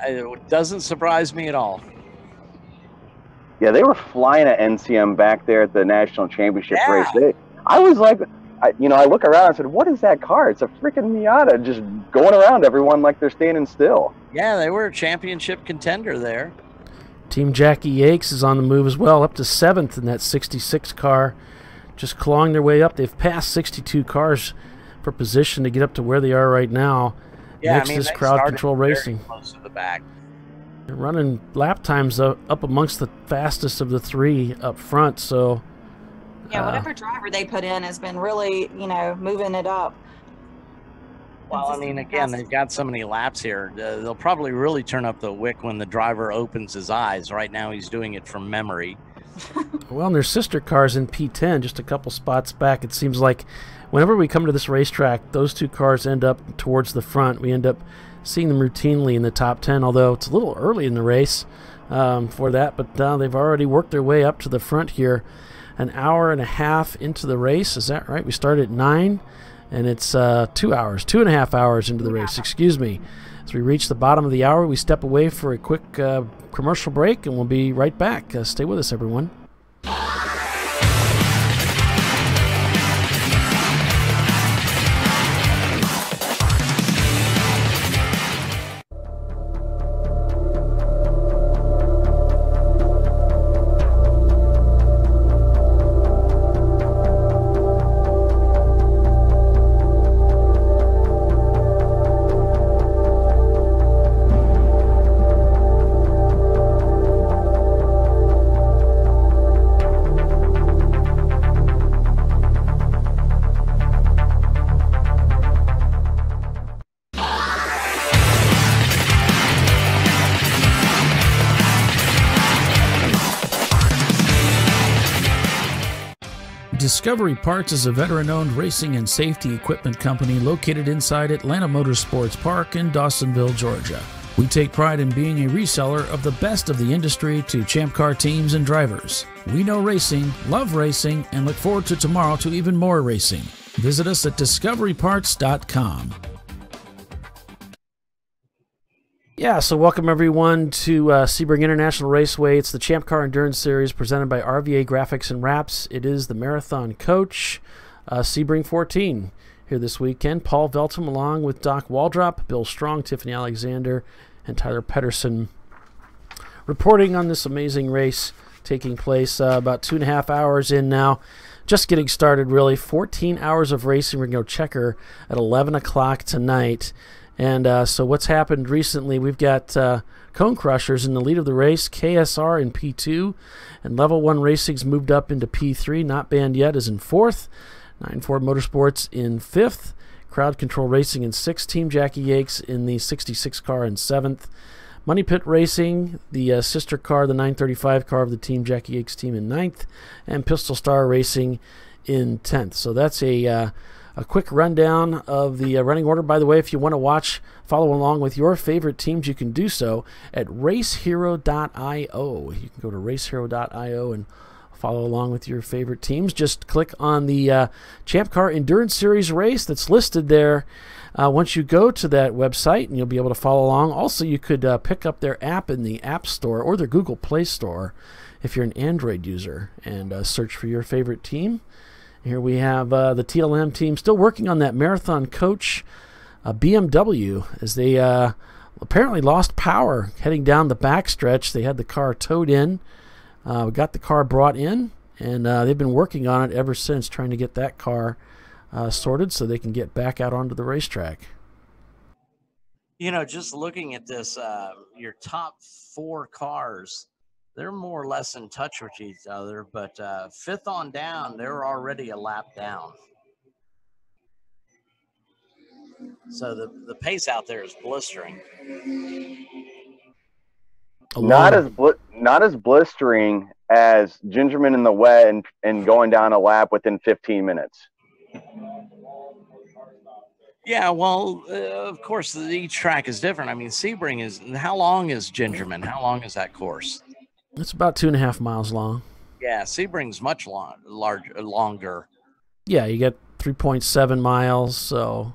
It doesn't surprise me at all. Yeah, they were flying at NCM back there at the National Championship race. I was like, I look around and said, what is that car? It's a freaking Miata just going around everyone like they're standing still. Yeah, they were a championship contender there. Team Jackie Yakes is on the move as well, up to 7th in that 66 car, just clawing their way up. They've passed 62 cars for position to get up to where they are right now. Yeah, Next is Crowd Control Racing. Close to the back. They're running lap times up amongst the fastest of the 3 up front, so... Yeah, whatever driver they put in has been really, moving it up. Well, I mean, again, they've got so many laps here. They'll probably really turn up the wick when the driver opens his eyes. Right now, he's doing it from memory. Well, and their sister cars in P10, just a couple spots back. It seems like whenever we come to this racetrack, those two cars end up towards the front. We end up seeing them routinely in the top 10, although it's a little early in the race for that. But they've already worked their way up to the front here. An hour and a half into the race. Is that right? We started at 9, and it's 2 hours, 2.5 hours into the race, excuse me. As we reach the bottom of the hour, we step away for a quick commercial break, and we'll be right back. Stay with us, everyone. Discovery Parts is a veteran-owned racing and safety equipment company located inside Atlanta Motorsports Park in Dawsonville, Georgia. We take pride in being a reseller of the best of the industry to Champ Car teams and drivers. We know racing, love racing, and look forward to tomorrow to even more racing. Visit us at discoveryparts.com. Yeah, so welcome everyone to Sebring International Raceway. It's the Champ Car Endurance Series presented by RVA Graphics and Wraps. It is the Marathon Coach, Sebring 14, here this weekend. Paul Veltum along with Doc Waldrop, Bill Strong, Tiffany Alexander, and Tyler Pedersen reporting on this amazing race taking place about 2.5 hours in now. Just getting started, really. 14 hours of racing. We're going to go checker at 11 o'clock tonight. And so what's happened recently, we've got Cone Crushers in the lead of the race, KSR in P2, and Level 1 Racing's moved up into P3. Not Banned Yet is in 4th, 94 Motorsports in 5th, Crowd Control Racing in 6th, Team Jackie Yakes in the 66 car in 7th, Money Pit Racing, the sister car, the 935 car of the Team Jackie Yakes team in 9th, and Pistol Star Racing in 10th. So that's a quick rundown of the running order. By the way, if you want to follow along with your favorite teams, you can do so at racehero.io. You can go to racehero.io and follow along with your favorite teams. Just click on the Champ Car Endurance Series race that's listed there. Once you go to that website, and you'll be able to follow along. Also, you could pick up their app in the App Store or their Google Play Store if you're an Android user, and search for your favorite team. Here we have the TLM team still working on that Marathon Coach BMW as they apparently lost power heading down the backstretch. They had the car towed in. We got the car brought in, and they've been working on it ever since, trying to get that car sorted so they can get back out onto the racetrack. You know, just looking at this, your top 4 cars, they're more or less in touch with each other, but 5th on down, they're already a lap down. So the pace out there is blistering. Not as blistering as Gingerman in the wet and going down a lap within 15 minutes. Yeah, well, of course, each track is different. I mean, Sebring is, how long is Gingerman? How long is that course? It's about 2.5 miles long. Yeah, Sebring's much longer. Yeah, you get 3.7 miles, so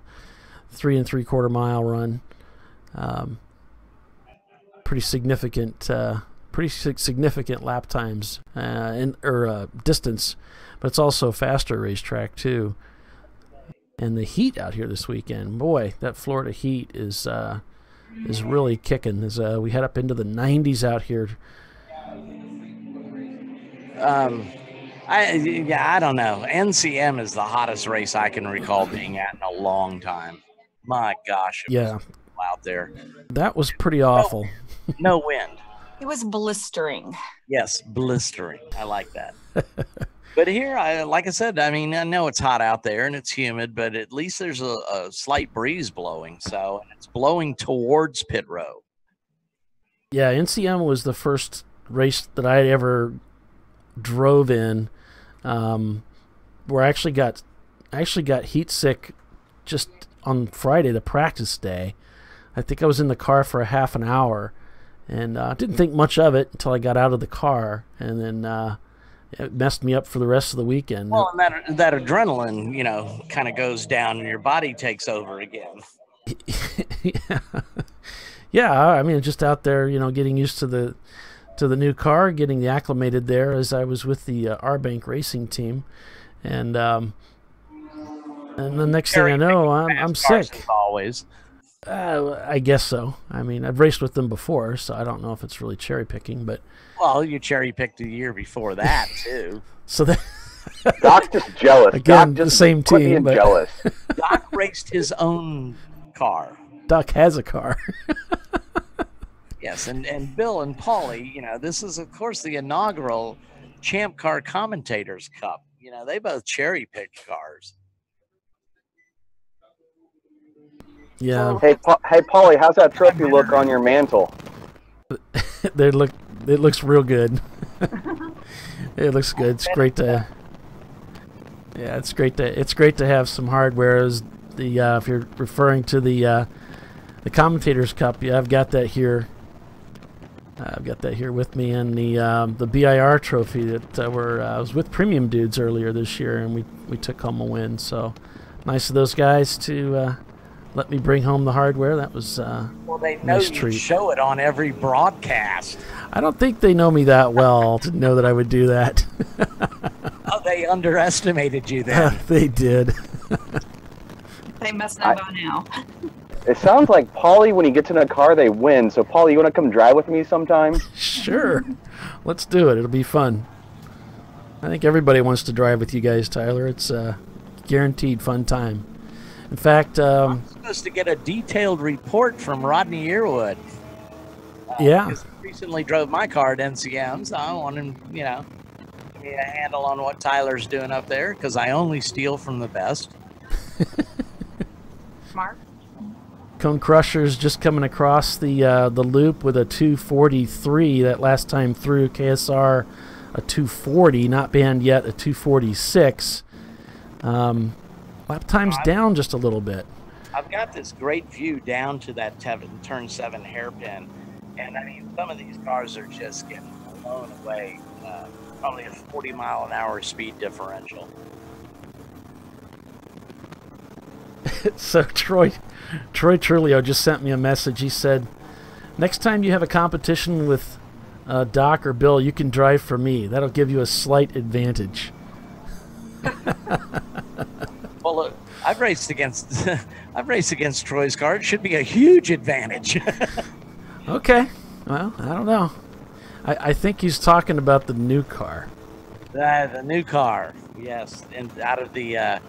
3 3/4 mile run. Pretty significant lap times or distance, but it's also a faster racetrack too. And the heat out here this weekend, boy, that Florida heat is really kicking. As we head up into the 90s out here. I don't know. NCM is the hottest race I can recall being at in a long time. My gosh, it was out there. That was pretty awful. No wind. It was blistering. Yes, blistering. I like that. But here, like I said, I mean, I know it's hot out there and it's humid, but at least there's a slight breeze blowing. So and it's blowing towards pit row. Yeah, NCM was the first race that I ever drove in, where I actually got heat sick just on Friday, the practice day. I think I was in the car for a half an hour, and didn't think much of it until I got out of the car, and then it messed me up for the rest of the weekend. Well, and that adrenaline, you know, kind of goes down and your body takes over again. Yeah, I mean, just out there, you know, getting used to the new car, getting acclimated there as I was with the R-Bank racing team, and the next thing I know, I'm sick. Always. I guess so. I mean, I've raced with them before, so I don't know if it's really cherry picking, but well, you cherry picked the year before that too. So that Doc's just jealous. Again, Doc the same team, but jealous. Doc raced his own car. Doc has a car. Yes, and Bill and Paulie, you know, this is of course the inaugural Champ Car Commentators Cup. You know, they both cherry picked cars. Yeah. Hey, Paulie, how's that trophy look on your mantle? It looks real good. It looks good. It's great to. Yeah, it's great to have some hardware. As the if you're referring to the Commentators Cup, yeah, I've got that here. I've got that here with me, and the BIR trophy that I was with Premium Dudes earlier this year, and we took home a win. So nice of those guys to let me bring home the hardware. That was well, they know nice you treat. show it on every broadcast. I don't think they know me that well to know that I would do that. Oh, they underestimated you then. They did. They must know by now. It sounds like Paulie, when he gets in a car, they win. So, Paulie, you want to come drive with me sometime? Sure. Let's do it. It'll be fun. I think everybody wants to drive with you guys, Tyler. It's a guaranteed fun time. In fact, I'm supposed to get a detailed report from Rodney Earwood. Yeah. He recently drove my car at NCM, so I want him, you know, give me a handle on what Tyler's doing up there, because I only steal from the best. Mark? Cone Crusher's just coming across the loop with a 243 that last time through. KSR a 240, not banned yet, a 246. Lap time's down just a little bit. I've got this great view down to that turn 7 hairpin, and I mean, some of these cars are just getting blown away. Probably a 40-mile-an-hour speed differential. So Troy Trulio just sent me a message. He said, next time you have a competition with Doc or Bill, you can drive for me. That'll give you a slight advantage. Well, look, I've raced against Troy's car. It should be a huge advantage. Okay. Well, I don't know. I think he's talking about the new car. The new car, yes, and out of the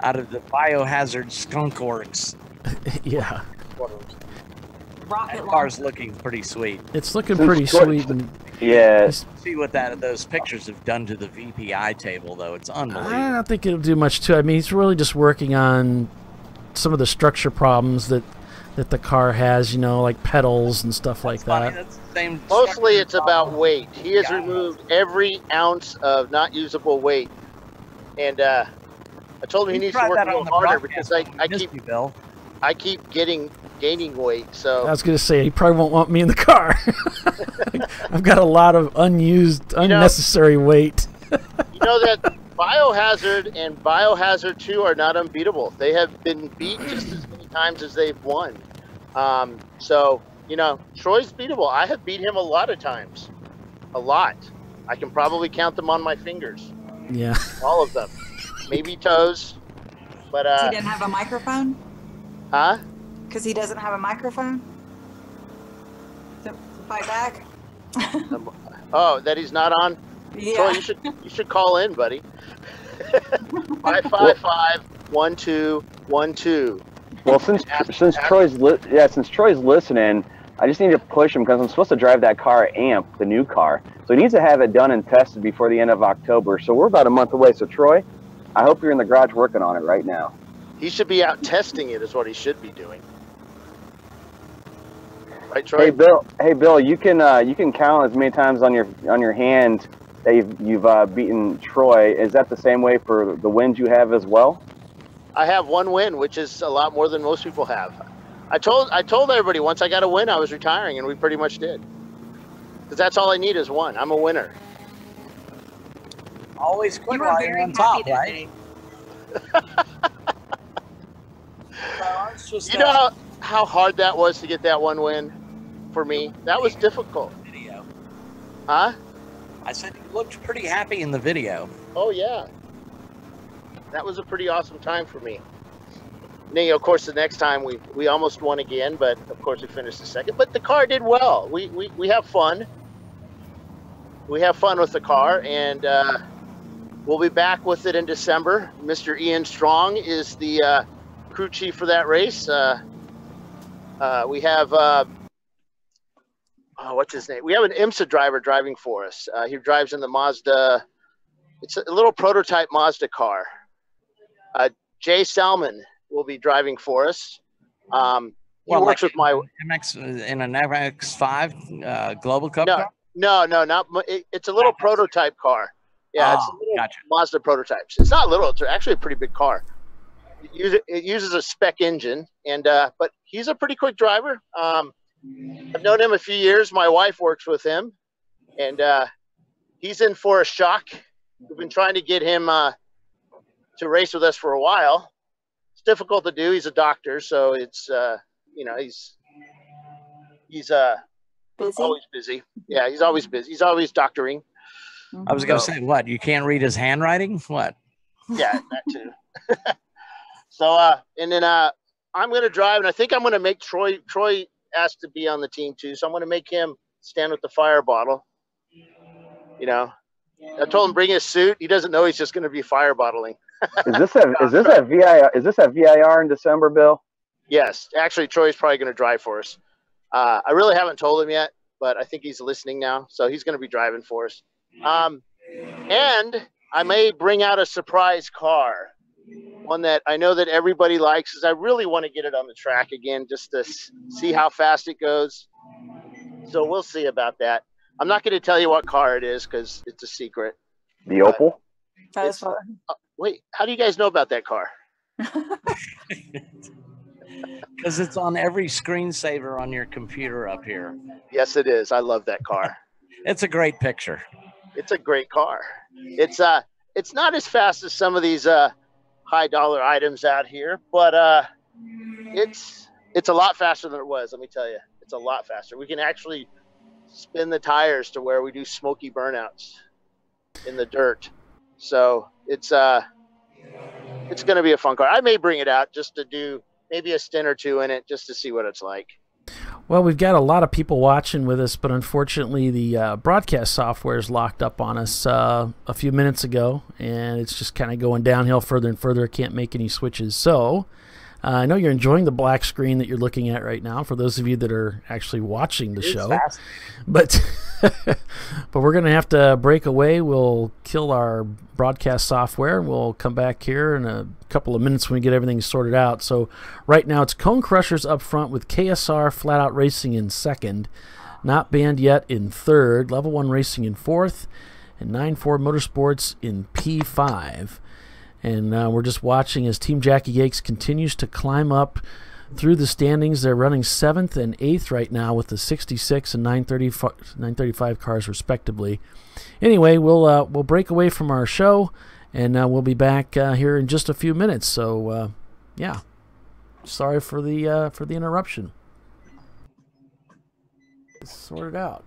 Biohazard Skunk Works. Yeah. That car's looking pretty sweet. It's looking pretty sweet. And yeah. See what those pictures have done to the VPI table, though. It's unbelievable. I don't think it'll do much to it. I mean, he's really just working on some of the structure problems that the car has, you know, like pedals and stuff like that. That's the same. Mostly it's about weight. He has removed every ounce of not usable weight. And I told him he needs to work a little harder because I keep gaining weight. So I was going to say, he probably won't want me in the car. I've got a lot of unnecessary weight. You know that Biohazard and Biohazard 2 are not unbeatable. They have been beat just as many times as they've won. So, you know, Troy's beatable. I have beat him a lot of times. A lot. I can probably count them on my fingers. Yeah. All of them. Maybe toes. But he didn't have a microphone? Huh? Because he doesn't have a microphone? To fight back? Oh, that he's not on? Yeah. Troy, you should call in, buddy. 555-1212. Well, since Troy's listening, I just need to push him because I'm supposed to drive that car AMP, the new car. So he needs to have it done and tested before the end of October. So we're about a month away. So Troy, I hope you're in the garage working on it right now. He should be out testing it is what he should be doing. Right, Troy? Hey Bill, you can count as many times on your hand that you've beaten Troy. Is that the same way for the wins you have as well? I have one win, which is a lot more than most people have. I told everybody once I got a win, I was retiring, and we pretty much did. Because that's all I need is one. I'm a winner. Always quit while you're on top, right? You know how hard that was to get that one win for me? That was difficult. Video. Huh? I said you looked pretty happy in the video. Oh, yeah. That was a pretty awesome time for me. And then, of course, the next time we almost won again, but of course we finished the second. But the car did well. We have fun. We have fun with the car, and we'll be back with it in December. Mr. Ian Strong is the crew chief for that race. We have what's his name? We have an IMSA driver driving for us. He drives in the Mazda. It's a little prototype Mazda car. Jay Salmon will be driving for us. He works with my MX in an MX-5 Global Cup. No, not. It's a little prototype car. Yeah, it's a little gotcha. Mazda prototypes. It's not little. It's actually a pretty big car. It uses a spec engine, and but he's a pretty quick driver. I've known him a few years. My wife works with him, and he's in for a shock. We've been trying to get him to race with us for a while. It's difficult to do. He's a doctor, so it's you know, he's busy? Always busy. Yeah, he's always busy. He's always doctoring. I was going to say, what? You can't read his handwriting? What? Yeah, that too. So, and then I'm going to drive, and I think I'm going to make Troy asked to be on the team too, so I'm going to make him stand with the fire bottle. You know, I told him bring his suit. He doesn't know he's just going to be fire bottling. Is this a VIR in December, Bill? Yes, actually, Troy's probably going to drive for us. I really haven't told him yet, but I think he's listening now, so he's going to be driving for us. And I may bring out a surprise car, one that I know that everybody likes, because I really want to get it on the track again, just to see how fast it goes. So we'll see about that. I'm not going to tell you what car it is because it's a secret. The Opal? Wait, how do you guys know about that car? Because it's on every screensaver on your computer up here. Yes, it is. I love that car. It's a great picture. It's a great car. It's not as fast as some of these high dollar items out here, but it's a lot faster than it was. Let me tell you, it's a lot faster. We can actually spin the tires to where we do smoky burnouts in the dirt. So it's going to be a fun car. I may bring it out just to do maybe a stint or two in it, just to see what it's like. Well, we've got a lot of people watching with us, but unfortunately the broadcast software is locked up on us a few minutes ago, and it's just kind of going downhill further and further. I can't make any switches. So I know you're enjoying the black screen that you're looking at right now, for those of you that are actually watching the show. But but we're going to have to break away. We'll kill our broadcast software. We'll come back here in a couple of minutes when we get everything sorted out. So right now it's Cone Crushers up front with KSR Flat Out Racing in second, Not Banned Yet in third, Level 1 Racing in fourth, and 9-4 Motorsports in P5. And we're just watching as Team Jackie Yakes continues to climb up through the standings. They're running 7th and 8th right now with the 66 and 935 cars respectively. Anyway, we'll break away from our show, and we'll be back here in just a few minutes. So yeah, sorry for the interruption. It's sorted out.